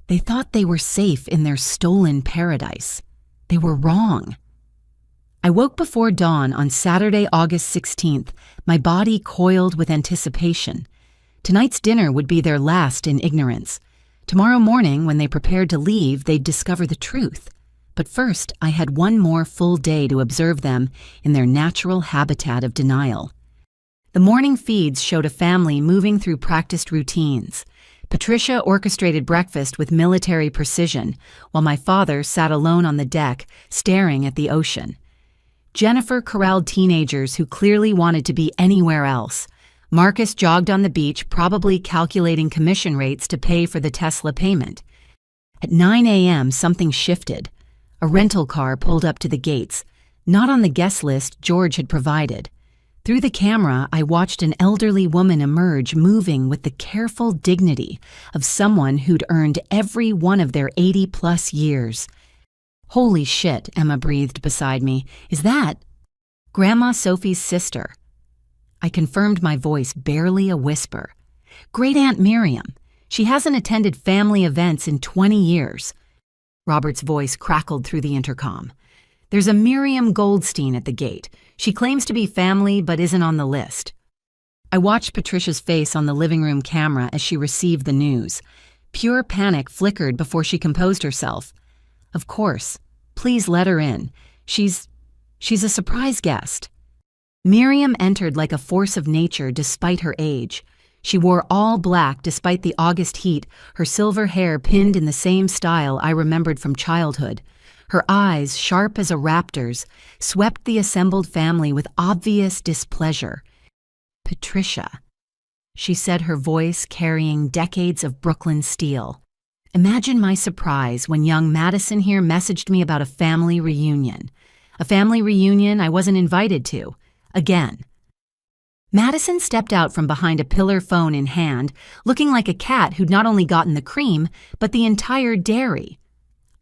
They thought they were safe in their stolen paradise. They were wrong. I woke before dawn on Saturday, August 16th, my body coiled with anticipation. Tonight's dinner would be their last in ignorance. Tomorrow morning, when they prepared to leave, they'd discover the truth. But first, I had one more full day to observe them in their natural habitat of denial. The morning feeds showed a family moving through practiced routines. Patricia orchestrated breakfast with military precision, while my father sat alone on the deck, staring at the ocean. Jennifer corralled teenagers who clearly wanted to be anywhere else. Marcus jogged on the beach, probably calculating commission rates to pay for the Tesla payment. At 9 a.m., something shifted. A rental car pulled up to the gates, not on the guest list George had provided. Through the camera, I watched an elderly woman emerge, moving with the careful dignity of someone who'd earned every one of their 80-plus years. "Holy shit," Emma breathed beside me. "Is that Grandma Sophie's sister?" I confirmed, my voice barely a whisper. "Great Aunt Miriam. She hasn't attended family events in 20 years. Robert's voice crackled through the intercom. "There's a Miriam Goldstein at the gate. She claims to be family but isn't on the list." I watched Patricia's face on the living room camera as she received the news. Pure panic flickered before she composed herself. "Of course. Please let her in. She's a surprise guest." Miriam entered like a force of nature despite her age. She wore all black despite the August heat, her silver hair pinned in the same style I remembered from childhood. Her eyes, sharp as a raptor's, swept the assembled family with obvious displeasure. "Patricia," she said, her voice carrying decades of Brooklyn steel. "Imagine my surprise when young Madison here messaged me about a family reunion. A family reunion I wasn't invited to. Again." Madison stepped out from behind a pillar, phone in hand, looking like a cat who'd not only gotten the cream, but the entire dairy.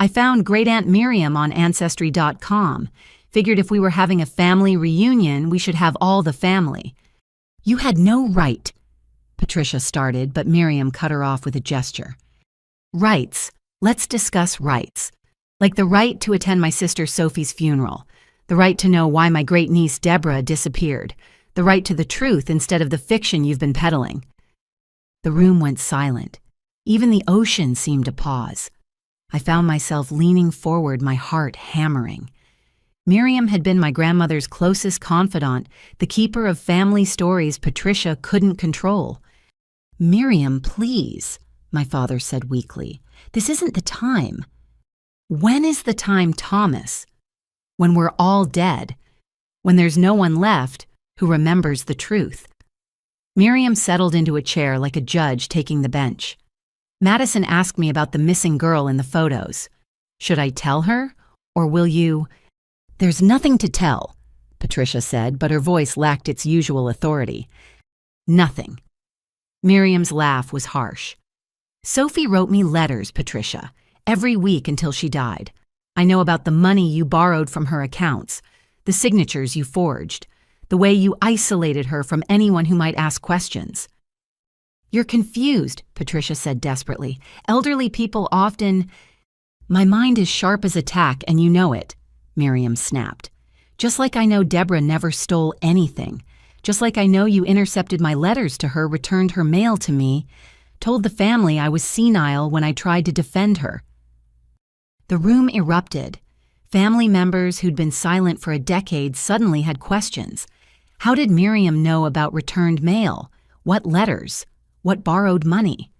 "I found Great Aunt Miriam on Ancestry.com. Figured if we were having a family reunion, we should have all the family." "You had no right," Patricia started, but Miriam cut her off with a gesture. "Rights. Let's discuss rights. Like the right to attend my sister Sophie's funeral, the right to know why my great-niece Deborah disappeared, the right to the truth instead of the fiction you've been peddling." The room went silent. Even the ocean seemed to pause. I found myself leaning forward, my heart hammering. Miriam had been my grandmother's closest confidant, the keeper of family stories Patricia couldn't control. "Miriam, please," my father said weakly. "This isn't the time." "When is the time, Thomas? When we're all dead. When there's no one left who remembers the truth." Miriam settled into a chair like a judge taking the bench. "Madison asked me about the missing girl in the photos. Should I tell her, or will you—" "There's nothing to tell," Patricia said, but her voice lacked its usual authority. "Nothing." Miriam's laugh was harsh. "Sophie wrote me letters, Patricia, every week until she died. I know about the money you borrowed from her accounts, the signatures you forged, the way you isolated her from anyone who might ask questions." "You're confused," Patricia said desperately. "Elderly people often—" "My mind is sharp as a tack, and you know it," Miriam snapped. "Just like I know Deborah never stole anything. Just like I know you intercepted my letters to her, returned her mail to me, told the family I was senile when I tried to defend her." The room erupted. Family members who'd been silent for a decade suddenly had questions. How did Miriam know about returned mail? What letters? What borrowed money?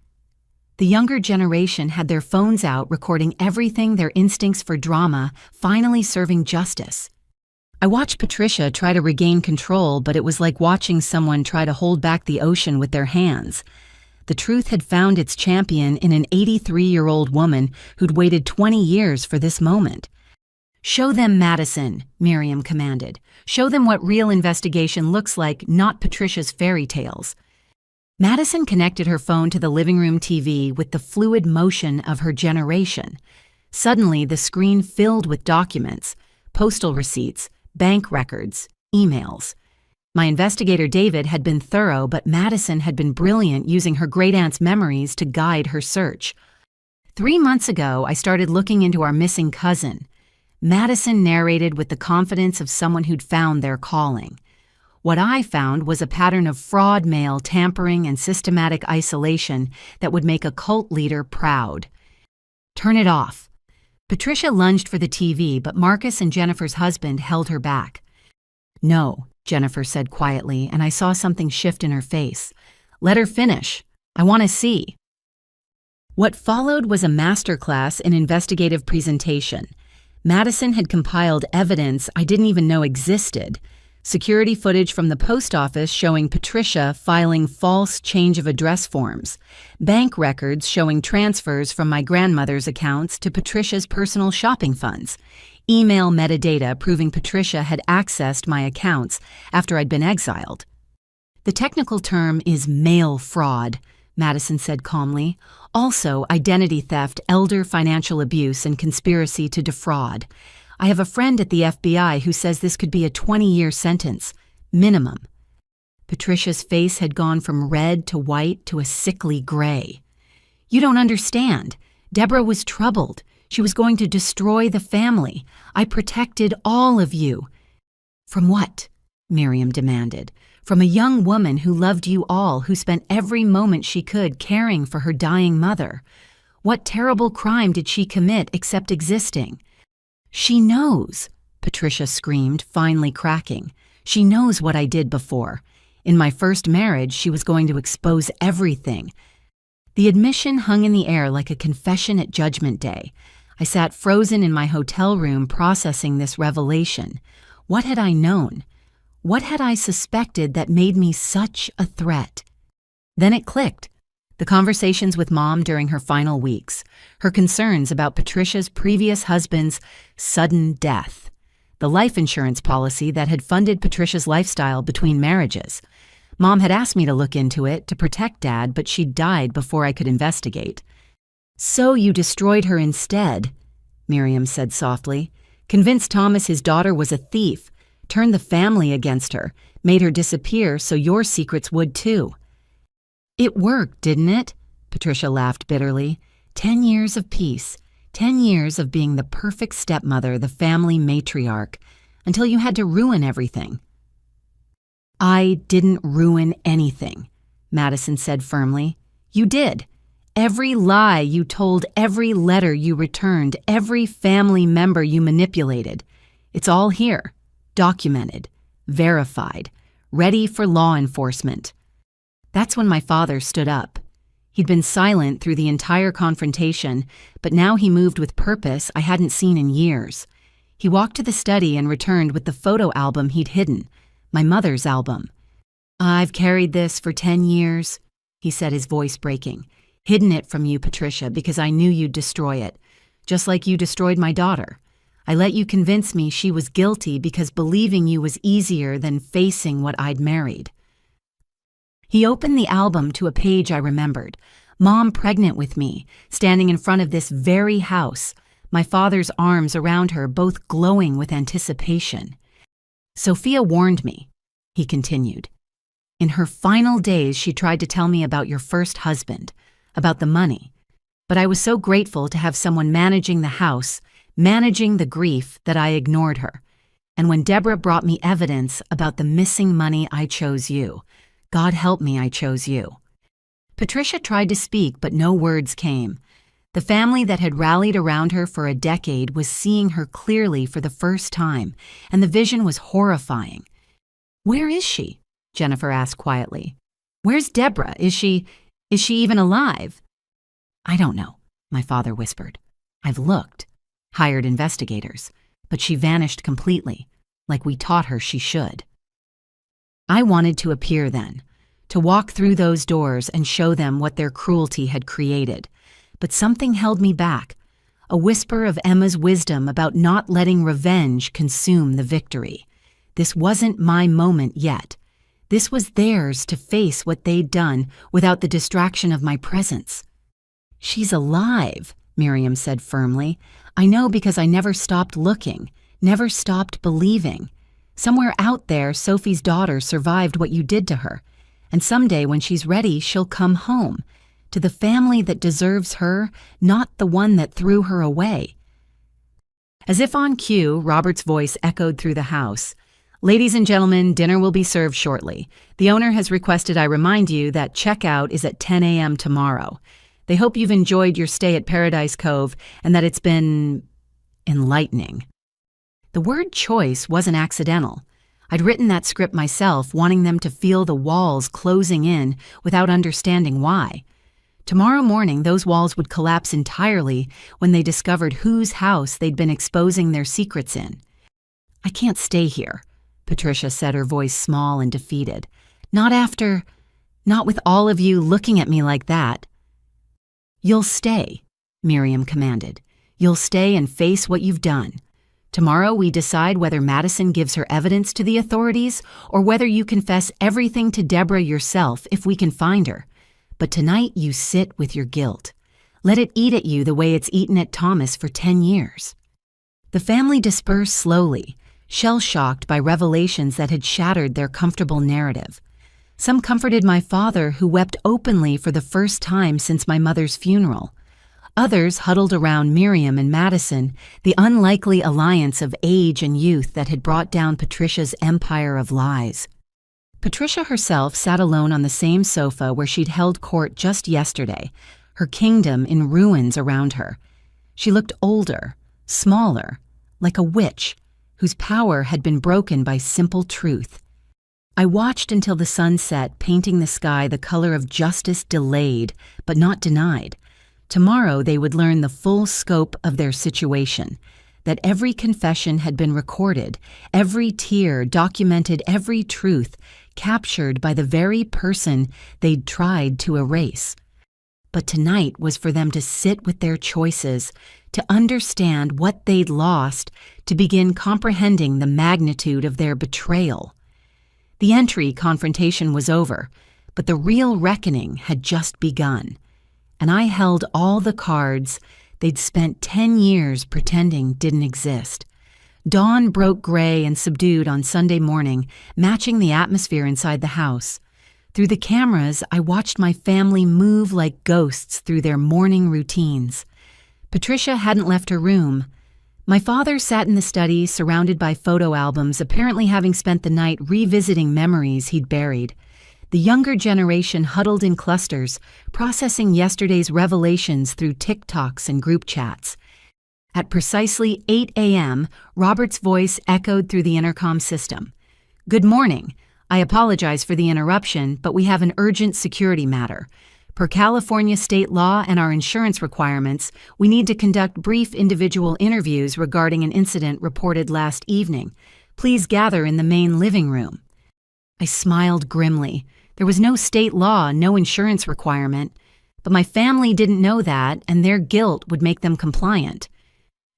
The younger generation had their phones out, recording everything, their instincts for drama finally serving justice. I watched Patricia try to regain control, but it was like watching someone try to hold back the ocean with their hands. The truth had found its champion in an 83-year-old woman who'd waited 20 years for this moment. "Show them Madison," Miriam commanded. "Show them what real investigation looks like, not Patricia's fairy tales." Madison connected her phone to the living room TV with the fluid motion of her generation. Suddenly, the screen filled with documents, postal receipts, bank records, emails. My investigator David had been thorough, but Madison had been brilliant, using her great-aunt's memories to guide her search. 3 months ago, I started looking into our missing cousin. Madison narrated with the confidence of someone who'd found their calling. What I found was a pattern of fraud, mail tampering, and systematic isolation that would make a cult leader proud. "Turn it off." Patricia lunged for the TV, but Marcus and Jennifer's husband held her back. "No," Jennifer said quietly, and I saw something shift in her face. "Let her finish. I want to see." What followed was a masterclass in investigative presentation. Madison had compiled evidence I didn't even know existed. Security footage from the post office showing Patricia filing false change of address forms. Bank records showing transfers from my grandmother's accounts to Patricia's personal shopping funds. Email metadata proving Patricia had accessed my accounts after I'd been exiled. The technical term is mail fraud, Madison said calmly. Also, identity theft, elder financial abuse, and conspiracy to defraud. I have a friend at the FBI who says this could be a 20-year sentence, minimum. Patricia's face had gone from red to white to a sickly gray. You don't understand. Deborah was troubled. She was going to destroy the family. I protected all of you. From what? Miriam demanded. From a young woman who loved you all, who spent every moment she could caring for her dying mother. What terrible crime did she commit except existing? She knows, Patricia screamed, finally cracking. She knows what I did before. In my first marriage, she was going to expose everything. The admission hung in the air like a confession at Judgment Day. I sat frozen in my hotel room processing this revelation. What had I known? What had I suspected that made me such a threat? Then it clicked. The conversations with Mom during her final weeks, her concerns about Patricia's previous husband's sudden death, the life insurance policy that had funded Patricia's lifestyle between marriages. Mom had asked me to look into it to protect Dad, but she died before I could investigate. So you destroyed her instead, Miriam said softly. Convinced Thomas his daughter was a thief, turned the family against her, made her disappear so your secrets would too. It worked, didn't it? Patricia laughed bitterly. 10 years of peace, 10 years of being the perfect stepmother, the family matriarch, until you had to ruin everything. I didn't ruin anything, Madison said firmly. You did. Every lie you told, every letter you returned, every family member you manipulated. It's all here, documented, verified, ready for law enforcement. That's when my father stood up. He'd been silent through the entire confrontation, but now he moved with purpose I hadn't seen in years. He walked to the study and returned with the photo album he'd hidden, my mother's album. I've carried this for 10 years, he said, his voice breaking. Hidden it from you, Patricia, because I knew you'd destroy it, just like you destroyed my daughter. I let you convince me she was guilty because believing you was easier than facing what I'd married. He opened the album to a page I remembered. Mom pregnant with me, standing in front of this very house, my father's arms around her, both glowing with anticipation. Sophia warned me, he continued. In her final days, she tried to tell me about your first husband, about the money. But I was so grateful to have someone managing the house, managing the grief, that I ignored her. And when Deborah brought me evidence about the missing money, I chose you. God help me, I chose you. Patricia tried to speak, but no words came. The family that had rallied around her for a decade was seeing her clearly for the first time, and the vision was horrifying. Where is she? Jennifer asked quietly. Where's Deborah? Is she even alive? I don't know, my father whispered. I've looked, hired investigators, but she vanished completely, like we taught her she should. I wanted to appear then, to walk through those doors and show them what their cruelty had created. But something held me back, a whisper of Emma's wisdom about not letting revenge consume the victory. This wasn't my moment yet. This was theirs to face what they'd done without the distraction of my presence. She's alive, Miriam said firmly. I know because I never stopped looking, never stopped believing. Somewhere out there, Sophie's daughter survived what you did to her. And someday when she's ready, she'll come home, to the family that deserves her, not the one that threw her away. As if on cue, Robert's voice echoed through the house. Ladies and gentlemen, dinner will be served shortly. The owner has requested I remind you that checkout is at 10 a.m. tomorrow. They hope you've enjoyed your stay at Paradise Cove and that it's been enlightening. The word choice wasn't accidental. I'd written that script myself, wanting them to feel the walls closing in without understanding why. Tomorrow morning, those walls would collapse entirely when they discovered whose house they'd been exposing their secrets in. "I can't stay here," Patricia said, her voice small and defeated. Not with all of you looking at me like that." "You'll stay," Miriam commanded. "You'll stay and face what you've done. Tomorrow we decide whether Madison gives her evidence to the authorities or whether you confess everything to Deborah yourself if we can find her. But tonight you sit with your guilt. Let it eat at you the way it's eaten at Thomas for 10 years. The family dispersed slowly, shell-shocked by revelations that had shattered their comfortable narrative. Some comforted my father, who wept openly for the first time since my mother's funeral. Others huddled around Miriam and Madison, the unlikely alliance of age and youth that had brought down Patricia's empire of lies. Patricia herself sat alone on the same sofa where she'd held court just yesterday, her kingdom in ruins around her. She looked older, smaller, like a witch, whose power had been broken by simple truth. I watched until the sun set, painting the sky the color of justice delayed, but not denied. Tomorrow they would learn the full scope of their situation, that every confession had been recorded, every tear documented, every truth captured by the very person they'd tried to erase. But tonight was for them to sit with their choices, to understand what they'd lost, to begin comprehending the magnitude of their betrayal. The entry confrontation was over, but the real reckoning had just begun. And I held all the cards they'd spent 10 years pretending didn't exist. Dawn broke gray and subdued on Sunday morning, matching the atmosphere inside the house. Through the cameras, I watched my family move like ghosts through their morning routines. Patricia hadn't left her room. My father sat in the study, surrounded by photo albums, apparently having spent the night revisiting memories he'd buried. The younger generation huddled in clusters, processing yesterday's revelations through TikToks and group chats. At precisely 8 a.m., Robert's voice echoed through the intercom system. "Good morning. I apologize for the interruption, but we have an urgent security matter. Per California state law and our insurance requirements, we need to conduct brief individual interviews regarding an incident reported last evening. Please gather in the main living room." I smiled grimly. There was no state law, no insurance requirement, but my family didn't know that, and their guilt would make them compliant.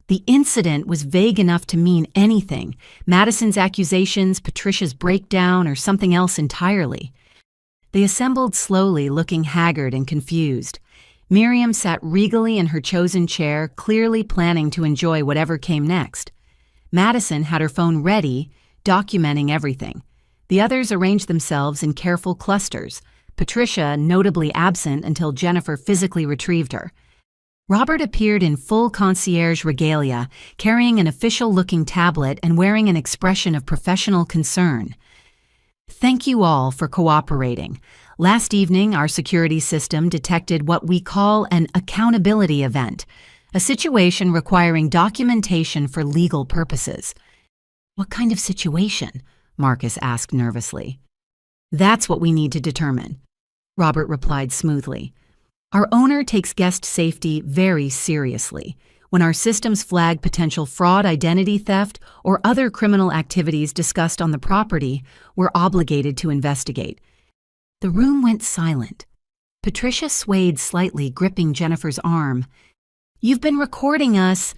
The incident was vague enough to mean anything: Madison's accusations, Patricia's breakdown, or something else entirely. They assembled slowly, looking haggard and confused. Miriam sat regally in her chosen chair, clearly planning to enjoy whatever came next. Madison had her phone ready, documenting everything. The others arranged themselves in careful clusters, Patricia notably absent until Jennifer physically retrieved her. Robert appeared in full concierge regalia, carrying an official-looking tablet and wearing an expression of professional concern. "Thank you all for cooperating. Last evening, our security system detected what we call an accountability event, a situation requiring documentation for legal purposes." "What kind of situation?" Marcus asked nervously. "That's what we need to determine," Robert replied smoothly. "Our owner takes guest safety very seriously. When our systems flag potential fraud, identity theft, or other criminal activities discussed on the property, we're obligated to investigate." The room went silent. Patricia swayed slightly, gripping Jennifer's arm. "You've been recording us,"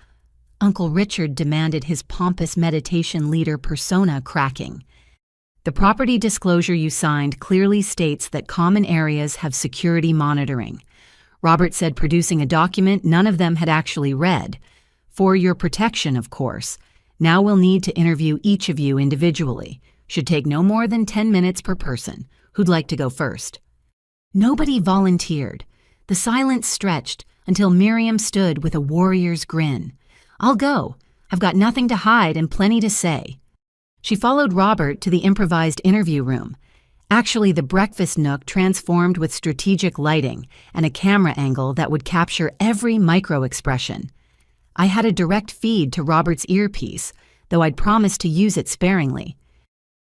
Uncle Richard demanded, his pompous meditation leader persona cracking. "The property disclosure you signed clearly states that common areas have security monitoring." Robert said, producing a document none of them had actually read. "For your protection, of course. Now we'll need to interview each of you individually. Should take no more than 10 minutes per person. Who'd like to go first?" Nobody volunteered. The silence stretched until Miriam stood with a warrior's grin. "I'll go. I've got nothing to hide and plenty to say." She followed Robert to the improvised interview room. Actually, the breakfast nook transformed with strategic lighting and a camera angle that would capture every micro-expression. I had a direct feed to Robert's earpiece, though I'd promised to use it sparingly.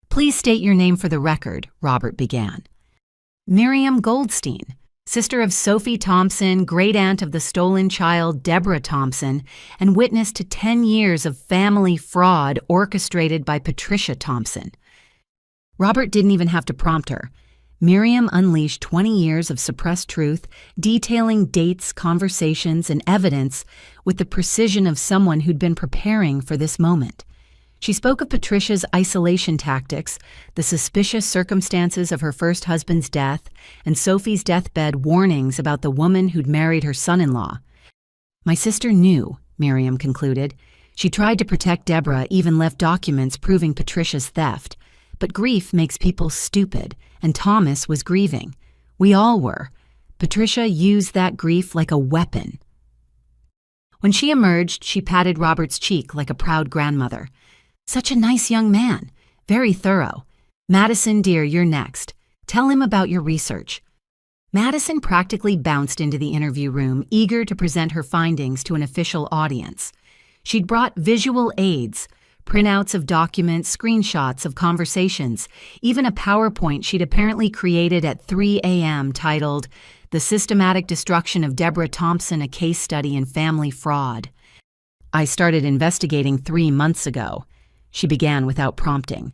"Please state your name for the record," Robert began. "Miriam Goldstein," sister of Sophie Thompson, great-aunt of the stolen child Deborah Thompson, and witness to 10 years of family fraud orchestrated by Patricia Thompson. Robert didn't even have to prompt her. Miriam unleashed 20 years of suppressed truth, detailing dates, conversations, and evidence with the precision of someone who'd been preparing for this moment. She spoke of Patricia's isolation tactics, the suspicious circumstances of her first husband's death, and Sophie's deathbed warnings about the woman who'd married her son-in-law. My sister knew, Miriam concluded. She tried to protect Deborah, even left documents proving Patricia's theft. But grief makes people stupid, and Thomas was grieving. We all were. Patricia used that grief like a weapon. When she emerged, she patted Robert's cheek like a proud grandmother. Such a nice young man. Very thorough. Madison, dear, you're next. Tell him about your research. Madison practically bounced into the interview room, eager to present her findings to an official audience. She'd brought visual aids, printouts of documents, screenshots of conversations, even a PowerPoint she'd apparently created at 3 a.m. titled, "The Systematic Destruction of Deborah Thompson, a Case Study in Family Fraud." "I started investigating 3 months ago," she began without prompting.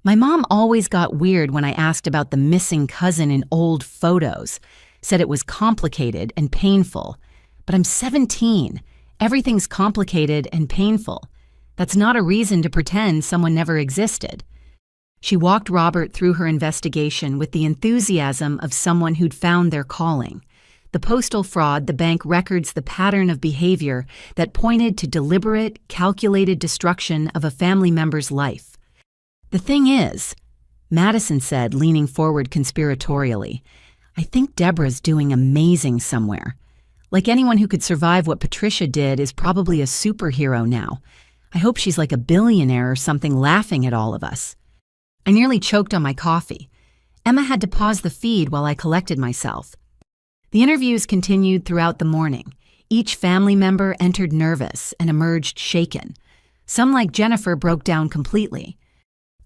"My mom always got weird when I asked about the missing cousin in old photos, said it was complicated and painful. But I'm 17. Everything's complicated and painful. That's not a reason to pretend someone never existed." She walked Robert through her investigation with the enthusiasm of someone who'd found their calling. The postal fraud, the bank records, the pattern of behavior that pointed to deliberate, calculated destruction of a family member's life. "The thing is," Madison said, leaning forward conspiratorially, "I think Deborah's doing amazing somewhere. Like anyone who could survive what Patricia did is probably a superhero now. I hope she's like a billionaire or something laughing at all of us." I nearly choked on my coffee. Emma had to pause the feed while I collected myself. The interviews continued throughout the morning. Each family member entered nervous and emerged shaken. Some, like Jennifer, broke down completely.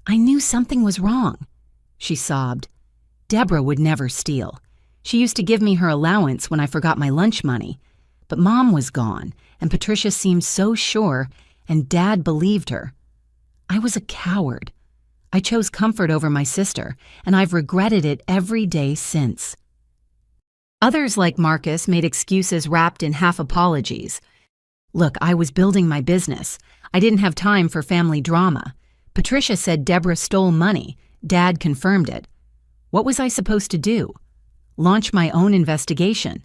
"I knew something was wrong," she sobbed. "Deborah would never steal. She used to give me her allowance when I forgot my lunch money. But Mom was gone, and Patricia seemed so sure, and Dad believed her. I was a coward. I chose comfort over my sister, and I've regretted it every day since." Others, like Marcus, made excuses wrapped in half apologies. "Look, I was building my business. I didn't have time for family drama. Patricia said Deborah stole money. Dad confirmed it. What was I supposed to do? Launch my own investigation?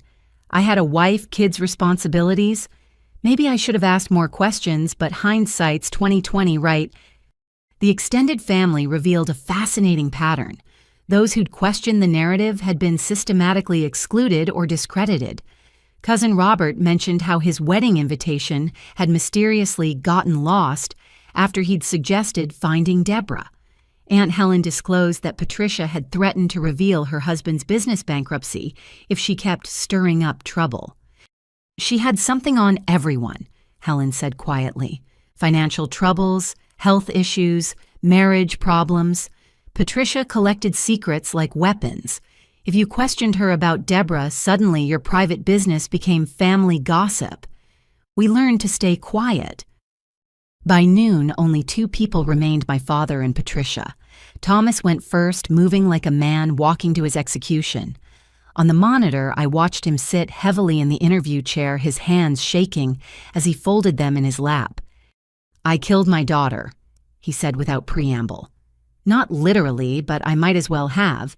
I had a wife, kids' responsibilities. Maybe I should have asked more questions, but hindsight's 20/20, right?" The extended family revealed a fascinating pattern. Those who'd questioned the narrative had been systematically excluded or discredited. Cousin Robert mentioned how his wedding invitation had mysteriously gotten lost after he'd suggested finding Deborah. Aunt Helen disclosed that Patricia had threatened to reveal her husband's business bankruptcy if she kept stirring up trouble. "She had something on everyone," Helen said quietly. "Financial troubles, health issues, marriage problems. Patricia collected secrets like weapons. If you questioned her about Deborah, suddenly your private business became family gossip. We learned to stay quiet." By noon, only 2 people remained, my father and Patricia. Thomas went first, moving like a man walking to his execution. On the monitor, I watched him sit heavily in the interview chair, his hands shaking as he folded them in his lap. "I killed my daughter," he said without preamble. "Not literally, but I might as well have.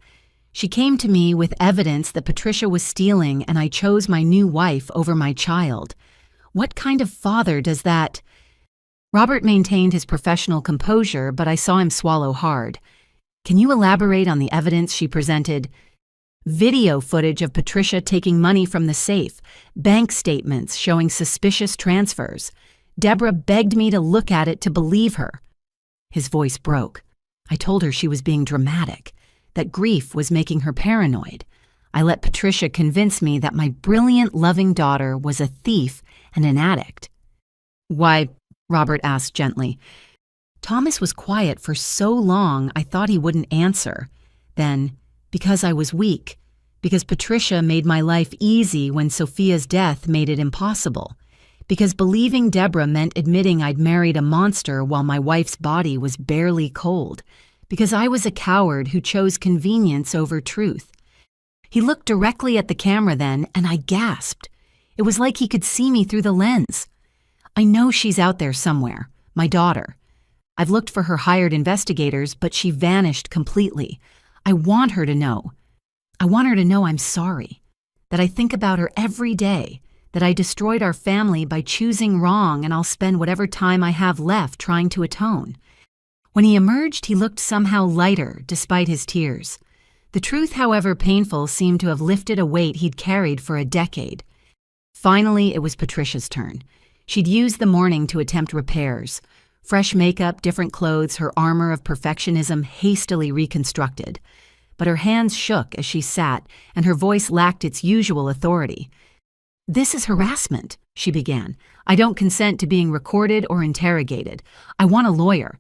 She came to me with evidence that Patricia was stealing, and I chose my new wife over my child. What kind of father does that?" Robert maintained his professional composure, but I saw him swallow hard. "Can you elaborate on the evidence she presented?" "Video footage of Patricia taking money from the safe, bank statements showing suspicious transfers. Deborah begged me to look at it to believe her." His voice broke. I told her she was being dramatic, that grief was making her paranoid. I let Patricia convince me that my brilliant, loving daughter was a thief and an addict. "Why?" Robert asked gently. Thomas was quiet for so long I thought he wouldn't answer. Then, "Because I was weak. Because Patricia made my life easy when Sophia's death made it impossible. Because believing Deborah meant admitting I'd married a monster while my wife's body was barely cold. Because I was a coward who chose convenience over truth. He looked directly at the camera then, and I gasped. It was like he could see me through the lens. I know she's out there somewhere, my daughter. I've looked for her hired investigators, but she vanished completely. I want her to know. I want her to know I'm sorry, that I think about her every day, that I destroyed our family by choosing wrong, and I'll spend whatever time I have left trying to atone. When he emerged, he looked somehow lighter despite his tears. The truth, however painful, seemed to have lifted a weight he'd carried for a decade. Finally, it was Patricia's turn. She'd used the morning to attempt repairs. Fresh makeup, different clothes, her armor of perfectionism hastily reconstructed. But her hands shook as she sat, and her voice lacked its usual authority. "This is harassment," she began. "I don't consent to being recorded or interrogated. I want a lawyer."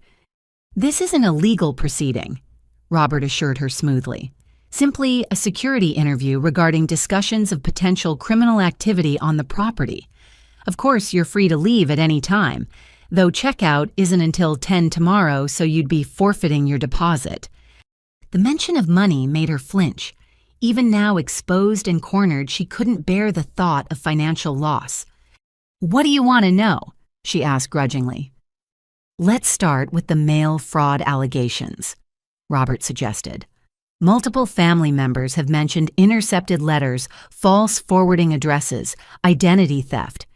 "This isn't a legal proceeding," Robert assured her smoothly. "Simply a security interview regarding discussions of potential criminal activity on the property. Of course, you're free to leave at any time, though checkout isn't until 10 tomorrow, so you'd be forfeiting your deposit." The mention of money made her flinch. Even now exposed and cornered, she couldn't bear the thought of financial loss. "What do you want to know?" she asked grudgingly. "Let's start with the mail fraud allegations," Robert suggested. "Multiple family members have mentioned intercepted letters, false forwarding addresses, identity theft.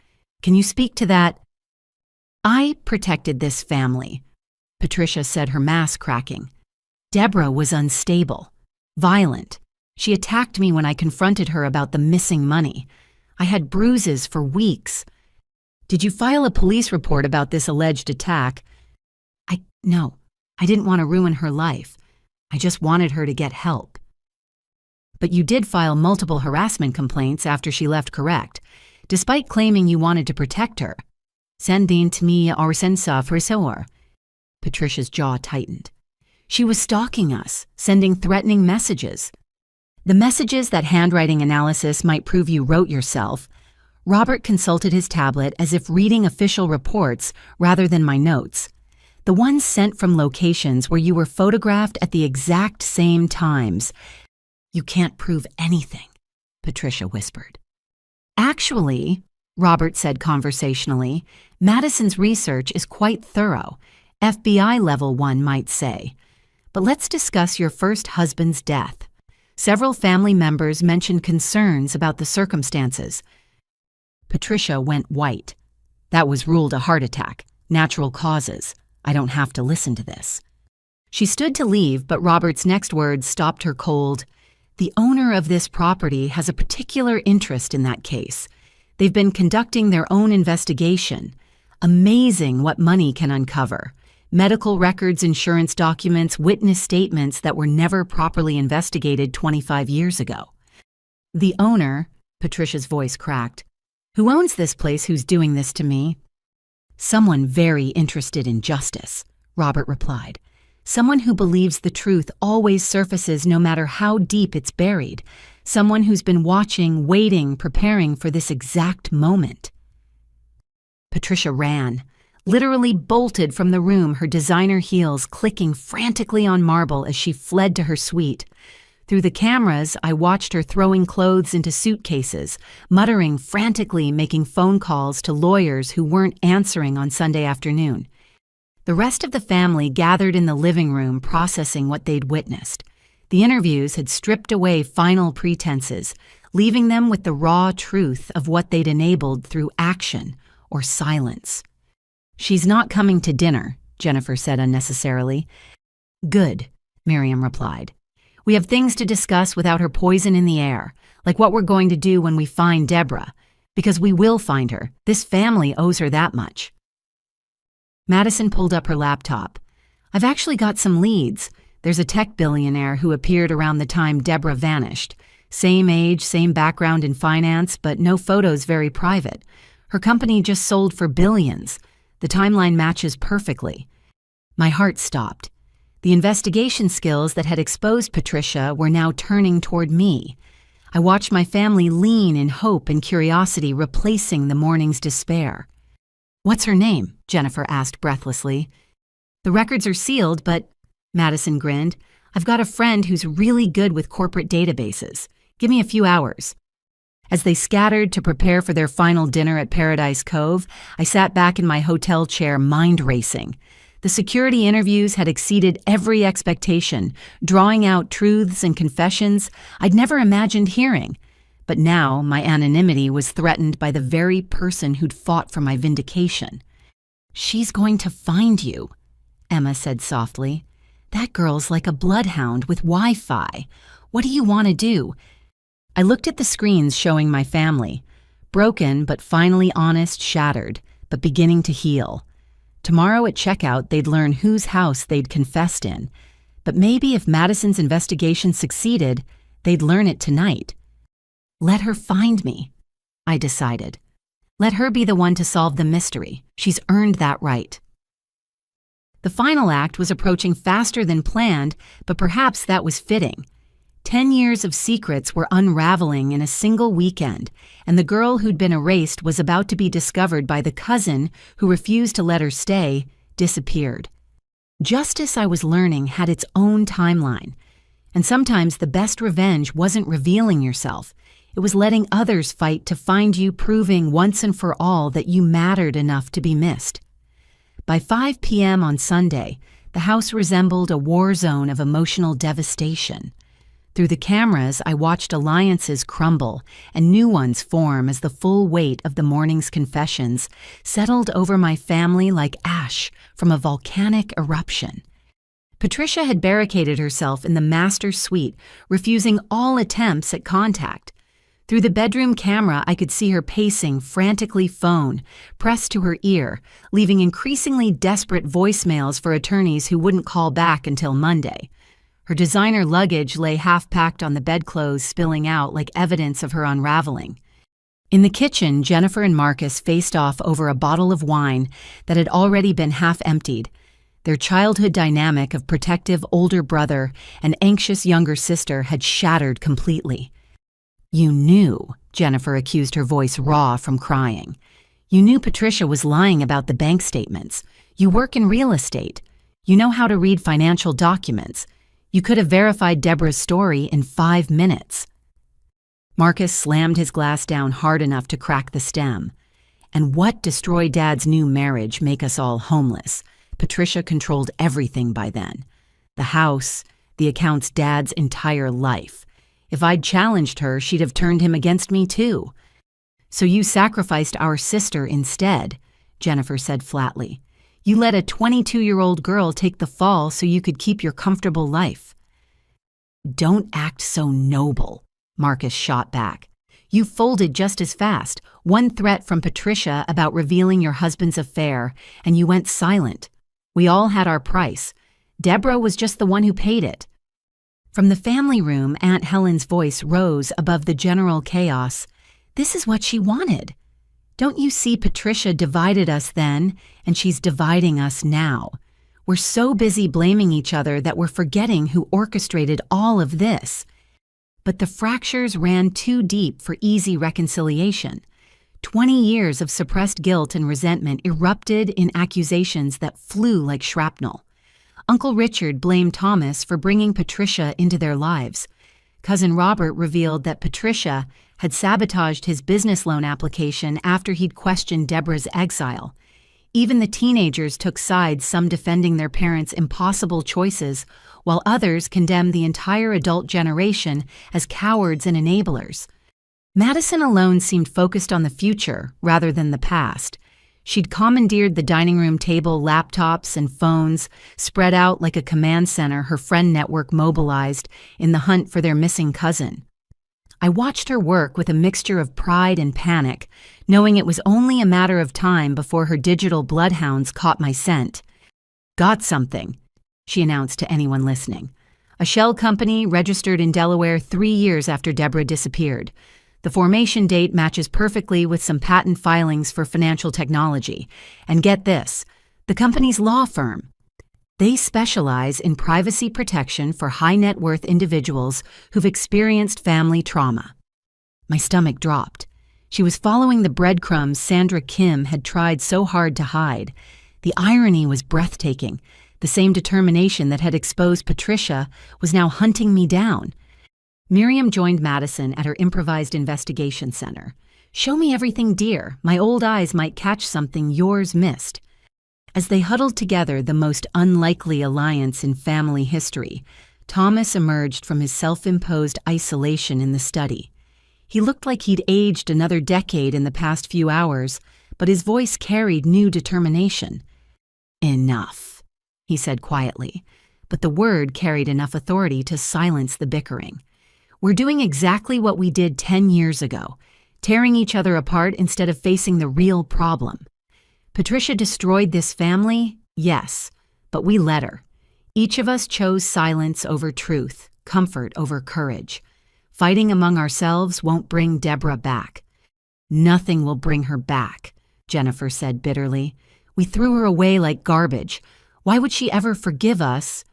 Can you speak to that?" "I protected this family," Patricia said, her mask cracking. "Deborah was unstable, violent. She attacked me when I confronted her about the missing money. I had bruises for weeks." "Did you file a police report about this alleged attack?" No, I didn't want to ruin her life. I just wanted her to get help." "But you did file multiple harassment complaints after she left, correct? Despite claiming you wanted to protect her." "Sending to me or sensa frisor." Patricia's jaw tightened. "She was stalking us, sending threatening messages." "The messages that handwriting analysis might prove you wrote yourself." Robert consulted his tablet as if reading official reports rather than my notes. "The ones sent from locations where you were photographed at the exact same times." "You can't prove anything," Patricia whispered. "Actually," Robert said conversationally, "Madison's research is quite thorough. FBI level one might say. But let's discuss your first husband's death. Several family members mentioned concerns about the circumstances." Patricia went white. "That was ruled a heart attack. Natural causes. I don't have to listen to this." She stood to leave, but Robert's next words stopped her cold. "The owner of this property has a particular interest in that case. They've been conducting their own investigation. Amazing what money can uncover. Medical records, insurance documents, witness statements that were never properly investigated 25 years ago." "The owner," Patricia's voice cracked, "who owns this place who's doing this to me?" "Someone very interested in justice," Robert replied. "Someone who believes the truth always surfaces no matter how deep it's buried. Someone who's been watching, waiting, preparing for this exact moment." Patricia ran, literally bolted from the room, her designer heels clicking frantically on marble as she fled to her suite. Through the cameras, I watched her throwing clothes into suitcases, muttering frantically, making phone calls to lawyers who weren't answering on Sunday afternoon. The rest of the family gathered in the living room processing what they'd witnessed. The interviews had stripped away final pretenses, leaving them with the raw truth of what they'd enabled through action or silence. "She's not coming to dinner," Jennifer said unnecessarily. "Good," Miriam replied. "We have things to discuss without her poison in the air, like what we're going to do when we find Deborah. Because we will find her. This family owes her that much." Madison pulled up her laptop. "I've actually got some leads. There's a tech billionaire who appeared around the time Deborah vanished. Same age, same background in finance, but no photos, very private. Her company just sold for billions. The timeline matches perfectly." My heart stopped. The investigation skills that had exposed Patricia were now turning toward me. I watched my family lean in hope and curiosity, replacing the morning's despair. "What's her name?" Jennifer asked breathlessly. "The records are sealed, but," Madison grinned, "I've got a friend who's really good with corporate databases. Give me a few hours." As they scattered to prepare for their final dinner at Paradise Cove, I sat back in my hotel chair, mind racing. The security interviews had exceeded every expectation, drawing out truths and confessions I'd never imagined hearing. But now my anonymity was threatened by the very person who'd fought for my vindication. "She's going to find you," Emma said softly. "That girl's like a bloodhound with Wi-Fi. What do you want to do?" I looked at the screens showing my family. Broken, but finally honest, shattered, but beginning to heal. Tomorrow at checkout, they'd learn whose house they'd confessed in. But maybe if Madison's investigation succeeded, they'd learn it tonight. Let her find me, I decided. Let her be the one to solve the mystery. She's earned that right. The final act was approaching faster than planned, but perhaps that was fitting. 10 years of secrets were unraveling in a single weekend, and the girl who'd been erased was about to be discovered by the cousin who refused to let her stay, disappeared. Justice, I was learning, had its own timeline. And sometimes the best revenge wasn't revealing yourself. It was letting others fight to find you, proving once and for all that you mattered enough to be missed. By 5 p.m. on Sunday, the house resembled a war zone of emotional devastation. Through the cameras, I watched alliances crumble and new ones form as the full weight of the morning's confessions settled over my family like ash from a volcanic eruption. Patricia had barricaded herself in the master suite, refusing all attempts at contact. Through the bedroom camera, I could see her pacing, frantically phone, pressed to her ear, leaving increasingly desperate voicemails for attorneys who wouldn't call back until Monday. Her designer luggage lay half-packed on the bedclothes, spilling out like evidence of her unraveling. In the kitchen, Jennifer and Marcus faced off over a bottle of wine that had already been half-emptied. Their childhood dynamic of protective older brother and anxious younger sister had shattered completely. "You knew," Jennifer accused, her voice raw from crying. "You knew Patricia was lying about the bank statements. You work in real estate. You know how to read financial documents. You could have verified Deborah's story in 5 minutes." Marcus slammed his glass down hard enough to crack the stem. "And what destroyed Dad's new marriage, make us all homeless? Patricia controlled everything by then. The house, the account's Dad's entire life. If I'd challenged her, she'd have turned him against me too. So you sacrificed our sister instead," Jennifer said flatly. "You let a 22-year-old girl take the fall so you could keep your comfortable life." "Don't act so noble," Marcus shot back. "You folded just as fast. One threat from Patricia about revealing your husband's affair, and you went silent. We all had our price. Deborah was just the one who paid it." From the family room, Aunt Helen's voice rose above the general chaos. "This is what she wanted. Don't you see Patricia divided us then, and she's dividing us now? We're so busy blaming each other that we're forgetting who orchestrated all of this." But the fractures ran too deep for easy reconciliation. 20 years of suppressed guilt and resentment erupted in accusations that flew like shrapnel. Uncle Richard blamed Thomas for bringing Patricia into their lives. Cousin Robert revealed that Patricia had sabotaged his business loan application after he'd questioned Deborah's exile. Even the teenagers took sides, some defending their parents' impossible choices, while others condemned the entire adult generation as cowards and enablers. Madison alone seemed focused on the future rather than the past. She'd commandeered the dining room table, laptops and phones, spread out like a command center her friend network mobilized in the hunt for their missing cousin. I watched her work with a mixture of pride and panic, knowing it was only a matter of time before her digital bloodhounds caught my scent. "Got something," she announced to anyone listening. "A shell company registered in Delaware 3 years after Deborah disappeared. The formation date matches perfectly with some patent filings for financial technology. And get this, the company's law firm. They specialize in privacy protection for high net worth individuals who've experienced family trauma. My stomach dropped. She was following the breadcrumbs Sandra Kim had tried so hard to hide. The irony was breathtaking. The same determination that had exposed Patricia was now hunting me down. Miriam joined Madison at her improvised investigation center. "Show me everything, dear. My old eyes might catch something yours missed." As they huddled together, the most unlikely alliance in family history, Thomas emerged from his self-imposed isolation in the study. He looked like he'd aged another decade in the past few hours, but his voice carried new determination. "Enough," he said quietly, but the word carried enough authority to silence the bickering. "We're doing exactly what we did 10 years ago, tearing each other apart instead of facing the real problem. Patricia destroyed this family, yes, but we let her. Each of us chose silence over truth, comfort over courage. Fighting among ourselves won't bring Deborah back." "Nothing will bring her back," Jennifer said bitterly. "We threw her away like garbage. Why would she ever forgive us?"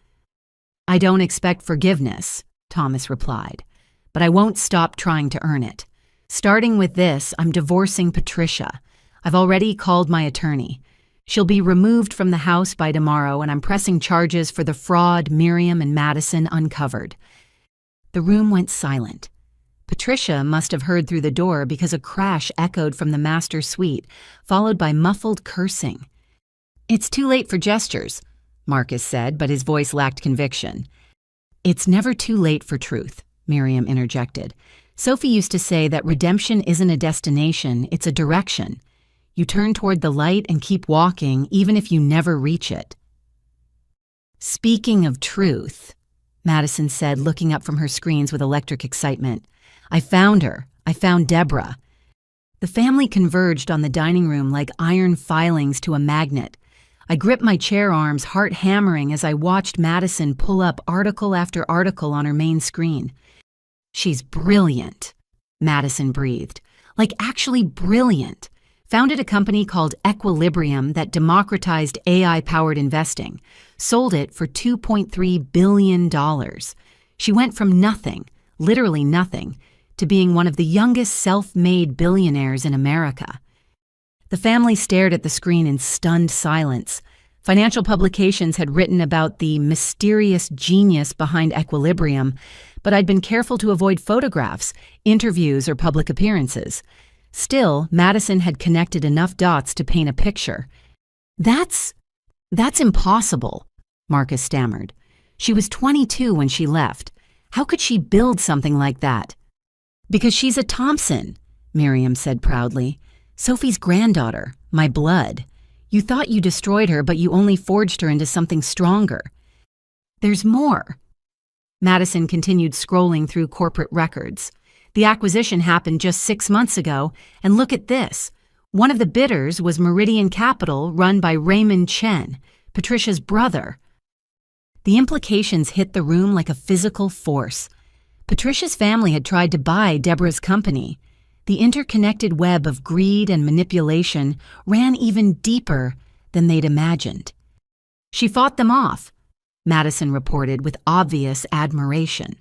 "I don't expect forgiveness," Thomas replied, "but I won't stop trying to earn it. Starting with this, I'm divorcing Patricia. I've already called my attorney. She'll be removed from the house by tomorrow, and I'm pressing charges for the fraud Miriam and Madison uncovered." The room went silent. Patricia must have heard through the door because a crash echoed from the master suite, followed by muffled cursing. "It's too late for gestures," Marcus said, but his voice lacked conviction. "It's never too late for truth," Miriam interjected. "Sophie used to say that redemption isn't a destination, it's a direction. You turn toward the light and keep walking, even if you never reach it." "Speaking of truth," Madison said, looking up from her screens with electric excitement, "I found her. I found Deborah." The family converged on the dining room like iron filings to a magnet. I gripped my chair arms, heart hammering, as I watched Madison pull up article after article on her main screen. "She's brilliant," Madison breathed. "Like actually brilliant. Founded a company called Equilibrium that democratized AI-powered investing. Sold it for $2.3 billion. She went from nothing, literally nothing, to being one of the youngest self-made billionaires in America." The family stared at the screen in stunned silence. Financial publications had written about the mysterious genius behind Equilibrium, but I'd been careful to avoid photographs, interviews, or public appearances. Still, Madison had connected enough dots to paint a picture. That's impossible," Marcus stammered. "She was 22 when she left. How could she build something like that?" "Because she's a Thompson," Miriam said proudly. "Sophie's granddaughter, my blood. You thought you destroyed her, but you only forged her into something stronger. There's more." Madison continued scrolling through corporate records. "The acquisition happened just 6 months ago, and look at this. One of the bidders was Meridian Capital, run by Raymond Chen, Patricia's brother." The implications hit the room like a physical force. Patricia's family had tried to buy Deborah's company. The interconnected web of greed and manipulation ran even deeper than they'd imagined. "She fought them off," Madison reported with obvious admiration.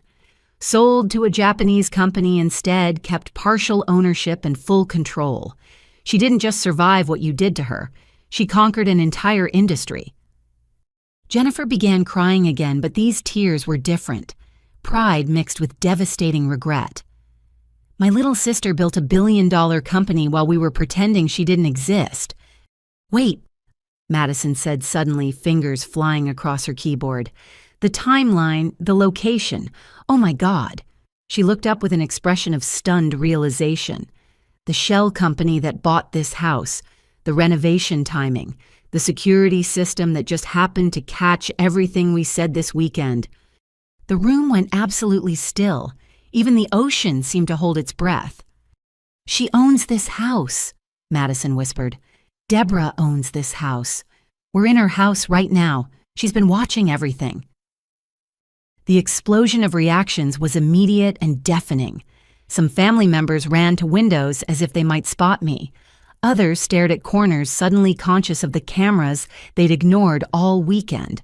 "Sold to a Japanese company instead, kept partial ownership and full control. She didn't just survive what you did to her. She conquered an entire industry." Jennifer began crying again, but these tears were different. Pride mixed with devastating regret. "My little sister built a billion-dollar company while we were pretending she didn't exist." "Wait," Madison said suddenly, fingers flying across her keyboard. "The timeline, the location. Oh my God." She looked up with an expression of stunned realization. "The shell company that bought this house, the renovation timing, the security system that just happened to catch everything we said this weekend." The room went absolutely still. Even the ocean seemed to hold its breath. "She owns this house," Madison whispered. "Deborah owns this house. We're in her house right now. She's been watching everything." The explosion of reactions was immediate and deafening. Some family members ran to windows as if they might spot me. Others stared at corners, suddenly conscious of the cameras they'd ignored all weekend.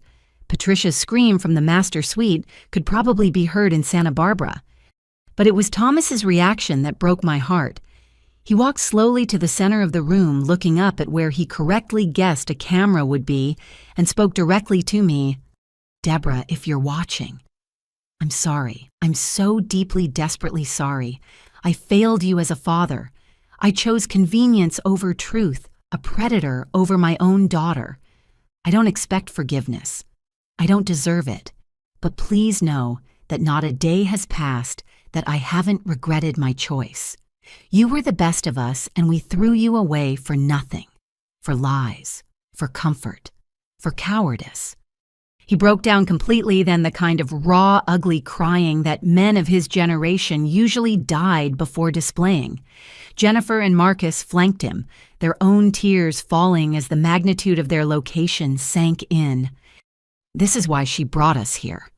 Patricia's scream from the master suite could probably be heard in Santa Barbara. But it was Thomas's reaction that broke my heart. He walked slowly to the center of the room, looking up at where he correctly guessed a camera would be, and spoke directly to me. "Deborah, if you're watching, I'm sorry. I'm so deeply, desperately sorry. I failed you as a father. I chose convenience over truth, a predator over my own daughter. I don't expect forgiveness. I don't deserve it. But please know that not a day has passed that I haven't regretted my choice. You were the best of us, and we threw you away for nothing, for lies, for comfort, for cowardice." He broke down completely, then the kind of raw, ugly crying that men of his generation usually died before displaying. Jennifer and Marcus flanked him, their own tears falling as the magnitude of their location sank in. "This is why she brought us here,"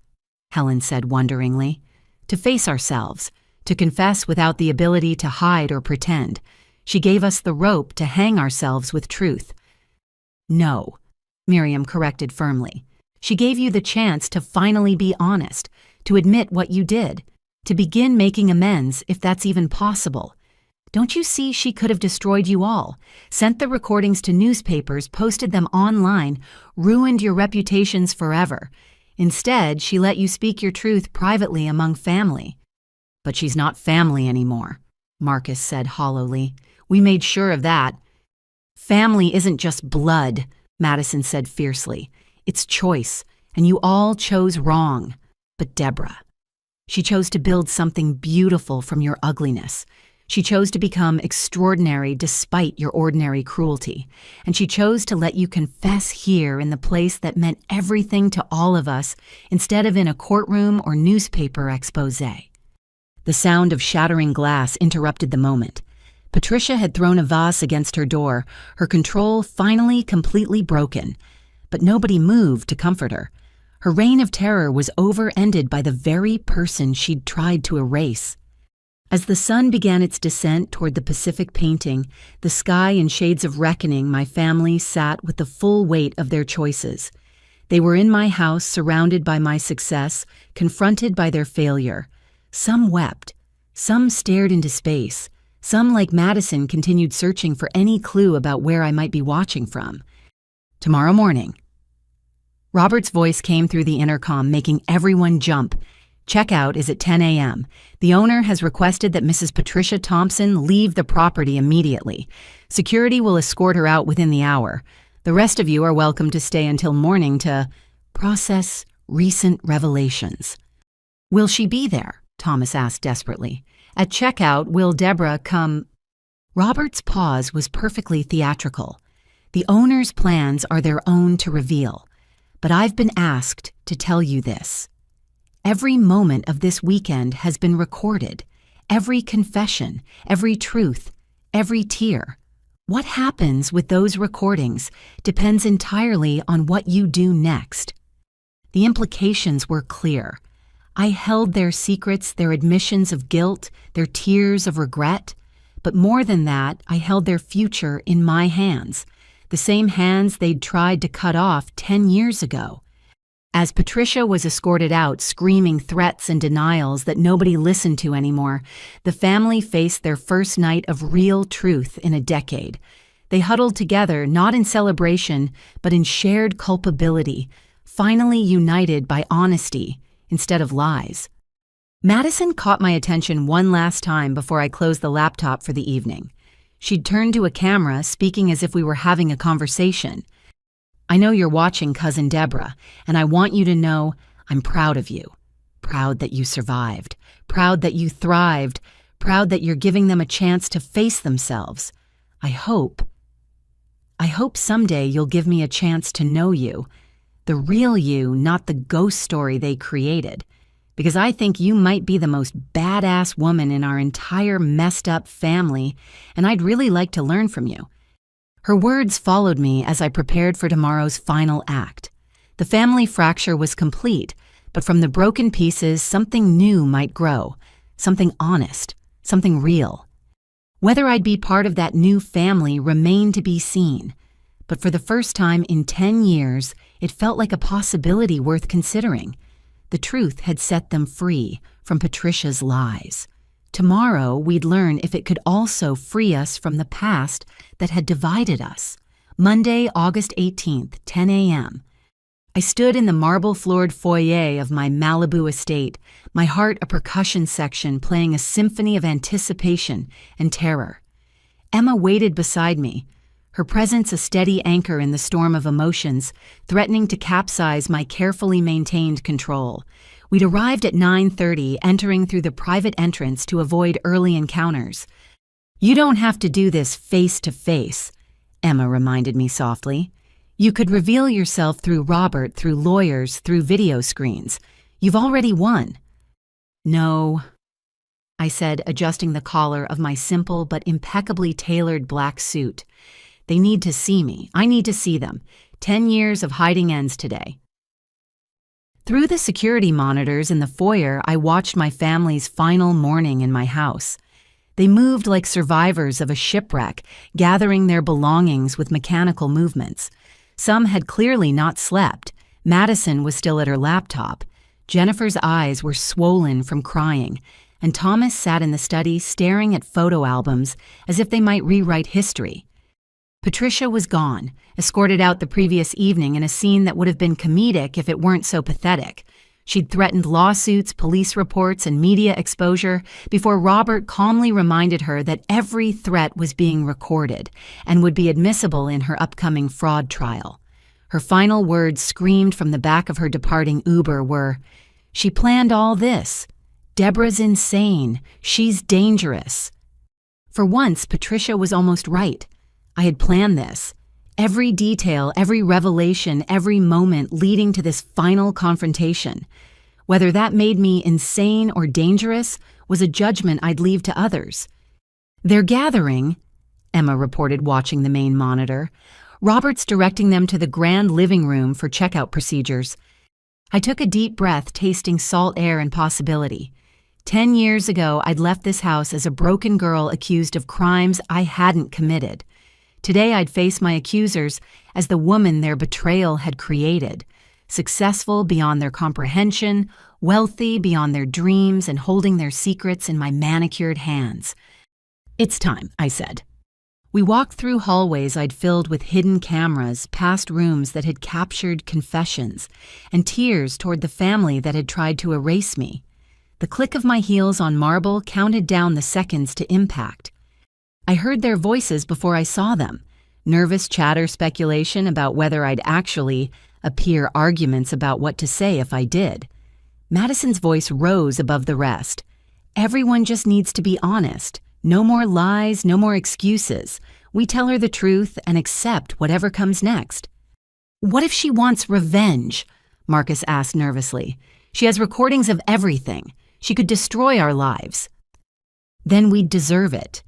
Helen said wonderingly. "To face ourselves, to confess without the ability to hide or pretend. She gave us the rope to hang ourselves with truth." "No," Miriam corrected firmly. "She gave you the chance to finally be honest, to admit what you did, to begin making amends if that's even possible. Don't you see she could have destroyed you all, sent the recordings to newspapers, posted them online, ruined your reputations forever? Instead, she let you speak your truth privately among family." "But she's not family anymore," Marcus said hollowly. "We made sure of that." "Family isn't just blood," Madison said fiercely. "It's choice, and you all chose wrong. But Deborah, she chose to build something beautiful from your ugliness. She chose to become extraordinary despite your ordinary cruelty. And she chose to let you confess here in the place that meant everything to all of us instead of in a courtroom or newspaper expose." The sound of shattering glass interrupted the moment. Patricia had thrown a vase against her door, her control finally completely broken. But nobody moved to comfort her. Her reign of terror was over-ended by the very person she'd tried to erase. As the sun began its descent toward the Pacific painting, the sky in shades of reckoning, my family sat with the full weight of their choices. They were in my house, surrounded by my success, confronted by their failure. Some wept. Some stared into space. Some, like Madison, continued searching for any clue about where I might be watching from. "Tomorrow morning." Robert's voice came through the intercom, making everyone jump. "Checkout is at 10 a.m. The owner has requested that Mrs. Patricia Thompson leave the property immediately. Security will escort her out within the hour. The rest of you are welcome to stay until morning to process recent revelations." "Will she be there?" Thomas asked desperately. "At checkout, will Deborah come?" Robert's pause was perfectly theatrical. "The owner's plans are their own to reveal. But I've been asked to tell you this. Every moment of this weekend has been recorded. Every confession, every truth, every tear. What happens with those recordings depends entirely on what you do next." The implications were clear. I held their secrets, their admissions of guilt, their tears of regret. But more than that, I held their future in my hands. The same hands they'd tried to cut off 10 years ago. As Patricia was escorted out, screaming threats and denials that nobody listened to anymore, the family faced their first night of real truth in a decade. They huddled together, not in celebration, but in shared culpability, finally united by honesty instead of lies. Madison caught my attention one last time before I closed the laptop for the evening. She'd turned to a camera, speaking as if we were having a conversation. "I know you're watching, Cousin Deborah, and I want you to know I'm proud of you. Proud that you survived. Proud that you thrived. Proud that you're giving them a chance to face themselves. I hope someday you'll give me a chance to know you. The real you, not the ghost story they created. Because I think you might be the most badass woman in our entire messed up family, and I'd really like to learn from you." Her words followed me as I prepared for tomorrow's final act. The family fracture was complete, but from the broken pieces, something new might grow, something honest, something real. Whether I'd be part of that new family remained to be seen, but for the first time in 10 years, it felt like a possibility worth considering. The truth had set them free from Patricia's lies. Tomorrow, we'd learn if it could also free us from the past that had divided us. Monday, August 18th, 10 a.m. I stood in the marble-floored foyer of my Malibu estate, my heart a percussion section playing a symphony of anticipation and terror. Emma waited beside me, her presence a steady anchor in the storm of emotions, threatening to capsize my carefully maintained control. We'd arrived at 9:30, entering through the private entrance to avoid early encounters. "You don't have to do this face-to-face," Emma reminded me softly. "You could reveal yourself through Robert, through lawyers, through video screens. You've already won." "No," I said, adjusting the collar of my simple but impeccably tailored black suit. "They need to see me. I need to see them. 10 years of hiding ends today." Through the security monitors in the foyer, I watched my family's final morning in my house. They moved like survivors of a shipwreck, gathering their belongings with mechanical movements. Some had clearly not slept. Madison was still at her laptop. Jennifer's eyes were swollen from crying, and Thomas sat in the study staring at photo albums as if they might rewrite history. Patricia was gone, escorted out the previous evening in a scene that would have been comedic if it weren't so pathetic. She'd threatened lawsuits, police reports, and media exposure before Robert calmly reminded her that every threat was being recorded and would be admissible in her upcoming fraud trial. Her final words screamed from the back of her departing Uber were, "She planned all this. Deborah's insane. She's dangerous." For once, Patricia was almost right. I had planned this. Every detail, every revelation, every moment leading to this final confrontation. Whether that made me insane or dangerous was a judgment I'd leave to others. "They're gathering," Emma reported, watching the main monitor. "Robert's directing them to the grand living room for checkout procedures." I took a deep breath, tasting salt air and possibility. 10 years ago, I'd left this house as a broken girl accused of crimes I hadn't committed. Today, I'd face my accusers as the woman their betrayal had created, successful beyond their comprehension, wealthy beyond their dreams, and holding their secrets in my manicured hands. "It's time," I said. We walked through hallways I'd filled with hidden cameras, past rooms that had captured confessions, and tears toward the family that had tried to erase me. The click of my heels on marble counted down the seconds to impact. I heard their voices before I saw them, nervous chatter, speculation about whether I'd actually appear, arguments about what to say if I did. Madison's voice rose above the rest. "Everyone just needs to be honest. No more lies, no more excuses. We tell her the truth and accept whatever comes next." "What if she wants revenge?" Marcus asked nervously. "She has recordings of everything. She could destroy our lives." "Then we'd deserve it."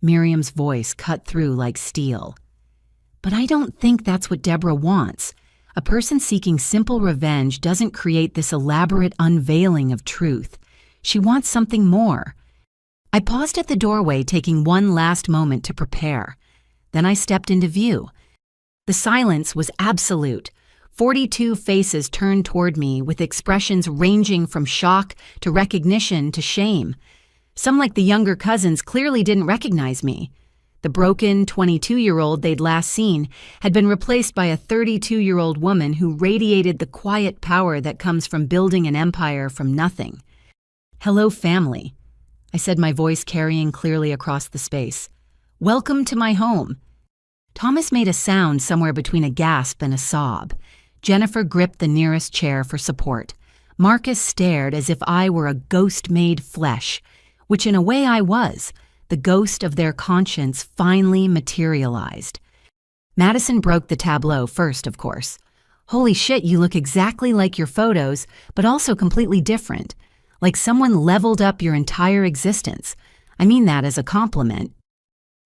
Miriam's voice cut through like steel. "But I don't think that's what Deborah wants. A person seeking simple revenge doesn't create this elaborate unveiling of truth. She wants something more." I paused at the doorway, taking one last moment to prepare. Then I stepped into view. The silence was absolute. 42 faces turned toward me with expressions ranging from shock to recognition to shame. Some, like the younger cousins, clearly didn't recognize me. The broken 22-year-old they'd last seen had been replaced by a 32-year-old woman who radiated the quiet power that comes from building an empire from nothing. "Hello, family," I said, my voice carrying clearly across the space. "Welcome to my home." Thomas made a sound somewhere between a gasp and a sob. Jennifer gripped the nearest chair for support. Marcus stared as if I were a ghost made flesh, which in a way I was. The ghost of their conscience finally materialized. Madison broke the tableau first, of course. "Holy shit, you look exactly like your photos, but also completely different. Like someone leveled up your entire existence. I mean that as a compliment."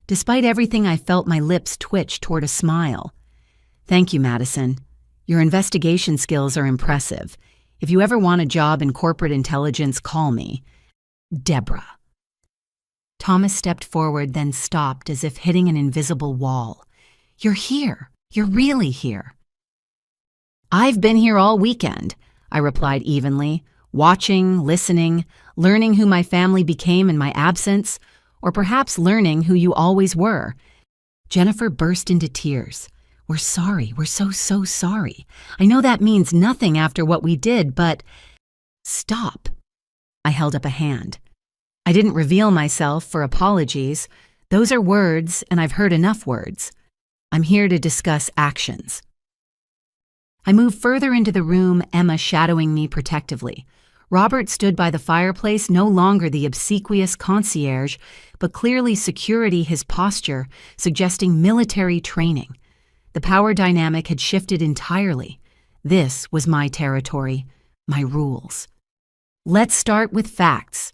Despite everything, I felt my lips twitch toward a smile. "Thank you, Madison. Your investigation skills are impressive. If you ever want a job in corporate intelligence, call me. Deborah." Thomas stepped forward, then stopped as if hitting an invisible wall. "You're here. You're really here." "I've been here all weekend." I replied evenly, watching, listening, learning who my family became in my absence, or perhaps learning who you always were. Jennifer burst into tears. We're sorry. We're so sorry. I know that means nothing after what we did, but... Stop. I held up a hand. I didn't reveal myself for apologies. Those are words, and I've heard enough words. I'm here to discuss actions. I moved further into the room, Emma shadowing me protectively. Robert stood by the fireplace, no longer the obsequious concierge, but clearly security his posture, suggesting military training. The power dynamic had shifted entirely. This was my territory, my rules. Let's start with facts,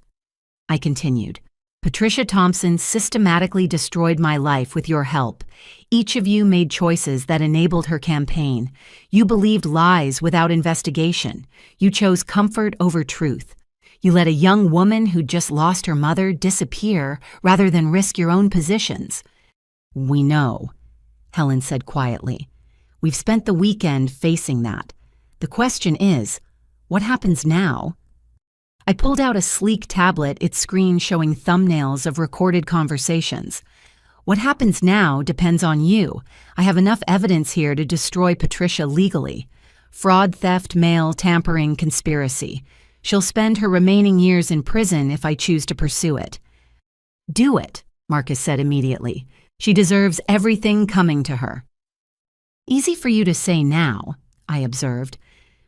I continued. Patricia Thompson systematically destroyed my life with your help. Each of you made choices that enabled her campaign. You believed lies without investigation. You chose comfort over truth. You let a young woman who'd just lost her mother disappear rather than risk your own positions. We know, Helen said quietly. We've spent the weekend facing that. The question is, what happens now? I pulled out a sleek tablet, its screen showing thumbnails of recorded conversations. What happens now depends on you. I have enough evidence here to destroy Patricia legally. Fraud, theft, mail, tampering, conspiracy. She'll spend her remaining years in prison if I choose to pursue it. Do it, Marcus said immediately. She deserves everything coming to her. Easy for you to say now, I observed.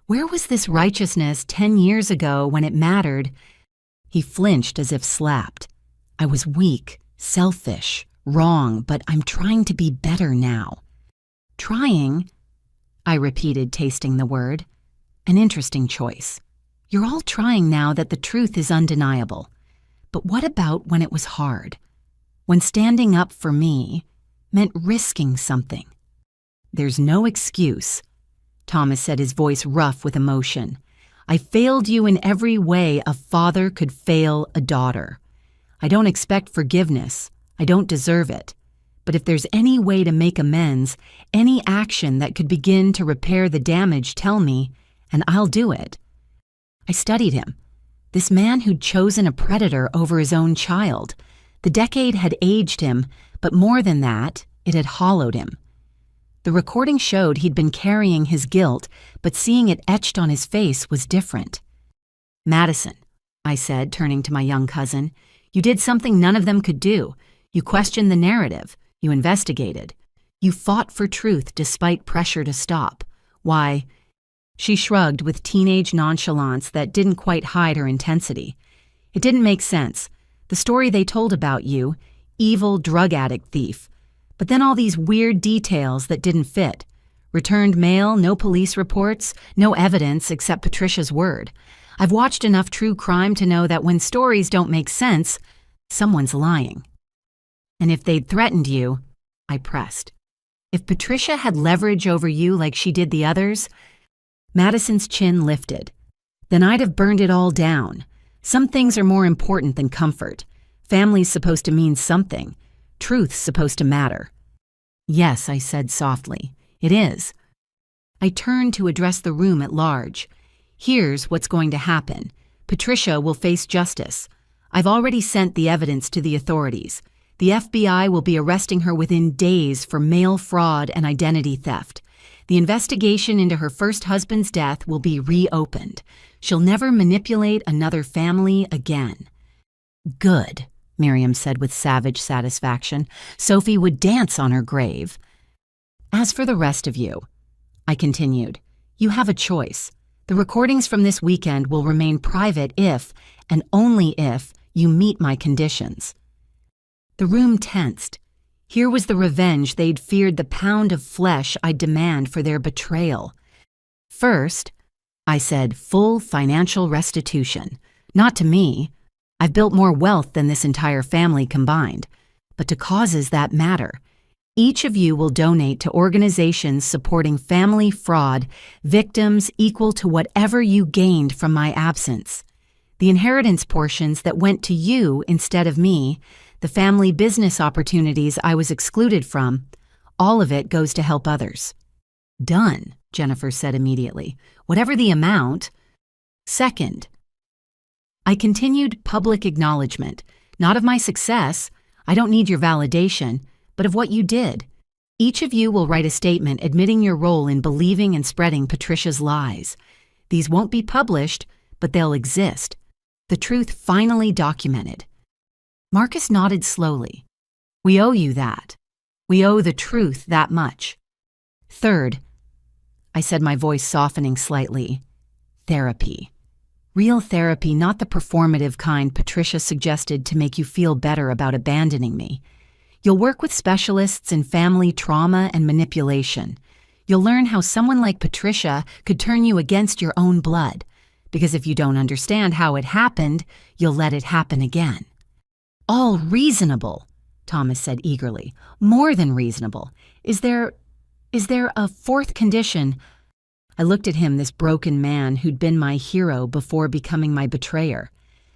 Where was this righteousness 10 years ago when it mattered? He flinched as if slapped. I was weak, selfish, wrong, but I'm trying to be better now. Trying? I repeated, tasting the word. An interesting choice. You're all trying now that the truth is undeniable. But what about when it was hard? When standing up for me meant risking something? There's no excuse. Thomas said, his voice rough with emotion. I failed you in every way a father could fail a daughter. I don't expect forgiveness. I don't deserve it. But if there's any way to make amends, any action that could begin to repair the damage, tell me, and I'll do it. I studied him. This man who'd chosen a predator over his own child. The decade had aged him, but more than that, it had hollowed him. The recording showed he'd been carrying his guilt, but seeing it etched on his face was different. Madison, I said, turning to my young cousin, you did something none of them could do. You questioned the narrative. You investigated. You fought for truth despite pressure to stop. Why? She shrugged with teenage nonchalance that didn't quite hide her intensity. It didn't make sense. The story they told about you, evil drug addict thief. But then all these weird details that didn't fit. Returned mail, no police reports, no evidence except Patricia's word. I've watched enough true crime to know that when stories don't make sense, someone's lying. And if they'd threatened you, I pressed. If Patricia had leverage over you like she did the others, Madison's chin lifted. Then I'd have burned it all down. Some things are more important than comfort. Family's supposed to mean something. Truth's supposed to matter. Yes, I said softly. It is. I turned to address the room at large. Here's what's going to happen. Patricia will face justice. I've already sent the evidence to the authorities. The FBI will be arresting her within days for mail fraud and identity theft. The investigation into her first husband's death will be reopened. She'll never manipulate another family again. Good, Miriam said with savage satisfaction. Sophie would dance on her grave. As for the rest of you, I continued, you have a choice. The recordings from this weekend will remain private if, and only if, you meet my conditions. The room tensed. Here was the revenge they'd feared, the pound of flesh I'd demand for their betrayal. First, I said, full financial restitution. Not to me. I've built more wealth than this entire family combined, but to causes that matter. Each of you will donate to organizations supporting family fraud, victims equal to whatever you gained from my absence. The inheritance portions that went to you instead of me, the family business opportunities I was excluded from, all of it goes to help others. Done, Jennifer said immediately. Whatever the amount, Second, I continued public acknowledgement, not of my success, I don't need your validation, but of what you did. Each of you will write a statement admitting your role in believing and spreading Patricia's lies. These won't be published, but they'll exist. The truth finally documented. Marcus nodded slowly. We owe you that. We owe the truth that much. Third, I said, my voice softening slightly, therapy. Real therapy, not the performative kind Patricia suggested to make you feel better about abandoning me. You'll work with specialists in family trauma and manipulation. You'll learn how someone like Patricia could turn you against your own blood, because if you don't understand how it happened, you'll let it happen again. All reasonable, Thomas said eagerly. More than reasonable. Is there a fourth condition? I looked at him, this broken man who'd been my hero before becoming my betrayer.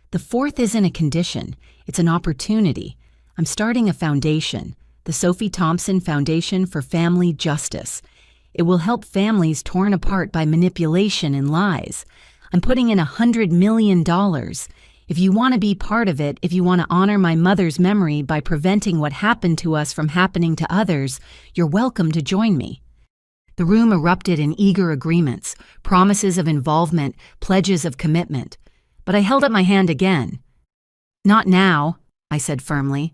The fourth isn't a condition, it's an opportunity. I'm starting a foundation, the Sophie Thompson Foundation for Family Justice. It will help families torn apart by manipulation and lies. I'm putting in $100 million. If you want to be part of it, if you want to honor my mother's memory by preventing what happened to us from happening to others, you're welcome to join me. The room erupted in eager agreements, promises of involvement, pledges of commitment. But I held up my hand again. Not now, I said firmly.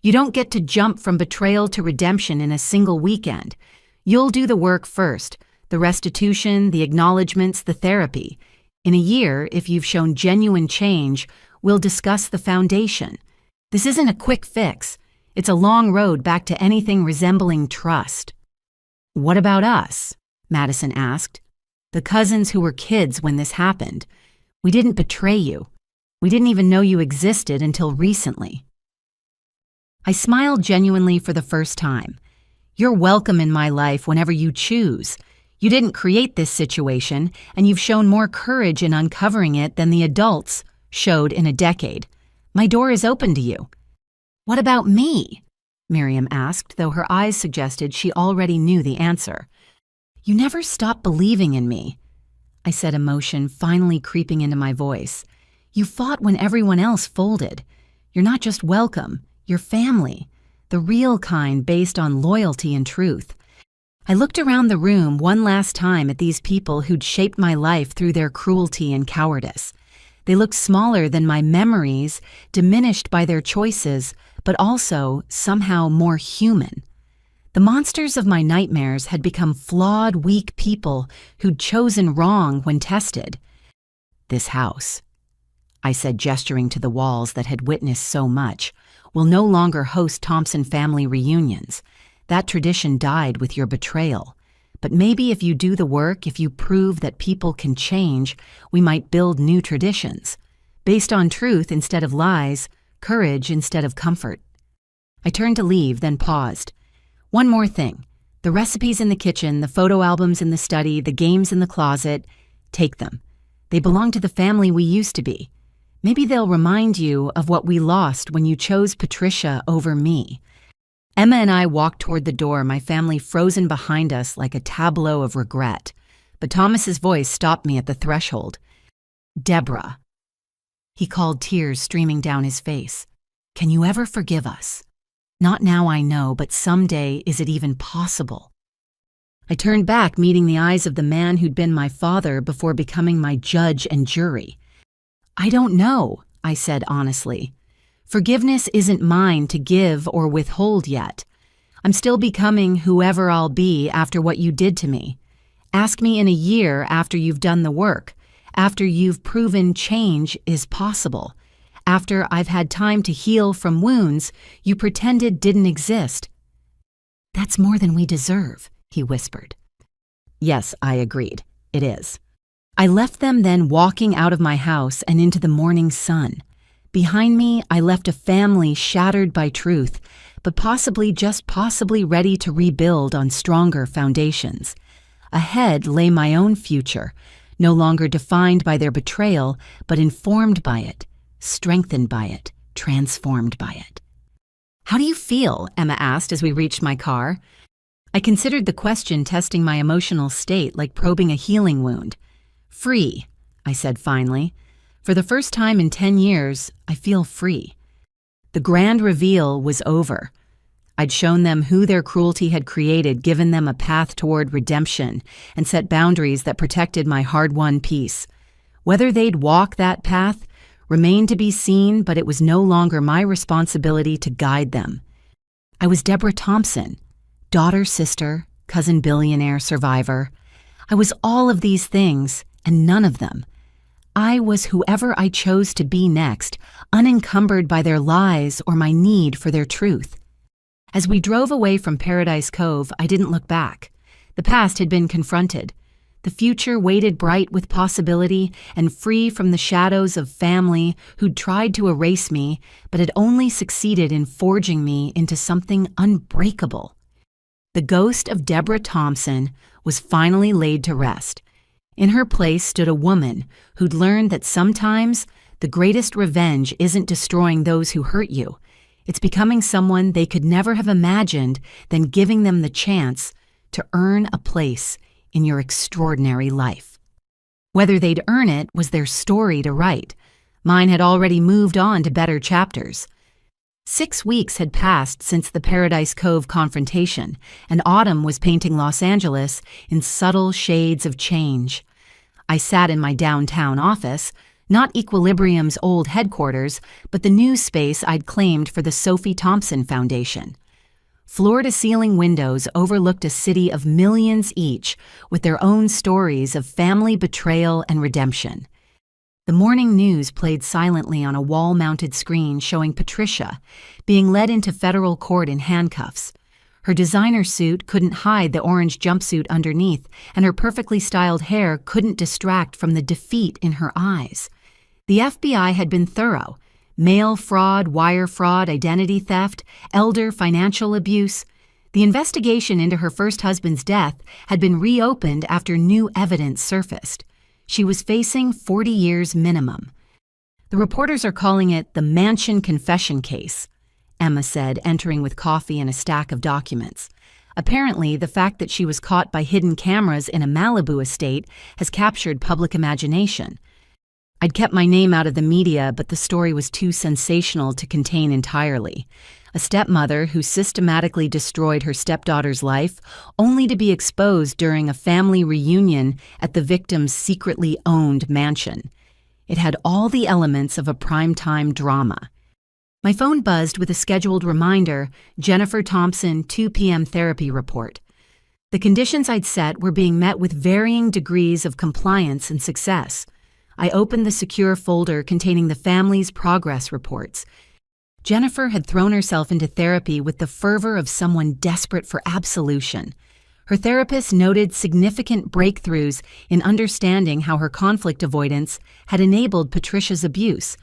You don't get to jump from betrayal to redemption in a single weekend. You'll do the work first, the restitution, the acknowledgments, the therapy. In a year, if you've shown genuine change, we'll discuss the foundation. This isn't a quick fix. It's a long road back to anything resembling trust. What about us? Madison asked. The cousins who were kids when this happened. We didn't betray you. We didn't even know you existed until recently. I smiled genuinely for the first time. You're welcome in my life whenever you choose. You didn't create this situation, and you've shown more courage in uncovering it than the adults showed in a decade. My door is open to you. What about me? Miriam asked, though her eyes suggested she already knew the answer. You never stopped believing in me, I said, emotion finally creeping into my voice. You fought when everyone else folded. You're not just welcome, you're family, the real kind based on loyalty and truth. I looked around the room one last time at these people who'd shaped my life through their cruelty and cowardice. They looked smaller than my memories, diminished by their choices, but also somehow more human. The monsters of my nightmares had become flawed, weak people who'd chosen wrong when tested. This house, I said, gesturing to the walls that had witnessed so much, will no longer host Thompson family reunions. That tradition died with your betrayal. But maybe if you do the work, if you prove that people can change, we might build new traditions, based on truth instead of lies, courage instead of comfort. I turned to leave, then paused. One more thing. The recipes in the kitchen, the photo albums in the study, the games in the closet, take them. They belong to the family we used to be. Maybe they'll remind you of what we lost when you chose Patricia over me. Emma and I walked toward the door, my family frozen behind us like a tableau of regret. But Thomas's voice stopped me at the threshold. Deborah. He called, tears streaming down his face. Can you ever forgive us? Not now, I know, but someday is it even possible? I turned back, meeting the eyes of the man who'd been my father before becoming my judge and jury. I don't know, I said honestly. Forgiveness isn't mine to give or withhold yet. I'm still becoming whoever I'll be after what you did to me. Ask me in a year after you've done the work, after you've proven change is possible, after I've had time to heal from wounds you pretended didn't exist. That's more than we deserve, he whispered. Yes, I agreed. It is. I left them then, walking out of my house and into the morning sun. Behind me, I left a family shattered by truth, but just possibly ready to rebuild on stronger foundations. Ahead lay my own future, no longer defined by their betrayal, but informed by it, strengthened by it, transformed by it. How do you feel? Emma asked as we reached my car. I considered the question testing my emotional state like probing a healing wound. Free, I said finally. For the first time in 10 years, I feel free. The grand reveal was over. I'd shown them who their cruelty had created, given them a path toward redemption, and set boundaries that protected my hard-won peace. Whether they'd walk that path remained to be seen, but it was no longer my responsibility to guide them. I was Deborah Thompson, daughter, sister, cousin billionaire, survivor. I was all of these things, and none of them. I was whoever I chose to be next, unencumbered by their lies or my need for their truth. As we drove away from Paradise Cove, I didn't look back. The past had been confronted. The future waited bright with possibility and free from the shadows of family who'd tried to erase me, but had only succeeded in forging me into something unbreakable. The ghost of Deborah Thompson was finally laid to rest. In her place stood a woman who'd learned that sometimes the greatest revenge isn't destroying those who hurt you. It's becoming someone they could never have imagined, then giving them the chance to earn a place in your extraordinary life. Whether they'd earn it was their story to write. Mine had already moved on to better chapters. 6 weeks had passed since the Paradise Cove confrontation, and autumn was painting Los Angeles in subtle shades of change. I sat in my downtown office, not Equilibrium's old headquarters, but the new space I'd claimed for the Sophie Thompson Foundation. Floor-to-ceiling windows overlooked a city of millions each, with their own stories of family betrayal and redemption. The morning news played silently on a wall-mounted screen showing Patricia being led into federal court in handcuffs. Her designer suit couldn't hide the orange jumpsuit underneath, and her perfectly styled hair couldn't distract from the defeat in her eyes. The FBI had been thorough. Mail fraud, wire fraud, identity theft, elder financial abuse. The investigation into her first husband's death had been reopened after new evidence surfaced. She was facing 40 years minimum. The reporters are calling it the Mansion Confession Case, Emma said, entering with coffee and a stack of documents. Apparently, the fact that she was caught by hidden cameras in a Malibu estate has captured public imagination. I'd kept my name out of the media, but the story was too sensational to contain entirely. A stepmother who systematically destroyed her stepdaughter's life, only to be exposed during a family reunion at the victim's secretly owned mansion. It had all the elements of a primetime drama. My phone buzzed with a scheduled reminder, Jennifer Thompson, 2 p.m. therapy report. The conditions I'd set were being met with varying degrees of compliance and success. I opened the secure folder containing the family's progress reports. Jennifer had thrown herself into therapy with the fervor of someone desperate for absolution. Her therapist noted significant breakthroughs in understanding how her conflict avoidance had enabled Patricia's abuse.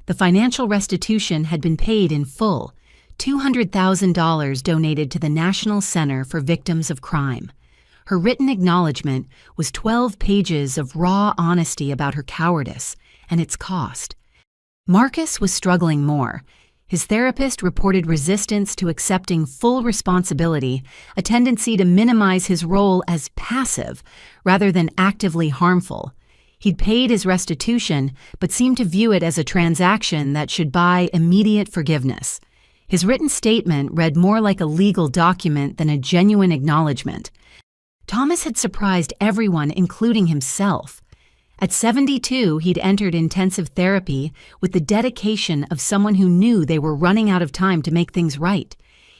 The financial restitution had been paid in full, $200,000 donated to the National Center for Victims of Crime. Her written acknowledgement was 12 pages of raw honesty about her cowardice and its cost. Marcus was struggling more. His therapist reported resistance to accepting full responsibility, a tendency to minimize his role as passive rather than actively harmful. He'd paid his restitution, but seemed to view it as a transaction that should buy immediate forgiveness. His written statement read more like a legal document than a genuine acknowledgement. Thomas had surprised everyone, including himself. At 72, he'd entered intensive therapy with the dedication of someone who knew they were running out of time to make things right.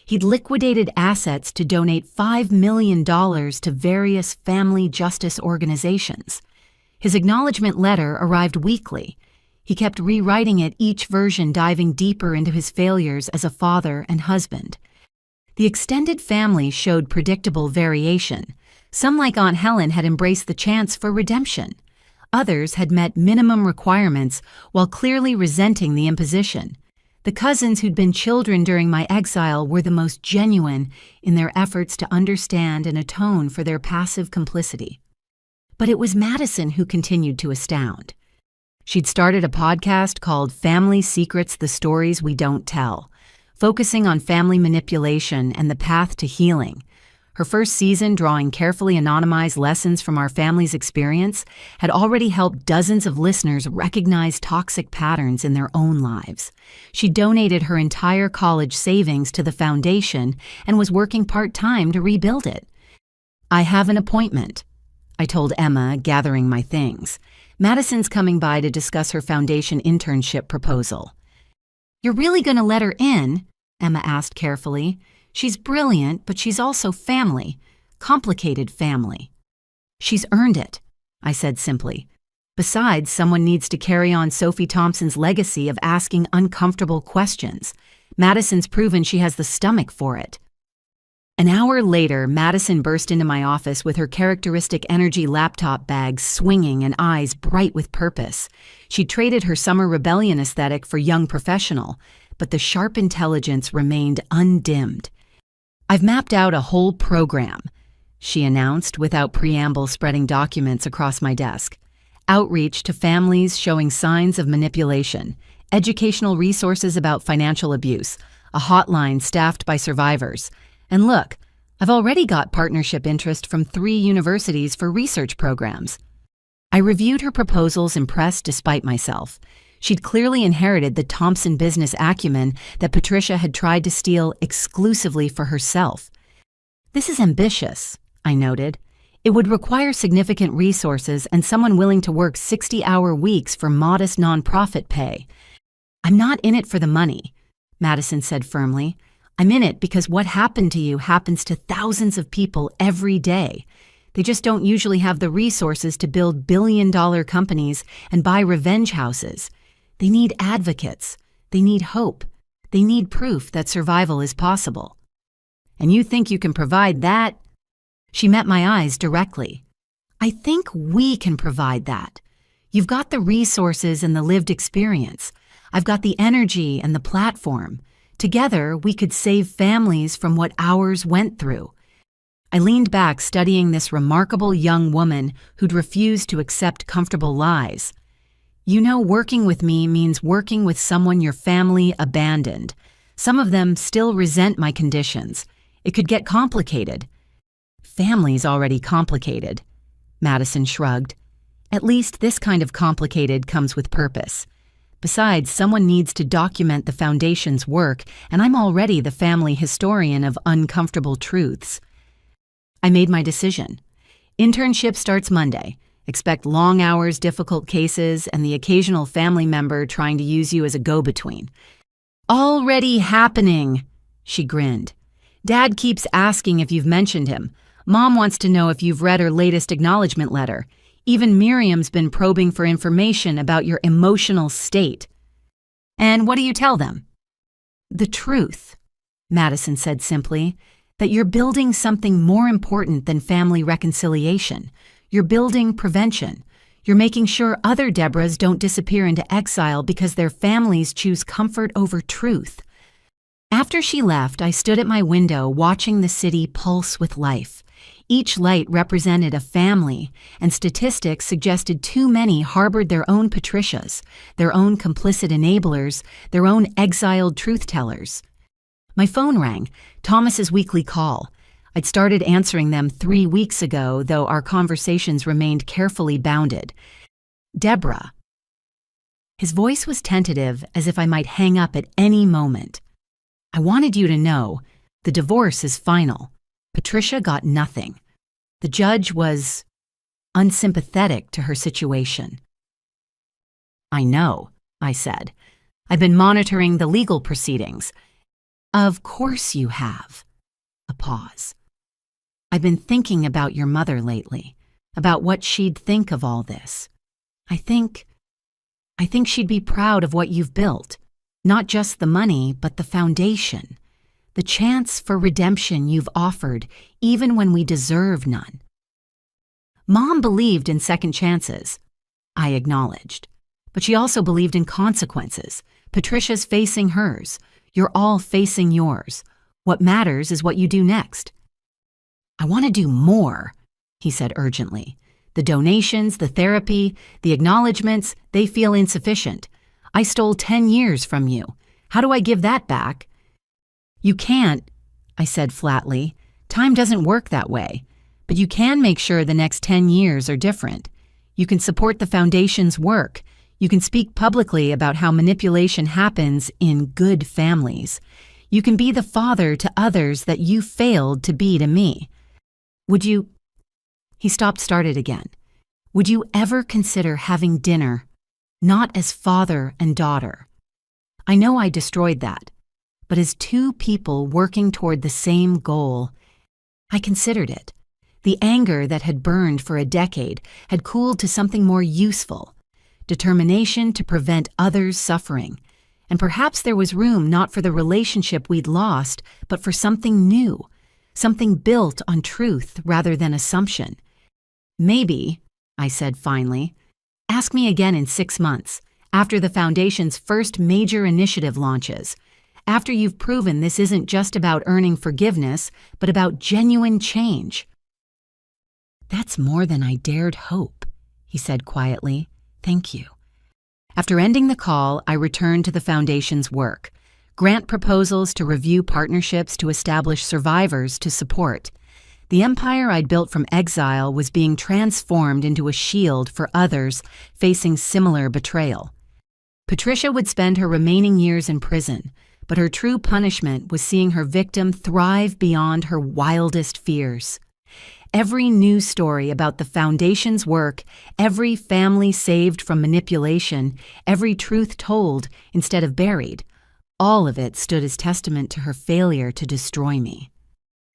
He'd liquidated assets to donate $5 million to various family justice organizations. His acknowledgement letter arrived weekly. He kept rewriting it, each version diving deeper into his failures as a father and husband. The extended family showed predictable variation. Some, like Aunt Helen, had embraced the chance for redemption. Others had met minimum requirements while clearly resenting the imposition. The cousins who'd been children during my exile were the most genuine in their efforts to understand and atone for their passive complicity. But it was Madison who continued to astound. She'd started a podcast called Family Secrets: The Stories We Don't Tell, focusing on family manipulation and the path to healing. Her first season, drawing carefully anonymized lessons from our family's experience, had already helped dozens of listeners recognize toxic patterns in their own lives. She donated her entire college savings to the foundation and was working part-time to rebuild it. "I have an appointment," I told Emma, gathering my things. "Madison's coming by to discuss her foundation internship proposal." "You're really going to let her in?" Emma asked carefully. "She's brilliant, but she's also family. Complicated family." "She's earned it," I said simply. "Besides, someone needs to carry on Sophie Thompson's legacy of asking uncomfortable questions. Madison's proven she has the stomach for it." An hour later, Madison burst into my office with her characteristic energy laptop bag swinging and eyes bright with purpose. She traded her summer rebellion aesthetic for young professional, but the sharp intelligence remained undimmed. "I've mapped out a whole program," she announced without preamble, spreading documents across my desk. "Outreach to families showing signs of manipulation, educational resources about financial abuse, a hotline staffed by survivors. And look, I've already got partnership interest from 3 universities for research programs." I reviewed her proposals, impressed despite myself. She'd clearly inherited the Thompson business acumen that Patricia had tried to steal exclusively for herself. "This is ambitious," I noted. "It would require significant resources and someone willing to work 60-hour weeks for modest nonprofit pay." "I'm not in it for the money," Madison said firmly. "I'm in it because what happened to you happens to thousands of people every day. They just don't usually have the resources to build billion-dollar companies and buy revenge houses. They need advocates. They need hope. They need proof that survival is possible. And you think you can provide that?" She met my eyes directly. "I think we can provide that. You've got the resources and the lived experience. I've got the energy and the platform. Together, we could save families from what ours went through." I leaned back, studying this remarkable young woman who'd refused to accept comfortable lies. "You know, working with me means working with someone your family abandoned. Some of them still resent my conditions. It could get complicated." "Family's already complicated," Madison shrugged. "At least this kind of complicated comes with purpose. Besides, someone needs to document the foundation's work, and I'm already the family historian of uncomfortable truths." I made my decision. "Internship starts Monday. Expect long hours, difficult cases, and the occasional family member trying to use you as a go-between." "Already happening," she grinned. "Dad keeps asking if you've mentioned him. Mom wants to know if you've read her latest acknowledgement letter. Even Miriam's been probing for information about your emotional state." "And what do you tell them?" "The truth," Madison said simply, "that you're building something more important than family reconciliation. You're building prevention. You're making sure other Deborahs don't disappear into exile because their families choose comfort over truth." After she left, I stood at my window watching the city pulse with life. Each light represented a family, and statistics suggested too many harbored their own Patricias, their own complicit enablers, their own exiled truth-tellers. My phone rang, Thomas's weekly call. I'd started answering them 3 weeks ago, though our conversations remained carefully bounded. "Deborah." His voice was tentative, as if I might hang up at any moment. "I wanted you to know, the divorce is final. Patricia got nothing. The judge was unsympathetic to her situation." "I know," I said. "I've been monitoring the legal proceedings." "Of course you have." A pause. "I've been thinking about your mother lately, about what she'd think of all this. I think she'd be proud of what you've built. Not just the money, but the foundation. The chance for redemption you've offered, even when we deserve none." "Mom believed in second chances," I acknowledged. "But she also believed in consequences. Patricia's facing hers. You're all facing yours. What matters is what you do next." "I want to do more," he said urgently. "The donations, the therapy, the acknowledgments, they feel insufficient. I stole 10 years from you. How do I give that back?" "You can't," I said flatly. Time doesn't work that way, but you can make sure the next 10 years are different. You can support the foundation's work. You can speak publicly about how manipulation happens in good families. You can be the father to others that you failed to be to me. Would you... He started again. Would you ever consider having dinner, not as father and daughter? I know I destroyed that, but as two people working toward the same goal, I considered it. The anger that had burned for a decade had cooled to something more useful, determination to prevent others' suffering. And perhaps there was room not for the relationship we'd lost, but for something new, something built on truth rather than assumption. Maybe, I said finally, ask me again in 6 months, after the Foundation's first major initiative launches, after you've proven this isn't just about earning forgiveness, but about genuine change. That's more than I dared hope, he said quietly. Thank you. After ending the call, I returned to the Foundation's work. Grant proposals to review partnerships to establish survivors to support. The empire I'd built from exile was being transformed into a shield for others facing similar betrayal. Patricia would spend her remaining years in prison, but her true punishment was seeing her victim thrive beyond her wildest fears. Every news story about the Foundation's work, every family saved from manipulation, every truth told instead of buried, all of it stood as testament to her failure to destroy me.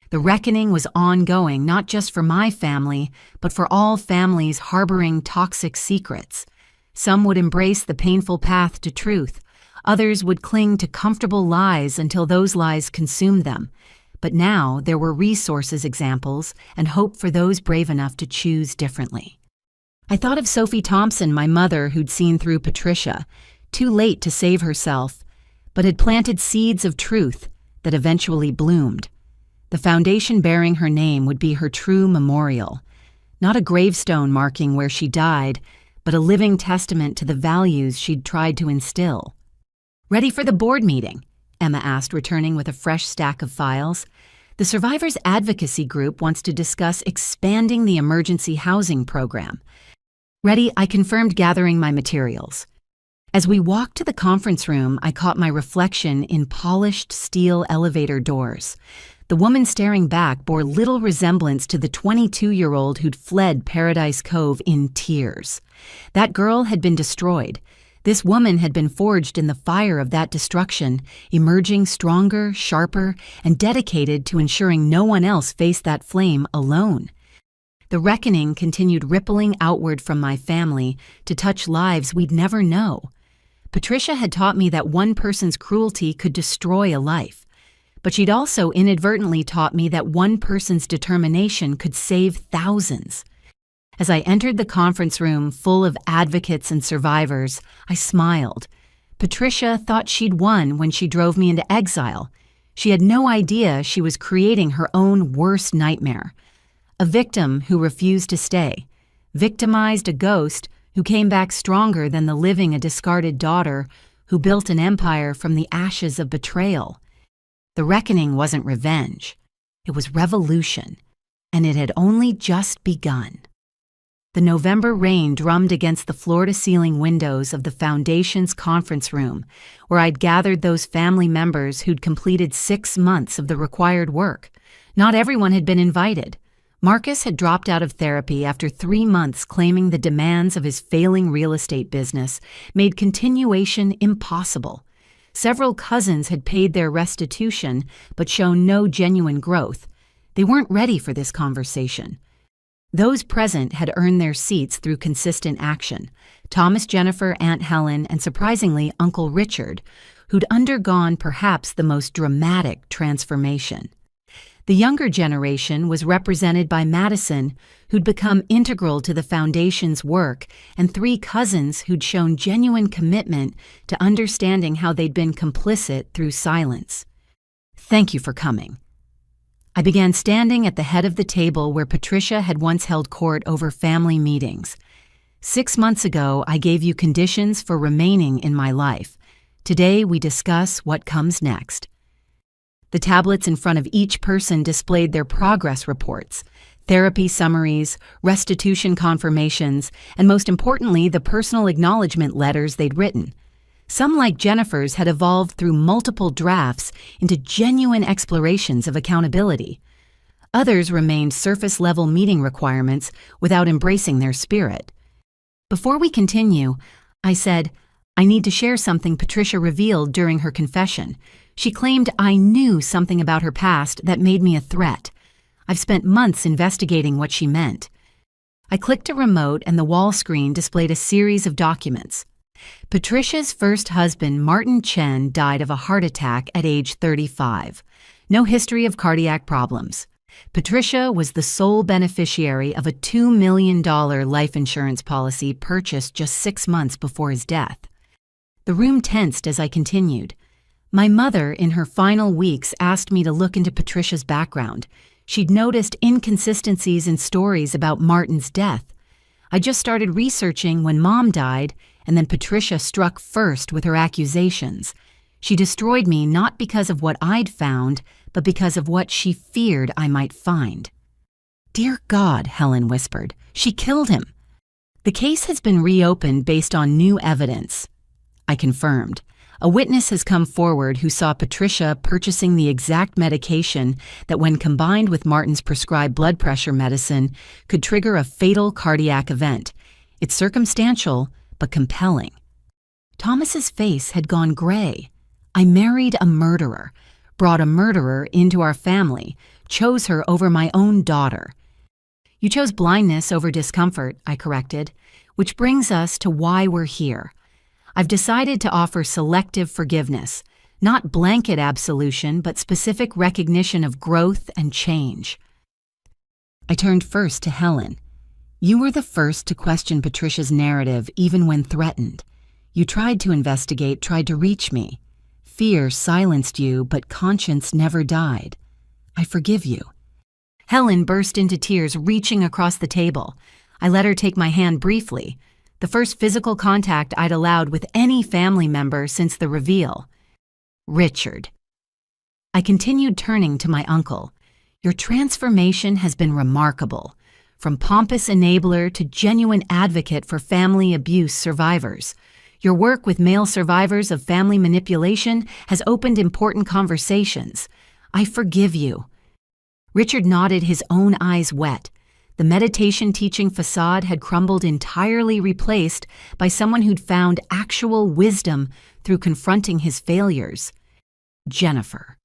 The reckoning was ongoing not just for my family, but for all families harboring toxic secrets. Some would embrace the painful path to truth. Others would cling to comfortable lies until those lies consumed them. But now there were resources examples and hope for those brave enough to choose differently. I thought of Sophie Thompson, my mother, who'd seen through Patricia, too late to save herself, but had planted seeds of truth that eventually bloomed. The Foundation bearing her name would be her true memorial, not a gravestone marking where she died, but a living testament to the values she'd tried to instill. Ready for the board meeting? Emma asked, returning with a fresh stack of files. The Survivors Advocacy Group wants to discuss expanding the emergency housing program. Ready, I confirmed, gathering my materials. As we walked to the conference room, I caught my reflection in polished steel elevator doors. The woman staring back bore little resemblance to the 22-year-old who'd fled Paradise Cove in tears. That girl had been destroyed. This woman had been forged in the fire of that destruction, emerging stronger, sharper, and dedicated to ensuring no one else faced that flame alone. The reckoning continued rippling outward from my family to touch lives we'd never know. Patricia had taught me that one person's cruelty could destroy a life, but she'd also inadvertently taught me that one person's determination could save thousands. As I entered the conference room full of advocates and survivors, I smiled. Patricia thought she'd won when she drove me into exile. She had no idea she was creating her own worst nightmare. A victim who refused to stay, victimized a ghost who came back stronger than the living a discarded daughter who built an empire from the ashes of betrayal. The reckoning wasn't revenge. It was revolution, and it had only just begun. The November rain drummed against the floor-to-ceiling windows of the Foundation's conference room, where I'd gathered those family members who'd completed 6 months of the required work. Not everyone had been invited. Marcus had dropped out of therapy after 3 months, claiming the demands of his failing real estate business made continuation impossible. Several cousins had paid their restitution, but shown no genuine growth. They weren't ready for this conversation. Those present had earned their seats through consistent action. Thomas, Jennifer, Aunt Helen, and surprisingly, Uncle Richard, who'd undergone perhaps the most dramatic transformation. The younger generation was represented by Madison, who'd become integral to the Foundation's work, and 3 cousins who'd shown genuine commitment to understanding how they'd been complicit through silence. Thank you for coming. I began standing at the head of the table where Patricia had once held court over family meetings. 6 months ago, I gave you conditions for remaining in my life. Today, we discuss what comes next. The tablets in front of each person displayed their progress reports, therapy summaries, restitution confirmations, and most importantly, the personal acknowledgement letters they'd written. Some, like Jennifer's, had evolved through multiple drafts into genuine explorations of accountability. Others remained surface-level meeting requirements without embracing their spirit. Before we continue, I said, I need to share something Patricia revealed during her confession. She claimed I knew something about her past that made me a threat. I've spent months investigating what she meant. I clicked a remote and the wall screen displayed a series of documents. Patricia's first husband, Martin Chen, died of a heart attack at age 35. No history of cardiac problems. Patricia was the sole beneficiary of a $2 million life insurance policy purchased just 6 months before his death. The room tensed as I continued. My mother, in her final weeks, asked me to look into Patricia's background. She'd noticed inconsistencies in stories about Martin's death. I just started researching when Mom died, and then Patricia struck first with her accusations. She destroyed me not because of what I'd found, but because of what she feared I might find. Dear God, Helen whispered, she killed him. The case has been reopened based on new evidence. I confirmed. A witness has come forward who saw Patricia purchasing the exact medication that, when combined with Martin's prescribed blood pressure medicine, could trigger a fatal cardiac event. It's circumstantial, but compelling. Thomas's face had gone gray. I married a murderer, brought a murderer into our family, chose her over my own daughter. You chose blindness over discomfort, I corrected, which brings us to why we're here. I've decided to offer selective forgiveness, not blanket absolution, but specific recognition of growth and change. I turned first to Helen. You were the first to question Patricia's narrative even when threatened. You tried to investigate, tried to reach me. Fear silenced you, but conscience never died. I forgive you. Helen burst into tears, reaching across the table. I let her take my hand briefly, the first physical contact I'd allowed with any family member since the reveal. Richard. I continued, turning to my uncle. Your transformation has been remarkable. From pompous enabler to genuine advocate for family abuse survivors. Your work with male survivors of family manipulation has opened important conversations. I forgive you. Richard nodded, his own eyes wet. The meditation teaching facade had crumbled, entirely replaced by someone who'd found actual wisdom through confronting his failures. Jennifer.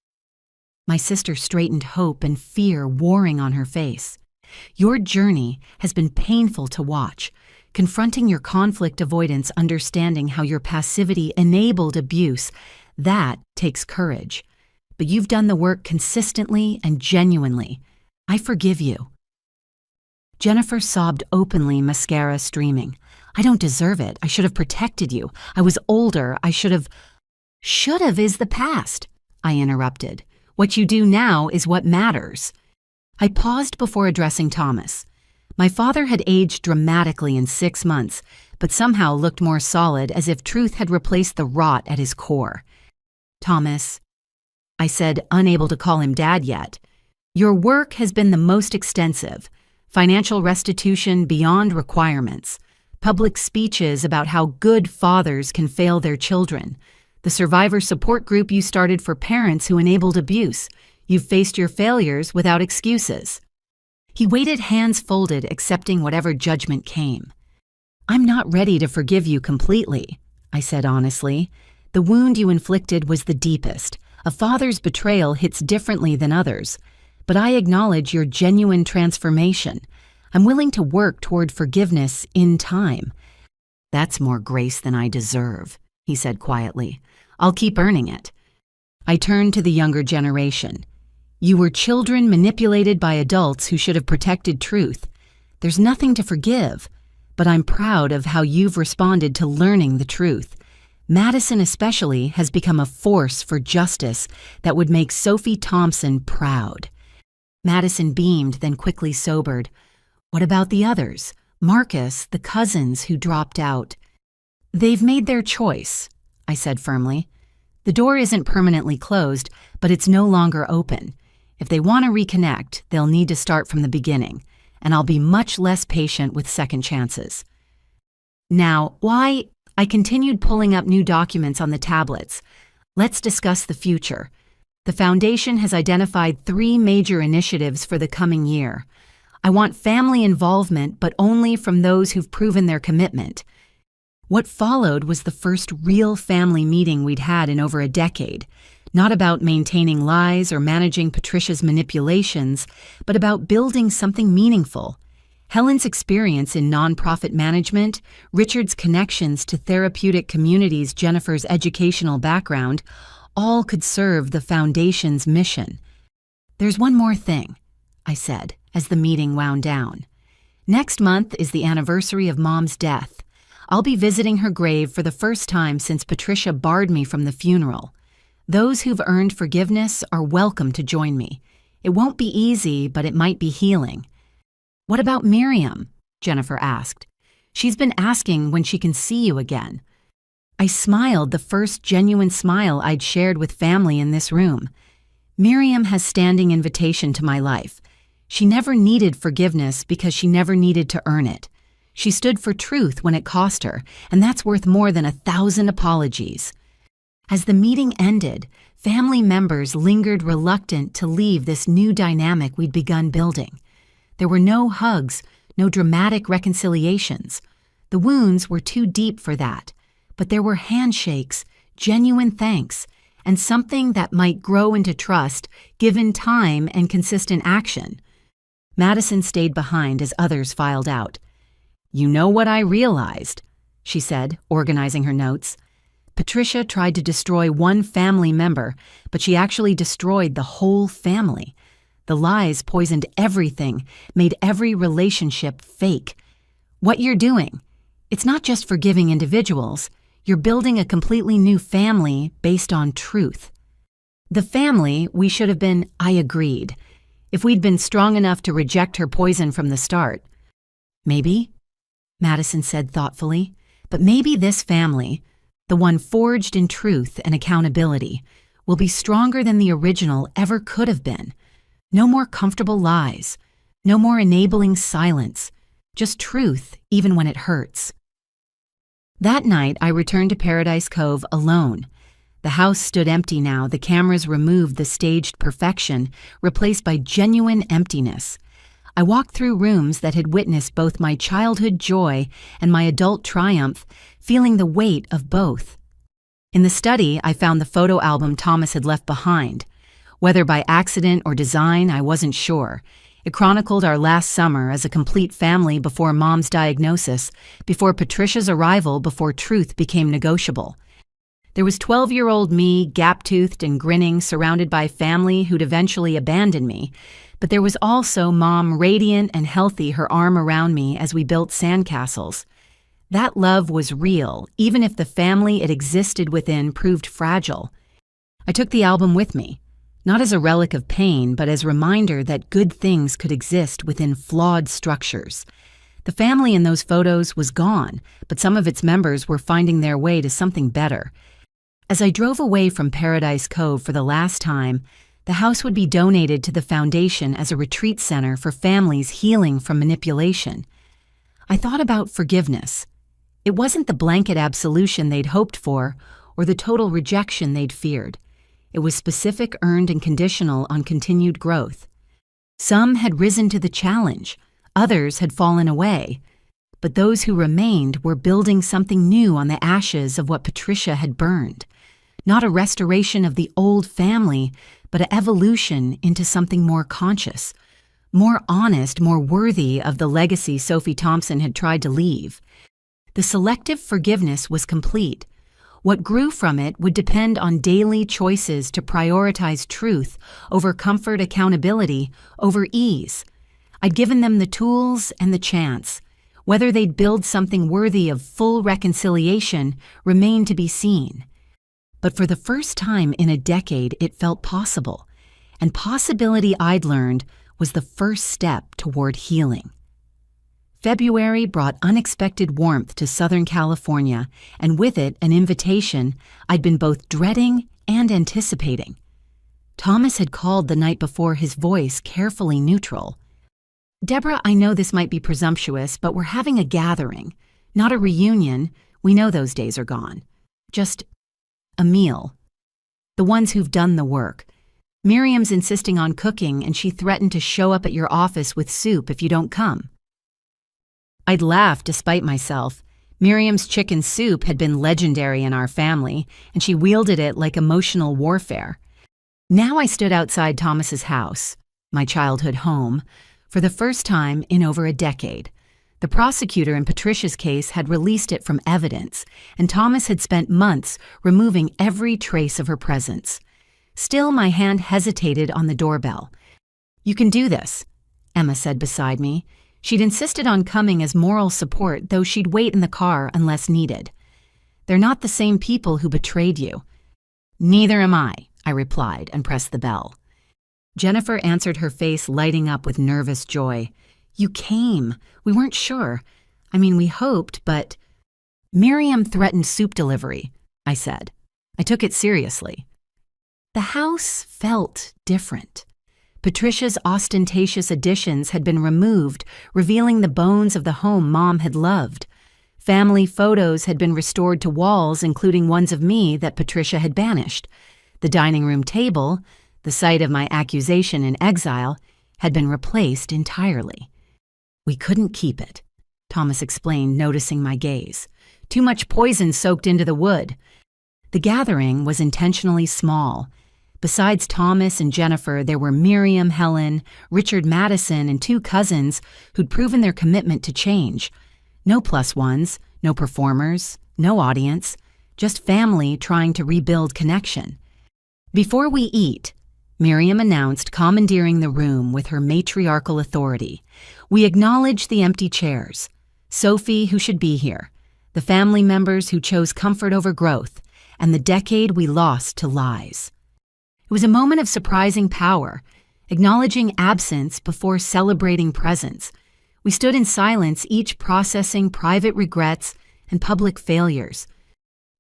My sister straightened, hope and fear warring on her face. Your journey has been painful to watch, confronting your conflict avoidance, understanding how your passivity enabled abuse. That takes courage. But you've done the work consistently and genuinely. I forgive you. Jennifer sobbed openly, mascara streaming. I don't deserve it. I should have protected you. I was older. I should have. Should have is the past, I interrupted. What you do now is what matters. I paused before addressing Thomas. My father had aged dramatically in 6 months, but somehow looked more solid, as if truth had replaced the rot at his core. Thomas, I said, unable to call him Dad yet, your work has been the most extensive. Financial restitution beyond requirements. Public speeches about how good fathers can fail their children. The survivor support group you started for parents who enabled abuse. You've faced your failures without excuses. He waited, hands folded, accepting whatever judgment came. I'm not ready to forgive you completely, I said honestly. The wound you inflicted was the deepest. A father's betrayal hits differently than others. But I acknowledge your genuine transformation. I'm willing to work toward forgiveness in time. That's more grace than I deserve, he said quietly. I'll keep earning it. I turned to the younger generation. You were children manipulated by adults who should have protected truth. There's nothing to forgive, but I'm proud of how you've responded to learning the truth. Madison especially has become a force for justice that would make Sophie Thompson proud. Madison beamed, then quickly sobered. What about the others? Marcus, the cousins who dropped out. They've made their choice, I said firmly. The door isn't permanently closed, but it's no longer open. If they want to reconnect, they'll need to start from the beginning, and I'll be much less patient with second chances. Now, why? I continued pulling up new documents on the tablets. Let's discuss the future. The Foundation has identified 3 major initiatives for the coming year. I want family involvement, but only from those who've proven their commitment. What followed was the first real family meeting we'd had in over a decade, not about maintaining lies or managing Patricia's manipulations, but about building something meaningful. Helen's experience in nonprofit management, Richard's connections to therapeutic communities, Jennifer's educational background, all could serve the Foundation's mission. There's one more thing, I said, as the meeting wound down. Next month is the anniversary of Mom's death. I'll be visiting her grave for the first time since Patricia barred me from the funeral. Those who've earned forgiveness are welcome to join me. It won't be easy, but it might be healing. What about Miriam? Jennifer asked. She's been asking when she can see you again. I smiled, the first genuine smile I'd shared with family in this room. Miriam has standing invitation to my life. She never needed forgiveness because she never needed to earn it. She stood for truth when it cost her, and that's worth more than 1,000 apologies. As the meeting ended, family members lingered reluctant to leave this new dynamic we'd begun building. There were no hugs, no dramatic reconciliations. The wounds were too deep for that, but there were handshakes, genuine thanks, and something that might grow into trust given time and consistent action. Madison stayed behind as others filed out. "You know what I realized," she said, organizing her notes. Patricia tried to destroy one family member, but she actually destroyed the whole family. The lies poisoned everything, made every relationship fake. What you're doing, it's not just forgiving individuals. You're building a completely new family based on truth. The family we should have been, I agreed, if we'd been strong enough to reject her poison from the start. Maybe, Madison said thoughtfully, but maybe this family, the one forged in truth and accountability, will be stronger than the original ever could have been. No more comfortable lies, no more enabling silence, just truth even when it hurts. That night, I returned to Paradise Cove alone. The house stood empty now, the cameras removed the staged perfection, replaced by genuine emptiness. I walked through rooms that had witnessed both my childhood joy and my adult triumph, feeling the weight of both. In the study, I found the photo album Thomas had left behind. Whether by accident or design, I wasn't sure. It chronicled our last summer as a complete family before Mom's diagnosis, before Patricia's arrival, before truth became negotiable. There was 12-year-old me, gap-toothed and grinning, surrounded by family who'd eventually abandoned me. But there was also Mom, radiant and healthy, her arm around me as we built sandcastles. That love was real, even if the family it existed within proved fragile. I took the album with me. Not as a relic of pain, but as a reminder that good things could exist within flawed structures. The family in those photos was gone, but some of its members were finding their way to something better. As I drove away from Paradise Cove for the last time, the house would be donated to the Foundation as a retreat center for families healing from manipulation. I thought about forgiveness. It wasn't the blanket absolution they'd hoped for, or the total rejection they'd feared. It was specific, earned, and conditional on continued growth. Some had risen to the challenge, others had fallen away, but those who remained were building something new on the ashes of what Patricia had burned. Not a restoration of the old family, but an evolution into something more conscious, more honest, more worthy of the legacy Sophie Thompson had tried to leave. The selective forgiveness was complete. What grew from it would depend on daily choices to prioritize truth over comfort, accountability over ease. I'd given them the tools and the chance. Whether they'd build something worthy of full reconciliation remained to be seen. But for the first time in a decade, it felt possible. And possibility, I'd learned, was the first step toward healing. February brought unexpected warmth to Southern California, and with it an invitation I'd been both dreading and anticipating. Thomas had called the night before, his voice carefully neutral. "Deborah, I know this might be presumptuous, but we're having a gathering. Not a reunion. We know those days are gone. Just a meal. The ones who've done the work. Miriam's insisting on cooking, and she threatened to show up at your office with soup if you don't come." I'd laughed despite myself. Miriam's chicken soup had been legendary in our family, and she wielded it like emotional warfare. Now I stood outside Thomas's house, my childhood home, for the first time in over a decade. The prosecutor in Patricia's case had released it from evidence, and Thomas had spent months removing every trace of her presence. Still, my hand hesitated on the doorbell. "You can do this," Emma said beside me. She'd insisted on coming as moral support, though she'd wait in the car unless needed. "They're not the same people who betrayed you." "Neither am I," I replied and pressed the bell. Jennifer answered, her face lighting up with nervous joy. "You came. We weren't sure. I mean, we hoped, but—" "Miriam threatened soup delivery," I said. I took it seriously. The house felt different. Patricia's ostentatious additions had been removed, revealing the bones of the home Mom had loved. Family photos had been restored to walls, including ones of me that Patricia had banished. The dining room table, the site of my accusation in exile, had been replaced entirely. "We couldn't keep it," Thomas explained, noticing my gaze. "Too much poison soaked into the wood." The gathering was intentionally small. Besides Thomas and Jennifer, there were Miriam, Helen, Richard Madison, and 2 cousins who'd proven their commitment to change. No plus ones, no performers, no audience, just family trying to rebuild connection. "Before we eat," Miriam announced, commandeering the room with her matriarchal authority, "we acknowledge the empty chairs. Sophie, who should be here, the family members who chose comfort over growth, and the decade we lost to lies." It was a moment of surprising power, acknowledging absence before celebrating presence. We stood in silence, each processing private regrets and public failures.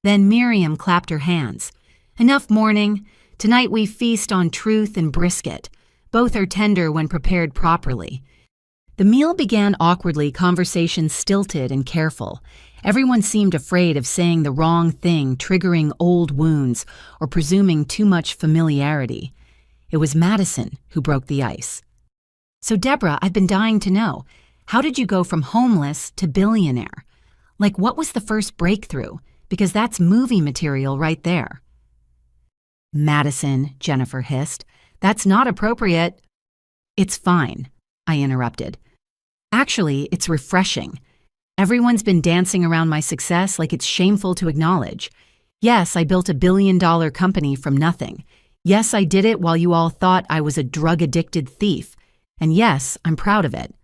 Then Miriam clapped her hands. "Enough mourning. Tonight we feast on truth and brisket. Both are tender when prepared properly." The meal began awkwardly, conversations stilted and careful. Everyone seemed afraid of saying the wrong thing, triggering old wounds, or presuming too much familiarity. It was Madison who broke the ice. "So Deborah, I've been dying to know, how did you go from homeless to billionaire? Like, what was the first breakthrough? Because that's movie material right there." "Madison," Jennifer hissed, "that's not appropriate." "It's fine," I interrupted. "Actually, it's refreshing. Everyone's been dancing around my success like it's shameful to acknowledge. Yes, I built a billion-dollar company from nothing. Yes, I did it while you all thought I was a drug-addicted thief. And yes, I'm proud of it."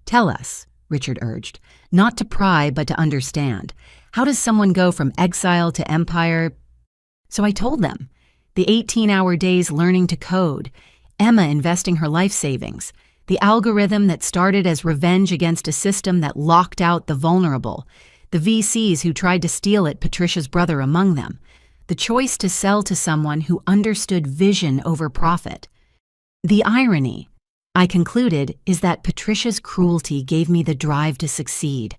"Tell us," Richard urged, "not to pry but to understand. How does someone go from exile to empire?" So I told them. The 18-hour days learning to code, Emma investing her life savings, the algorithm that started as revenge against a system that locked out the vulnerable, the VCs who tried to steal it, Patricia's brother among them, the choice to sell to someone who understood vision over profit. The irony, I concluded, is that Patricia's cruelty gave me the drive to succeed.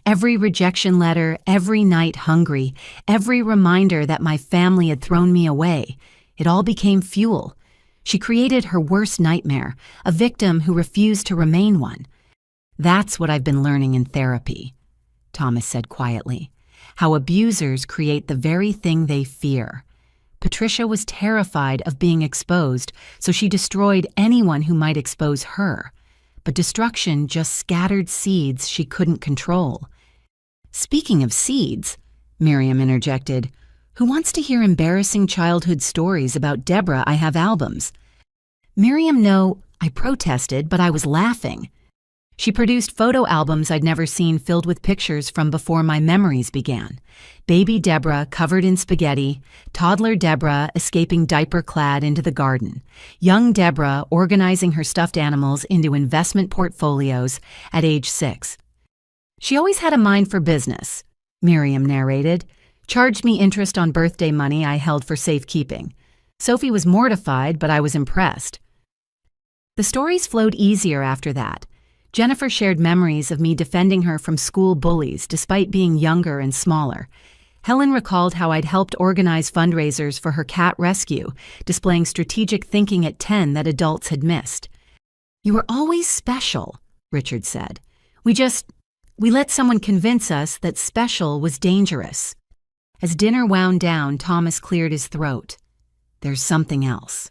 Every rejection letter, every night hungry, every reminder that my family had thrown me away, it all became fuel. She created her worst nightmare, a victim who refused to remain one. "That's what I've been learning in therapy," Thomas said quietly, "how abusers create the very thing they fear. Patricia was terrified of being exposed, so she destroyed anyone who might expose her. But destruction just scattered seeds she couldn't control." "Speaking of seeds," Miriam interjected, "who wants to hear embarrassing childhood stories about Deborah? I have albums." "Miriam, no," I protested, but I was laughing. She produced photo albums I'd never seen, filled with pictures from before my memories began. Baby Deborah covered in spaghetti, toddler Deborah escaping diaper-clad into the garden, young Deborah organizing her stuffed animals into investment portfolios at age 6. "She always had a mind for business," Miriam narrated. charged me interest on birthday money I held for safekeeping. Sophie was mortified, but I was impressed. The stories flowed easier after that. Jennifer shared memories of me defending her from school bullies despite being younger and smaller. Helen recalled how I'd helped organize fundraisers for her cat rescue, displaying strategic thinking at 10 that adults had missed. "You were always special," Richard said. We let someone convince us that special was dangerous." As dinner wound down, Thomas cleared his throat. "There's something else.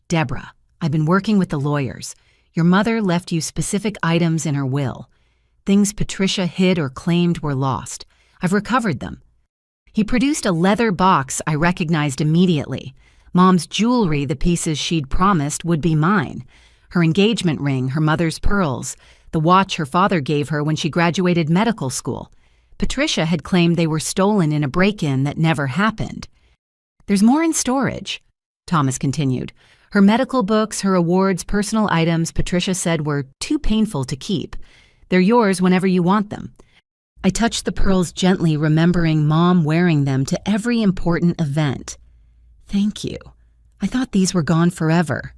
Deborah, I've been working with the lawyers. Your mother left you specific items in her will. Things Patricia hid or claimed were lost. I've recovered them." He produced a leather box I recognized immediately. Mom's jewelry, the pieces she'd promised, would be mine. Her engagement ring, her mother's pearls, the watch her father gave her when she graduated medical school. Patricia had claimed they were stolen in a break-in that never happened. "There's more in storage," Thomas continued. "Her medical books, her awards, personal items Patricia said were too painful to keep. They're yours whenever you want them." I touched the pearls gently, remembering Mom wearing them to every important event. "Thank you. I thought these were gone forever."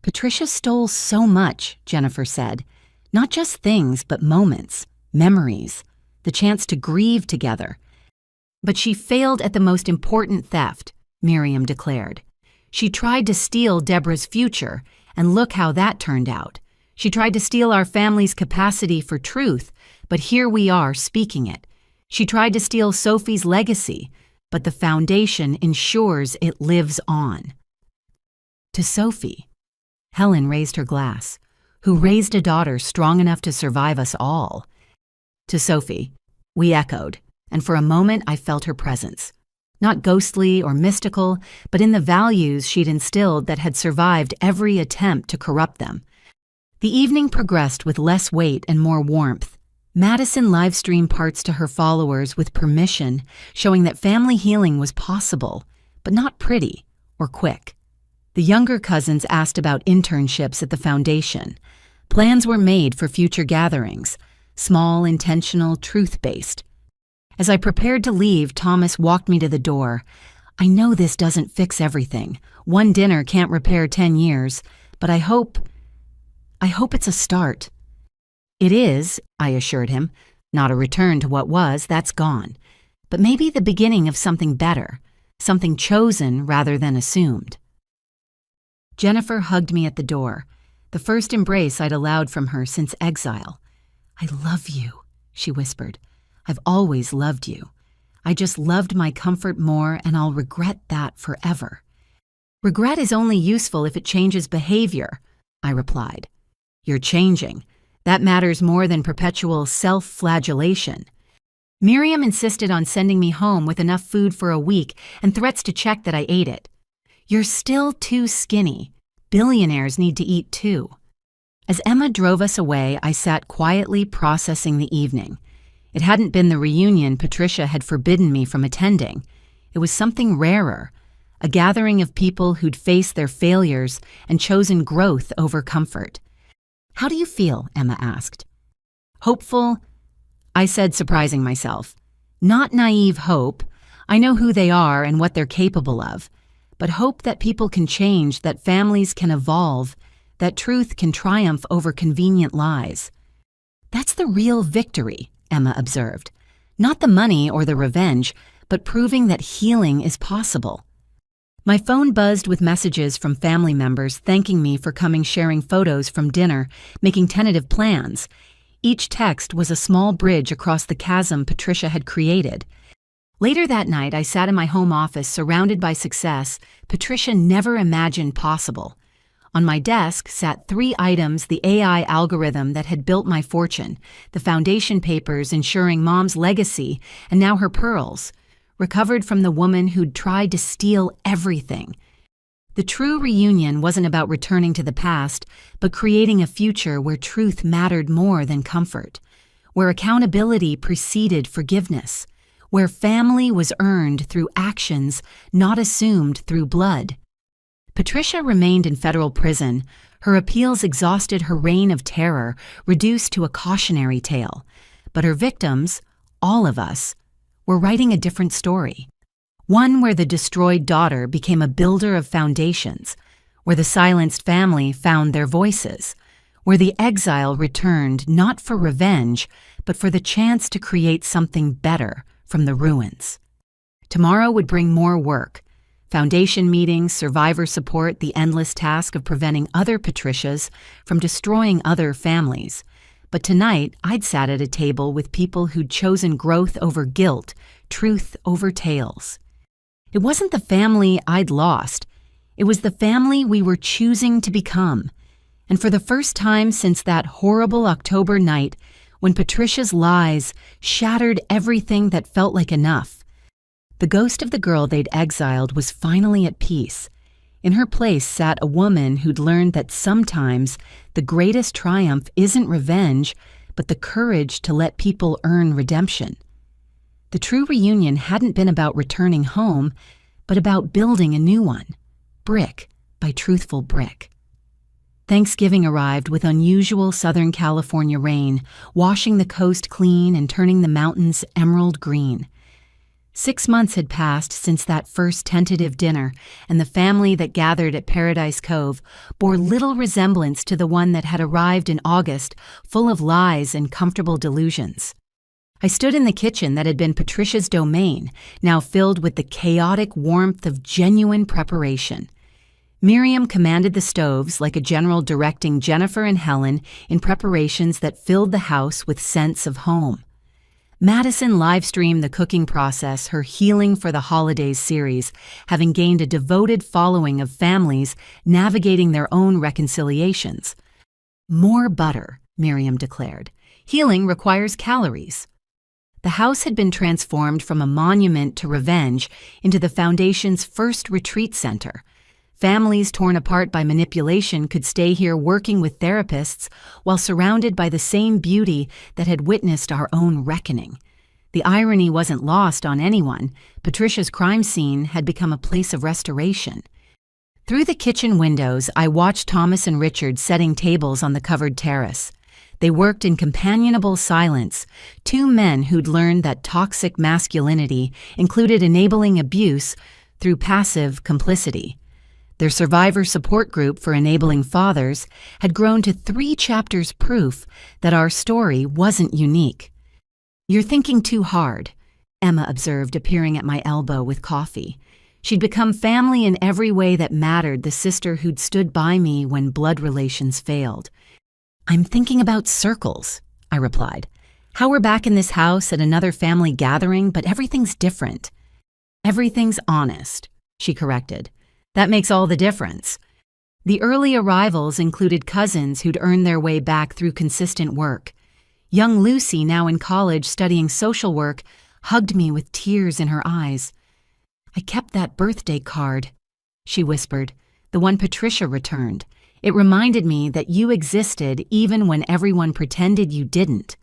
"Patricia stole so much," Jennifer said. "Not just things, but moments, memories, the chance to grieve together." "But she failed at the most important theft," Miriam declared. "She tried to steal Deborah's future, and look how that turned out. She tried to steal our family's capacity for truth, but here we are speaking it. She tried to steal Sophie's legacy, but the foundation ensures it lives on." To Sophie, Helen raised her glass, who raised a daughter strong enough to survive us all. To Sophie, we echoed, and for a moment I felt her presence. Not ghostly or mystical, but in the values she'd instilled that had survived every attempt to corrupt them. The evening progressed with less weight and more warmth. Madison livestreamed parts to her followers with permission, showing that family healing was possible, but not pretty or quick. The younger cousins asked about internships at the foundation. Plans were made for future gatherings, small, intentional, truth-based. As I prepared to leave, Thomas walked me to the door. "I know this doesn't fix everything. One dinner can't repair 10 years, but I hope it's a start." "It is," I assured him. "Not a return to what was, that's gone. But maybe the beginning of something better, something chosen rather than assumed." Jennifer hugged me at the door, the first embrace I'd allowed from her since exile. "I love you," she whispered. "I've always loved you. I just loved my comfort more, and I'll regret that forever." "Regret is only useful if it changes behavior," I replied. "You're changing. That matters more than perpetual self-flagellation." Miriam insisted on sending me home with enough food for a week and threats to check that I ate it. "You're still too skinny. Billionaires need to eat too." As Emma drove us away, I sat quietly processing the evening. It hadn't been the reunion Patricia had forbidden me from attending. It was something rarer, a gathering of people who'd faced their failures and chosen growth over comfort. "How do you feel?" Emma asked. "Hopeful," I said, surprising myself. "Not naive hope. I know who they are and what they're capable of. But hope that people can change, that families can evolve, that truth can triumph over convenient lies." "That's the real victory," Emma observed. "Not the money or the revenge, but proving that healing is possible." My phone buzzed with messages from family members thanking me for coming, sharing photos from dinner, making tentative plans. Each text was a small bridge across the chasm Patricia had created. Later that night, I sat in my home office surrounded by success Patricia never imagined possible. On my desk sat 3 items the AI algorithm that had built my fortune, the foundation papers ensuring Mom's legacy, and now her pearls, recovered from the woman who'd tried to steal everything. The true reunion wasn't about returning to the past, but creating a future where truth mattered more than comfort, where accountability preceded forgiveness, where family was earned through actions, not assumed through blood. Patricia remained in federal prison. Her appeals exhausted her reign of terror, reduced to a cautionary tale. But her victims, all of us, were writing a different story. One where the destroyed daughter became a builder of foundations, where the silenced family found their voices, where the exile returned not for revenge, but for the chance to create something better from the ruins. Tomorrow would bring more work. Foundation meetings, survivor support, the endless task of preventing other Patricias from destroying other families. But tonight, I'd sat at a table with people who'd chosen growth over guilt, truth over tales. It wasn't the family I'd lost. It was the family we were choosing to become. And for the first time since that horrible October night, when Patricia's lies shattered everything that felt like enough, the ghost of the girl they'd exiled was finally at peace. In her place sat a woman who'd learned that sometimes the greatest triumph isn't revenge, but the courage to let people earn redemption. The true reunion hadn't been about returning home, but about building a new one, brick by truthful brick. Thanksgiving arrived with unusual Southern California rain, washing the coast clean and turning the mountains emerald green. 6 months had passed since that first tentative dinner, and the family that gathered at Paradise Cove bore little resemblance to the one that had arrived in August, full of lies and comfortable delusions. I stood in the kitchen that had been Patricia's domain, now filled with the chaotic warmth of genuine preparation. Miriam commanded the stoves like a general directing Jennifer and Helen in preparations that filled the house with sense of home. Madison live-streamed the cooking process, her Healing for the Holidays series, having gained a devoted following of families navigating their own reconciliations. More butter, Miriam declared. Healing requires calories. The house had been transformed from a monument to revenge into the Foundation's first retreat center. Families torn apart by manipulation could stay here working with therapists while surrounded by the same beauty that had witnessed our own reckoning. The irony wasn't lost on anyone. Patricia's crime scene had become a place of restoration. Through the kitchen windows, I watched Thomas and Richard setting tables on the covered terrace. They worked in companionable silence, two men who'd learned that toxic masculinity included enabling abuse through passive complicity. Their survivor support group for enabling fathers had grown to 3 chapters proof that our story wasn't unique. "You're thinking too hard," Emma observed, appearing at my elbow with coffee. She'd become family in every way that mattered, the sister who'd stood by me when blood relations failed. "I'm thinking about circles," I replied. "How we're back in this house at another family gathering, but everything's different." "Everything's honest," she corrected. "That makes all the difference." The early arrivals included cousins who'd earned their way back through consistent work. Young Lucy, now in college studying social work, hugged me with tears in her eyes. "I kept that birthday card," she whispered, "the one Patricia returned. It reminded me that you existed even when everyone pretended you didn't."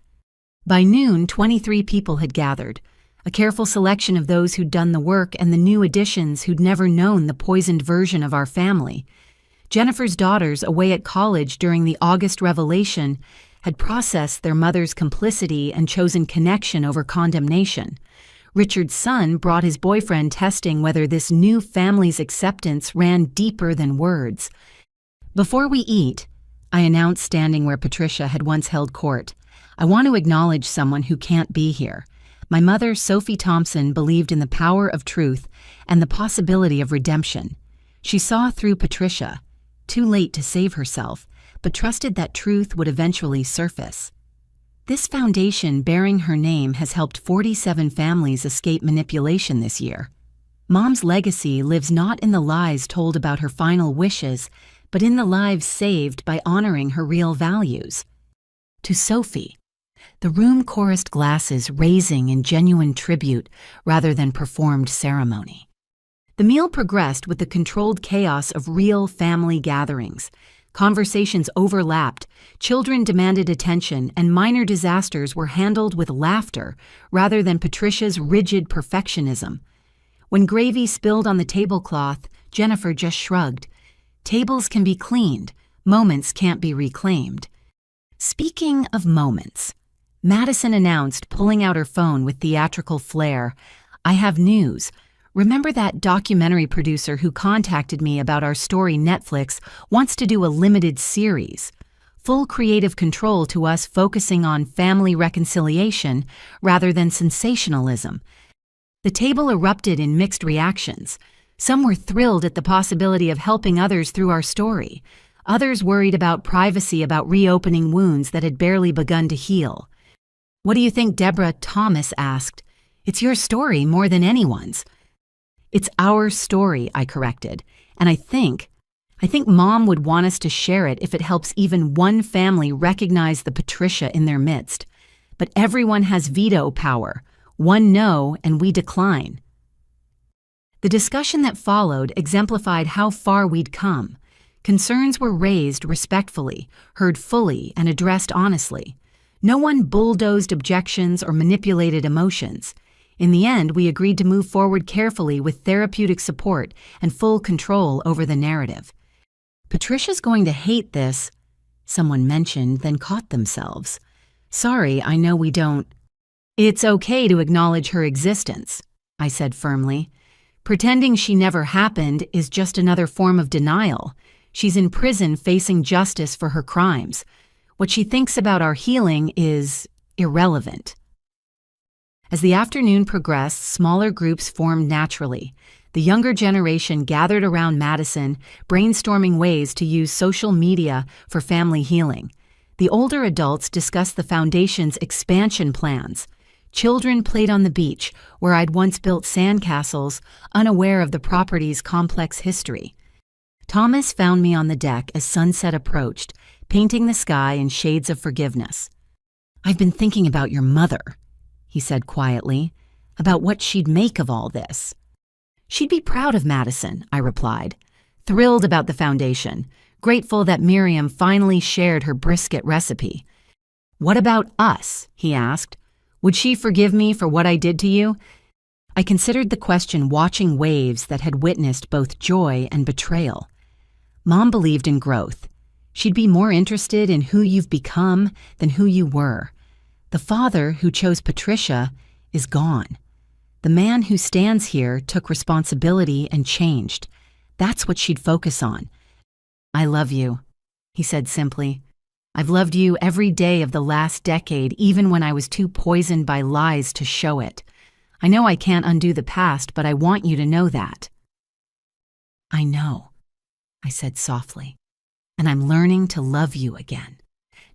By noon, 23 people had gathered. A careful selection of those who'd done the work and the new additions who'd never known the poisoned version of our family. Jennifer's daughters, away at college during the August revelation, had processed their mother's complicity and chosen connection over condemnation. Richard's son brought his boyfriend, testing whether this new family's acceptance ran deeper than words. "Before we eat," I announced, standing where Patricia had once held court, "I want to acknowledge someone who can't be here. My mother, Sophie Thompson, believed in the power of truth and the possibility of redemption. She saw through Patricia, too late to save herself, but trusted that truth would eventually surface. This foundation bearing her name has helped 47 families escape manipulation this year. Mom's legacy lives not in the lies told about her final wishes, but in the lives saved by honoring her real values." To Sophie, the room chorused glasses raising in genuine tribute rather than performed ceremony. The meal progressed with the controlled chaos of real family gatherings. Conversations overlapped, children demanded attention, and minor disasters were handled with laughter rather than Patricia's rigid perfectionism. When gravy spilled on the tablecloth, Jennifer just shrugged. "Tables can be cleaned, moments can't be reclaimed." Speaking of moments, Madison announced, pulling out her phone with theatrical flair. "I have news. Remember that documentary producer who contacted me about our story? Netflix wants to do a limited series. Full creative control to us, focusing on family reconciliation rather than sensationalism." The table erupted in mixed reactions. Some were thrilled at the possibility of helping others through our story. Others worried about privacy, about reopening wounds that had barely begun to heal. "What do you think, Deborah?" Thomas asked. "It's your story more than anyone's." "It's our story," I corrected. "And I think Mom would want us to share it if it helps even one family recognize the Patricia in their midst. But everyone has veto power. One no, and we decline." The discussion that followed exemplified how far we'd come. Concerns were raised respectfully, heard fully, and addressed honestly. No one bulldozed objections or manipulated emotions. In the end, we agreed to move forward carefully with therapeutic support and full control over the narrative. "Patricia's going to hate this," someone mentioned, then caught themselves. "Sorry, I know we don't." "It's okay to acknowledge her existence," I said firmly. "Pretending she never happened is just another form of denial. She's in prison facing justice for her crimes. What she thinks about our healing is irrelevant." As the afternoon progressed, smaller groups formed naturally. The younger generation gathered around Madison, brainstorming ways to use social media for family healing. The older adults discussed the foundation's expansion plans. Children played on the beach, where I'd once built sandcastles, unaware of the property's complex history. Thomas found me on the deck as sunset approached, painting the sky in shades of forgiveness. "I've been thinking about your mother," he said quietly, "about what she'd make of all this." "She'd be proud of Madison," I replied, thrilled about the foundation, grateful that Miriam finally shared her brisket recipe. "What about us?" he asked. "Would she forgive me for what I did to you?" I considered the question, watching waves that had witnessed both joy and betrayal. Mom believed in growth. She'd be more interested in who you've become than who you were. The father who chose Patricia is gone. The man who stands here took responsibility and changed. That's what she'd focus on. "I love you," he said simply. "I've loved you every day of the last decade, even when I was too poisoned by lies to show it. I know I can't undo the past, but I want you to know that." "I know," I said softly, "and I'm learning to love you again.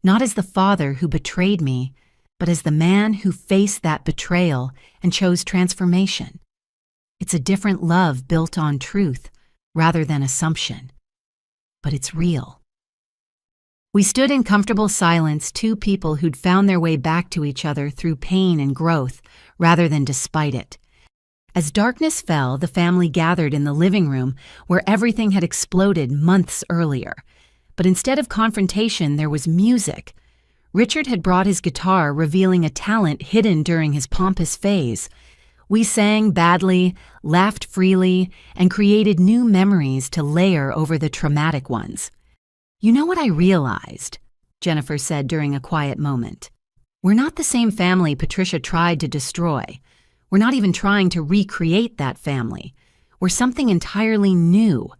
Not as the father who betrayed me, but as the man who faced that betrayal and chose transformation. It's a different love built on truth rather than assumption. But it's real." We stood in comfortable silence, two people who'd found their way back to each other through pain and growth rather than despite it. As darkness fell, the family gathered in the living room where everything had exploded months earlier. But instead of confrontation, there was music. Richard had brought his guitar, revealing a talent hidden during his pompous phase. We sang badly, laughed freely, and created new memories to layer over the traumatic ones. "You know what I realized?" Jennifer said during a quiet moment. "We're not the same family Patricia tried to destroy. We're not even trying to recreate that family. We're something entirely new."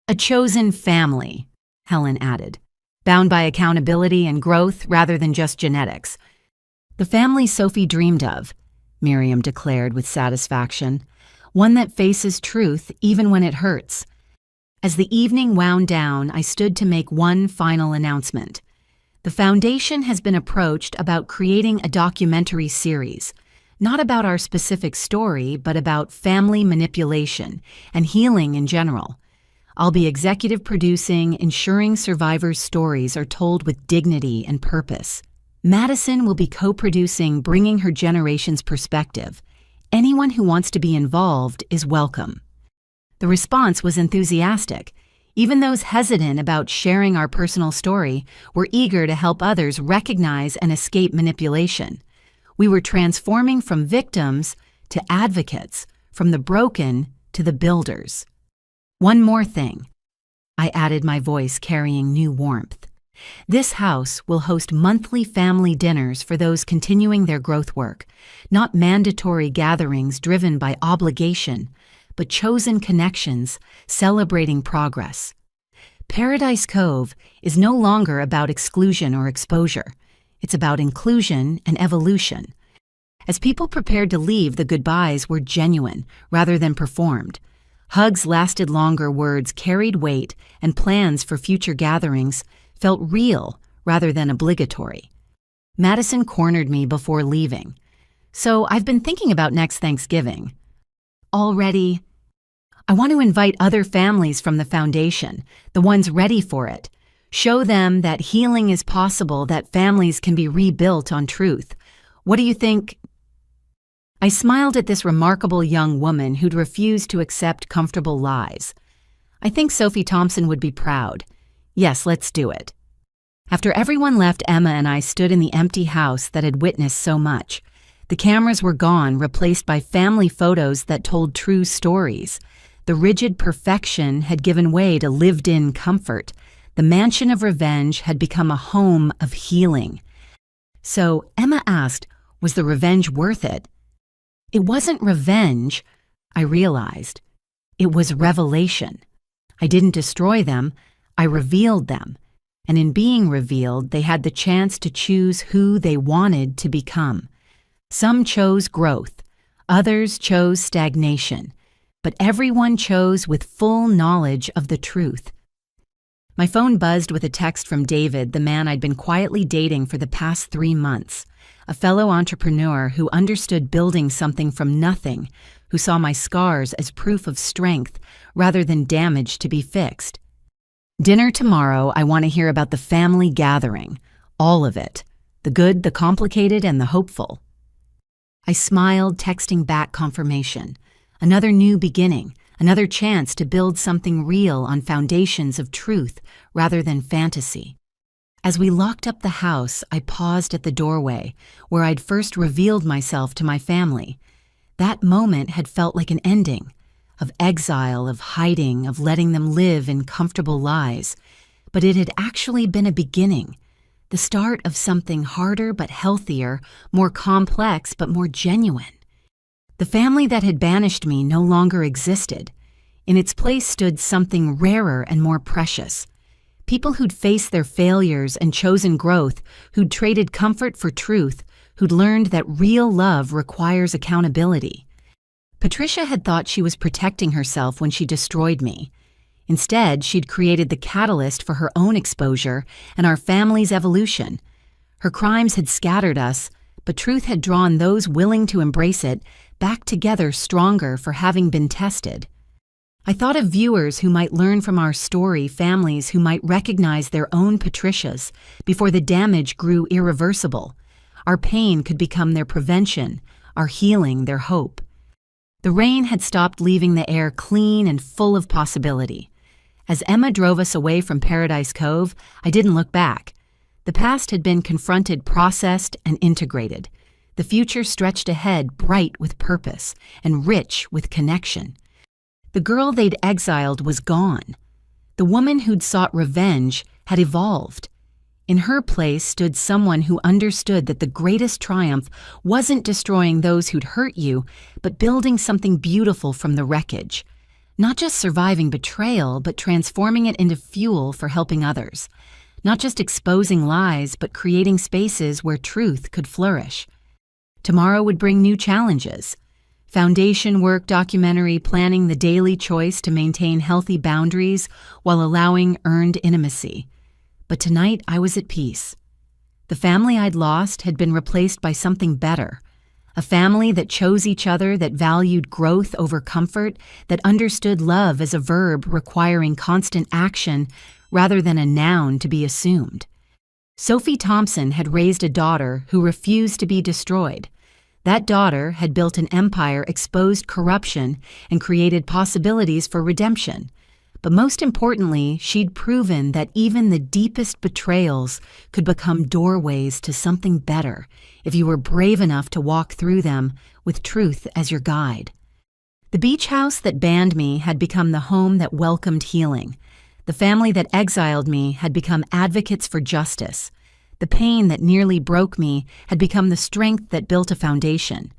"A chosen family," Helen added, "bound by accountability and growth rather than just genetics." "The family Sophie dreamed of," Miriam declared with satisfaction. "One that faces truth even when it hurts." As the evening wound down, I stood to make one final announcement. The Foundation has been approached about creating a documentary series, not about our specific story, but about family manipulation and healing in general. I'll be executive producing, ensuring survivors' stories are told with dignity and purpose. Madison will be co-producing, bringing her generation's perspective. Anyone who wants to be involved is welcome. The response was enthusiastic. Even those hesitant about sharing our personal story were eager to help others recognize and escape manipulation. We were transforming from victims to advocates, from the broken to the builders. "One more thing," I added, my voice carrying new warmth. This house will host monthly family dinners for those continuing their growth work, not mandatory gatherings driven by obligation, but chosen connections celebrating progress. Paradise Cove is no longer about exclusion or exposure. It's about inclusion and evolution. As people prepared to leave, the goodbyes were genuine rather than performed. Hugs lasted longer, words carried weight, and plans for future gatherings felt real rather than obligatory. Madison cornered me before leaving. So I've been thinking about next Thanksgiving. Already, I want to invite other families from the foundation, the ones ready for it. Show them that healing is possible, that families can be rebuilt on truth. What do you think? I smiled at this remarkable young woman who'd refused to accept comfortable lies. I think Sophie Thompson would be proud. Yes, let's do it. After everyone left, Emma and I stood in the empty house that had witnessed so much. The cameras were gone, replaced by family photos that told true stories. The rigid perfection had given way to lived-in comfort. The mansion of revenge had become a home of healing. So Emma asked, was the revenge worth it? It wasn't revenge, I realized. It was revelation. I didn't destroy them, I revealed them. And in being revealed, they had the chance to choose who they wanted to become. Some chose growth, others chose stagnation, but everyone chose with full knowledge of the truth. My phone buzzed with a text from David, the man I'd been quietly dating for the past 3 months, a fellow entrepreneur who understood building something from nothing, who saw my scars as proof of strength rather than damage to be fixed. Dinner tomorrow, I want to hear about the family gathering, all of it, the good, the complicated, and the hopeful. I smiled, texting back confirmation. Another new beginning, another chance to build something real on foundations of truth rather than fantasy. As we locked up the house, I paused at the doorway, where I'd first revealed myself to my family. That moment had felt like an ending, of exile, of hiding, of letting them live in comfortable lies. But it had actually been a beginning, the start of something harder but healthier, more complex but more genuine. The family that had banished me no longer existed. In its place stood something rarer and more precious. People who'd faced their failures and chosen growth, who'd traded comfort for truth, who'd learned that real love requires accountability. Patricia had thought she was protecting herself when she destroyed me. Instead, she'd created the catalyst for her own exposure and our family's evolution. Her crimes had scattered us, but truth had drawn those willing to embrace it back together stronger for having been tested. I thought of viewers who might learn from our story, families who might recognize their own Patricias before the damage grew irreversible. Our pain could become their prevention, our healing their hope. The rain had stopped, leaving the air clean and full of possibility. As Emma drove us away from Paradise Cove, I didn't look back. The past had been confronted, processed, and integrated. The future stretched ahead, bright with purpose and rich with connection. The girl they'd exiled was gone. The woman who'd sought revenge had evolved. In her place stood someone who understood that the greatest triumph wasn't destroying those who'd hurt you, but building something beautiful from the wreckage. Not just surviving betrayal, but transforming it into fuel for helping others. Not just exposing lies, but creating spaces where truth could flourish. Tomorrow would bring new challenges. Foundation work, documentary, planning the daily choice to maintain healthy boundaries while allowing earned intimacy. But tonight I was at peace. The family I'd lost had been replaced by something better. A family that chose each other, that valued growth over comfort, that understood love as a verb requiring constant action rather than a noun to be assumed. Sophie Thompson had raised a daughter who refused to be destroyed. That daughter had built an empire, exposed corruption, and created possibilities for redemption. But most importantly, she'd proven that even the deepest betrayals could become doorways to something better if you were brave enough to walk through them with truth as your guide. The beach house that banned me had become the home that welcomed healing. The family that exiled me had become advocates for justice. The pain that nearly broke me had become the strength that built a foundation.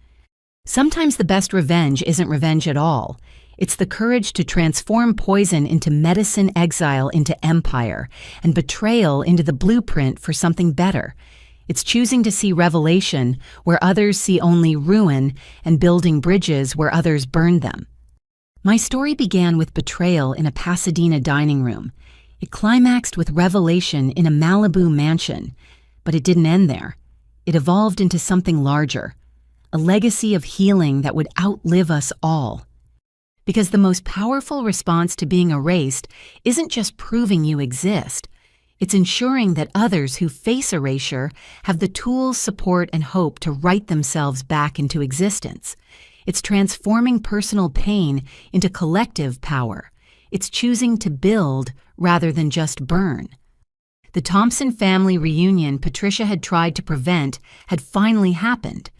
Sometimes the best revenge isn't revenge at all. It's the courage to transform poison into medicine, exile into empire, and betrayal into the blueprint for something better. It's choosing to see revelation where others see only ruin and building bridges where others burned them. My story began with betrayal in a Pasadena dining room. It climaxed with revelation in a Malibu mansion, but it didn't end there. It evolved into something larger, a legacy of healing that would outlive us all. Because the most powerful response to being erased isn't just proving you exist. It's ensuring that others who face erasure have the tools, support, and hope to write themselves back into existence. It's transforming personal pain into collective power. It's choosing to build rather than just burn. The Thompson family reunion Patricia had tried to prevent had finally happened,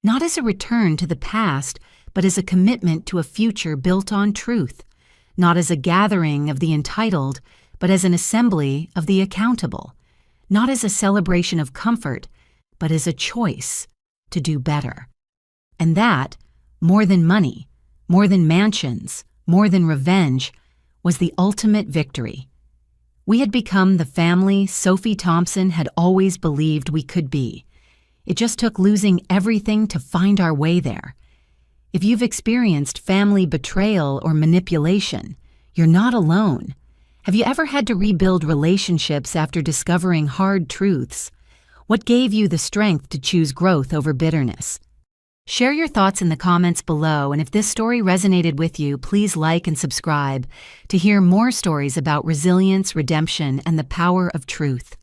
not as a return to the past, but as a commitment to a future built on truth, not as a gathering of the entitled, but as an assembly of the accountable, not as a celebration of comfort, but as a choice to do better. And that, more than money, more than mansions, more than revenge, was the ultimate victory. We had become the family Sophie Thompson had always believed we could be. It just took losing everything to find our way there. If you've experienced family betrayal or manipulation, you're not alone. Have you ever had to rebuild relationships after discovering hard truths? What gave you the strength to choose growth over bitterness? Share your thoughts in the comments below, and if this story resonated with you, please like and subscribe to hear more stories about resilience, redemption, and the power of truth.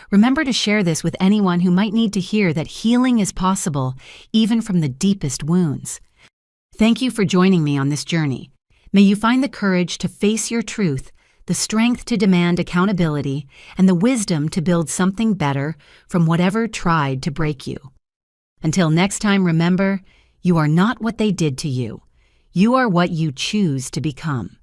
Remember to share this with anyone who might need to hear that healing is possible, even from the deepest wounds. Thank you for joining me on this journey. May you find the courage to face your truth, the strength to demand accountability, and the wisdom to build something better from whatever tried to break you. Until next time, remember, you are not what they did to you. You are what you choose to become.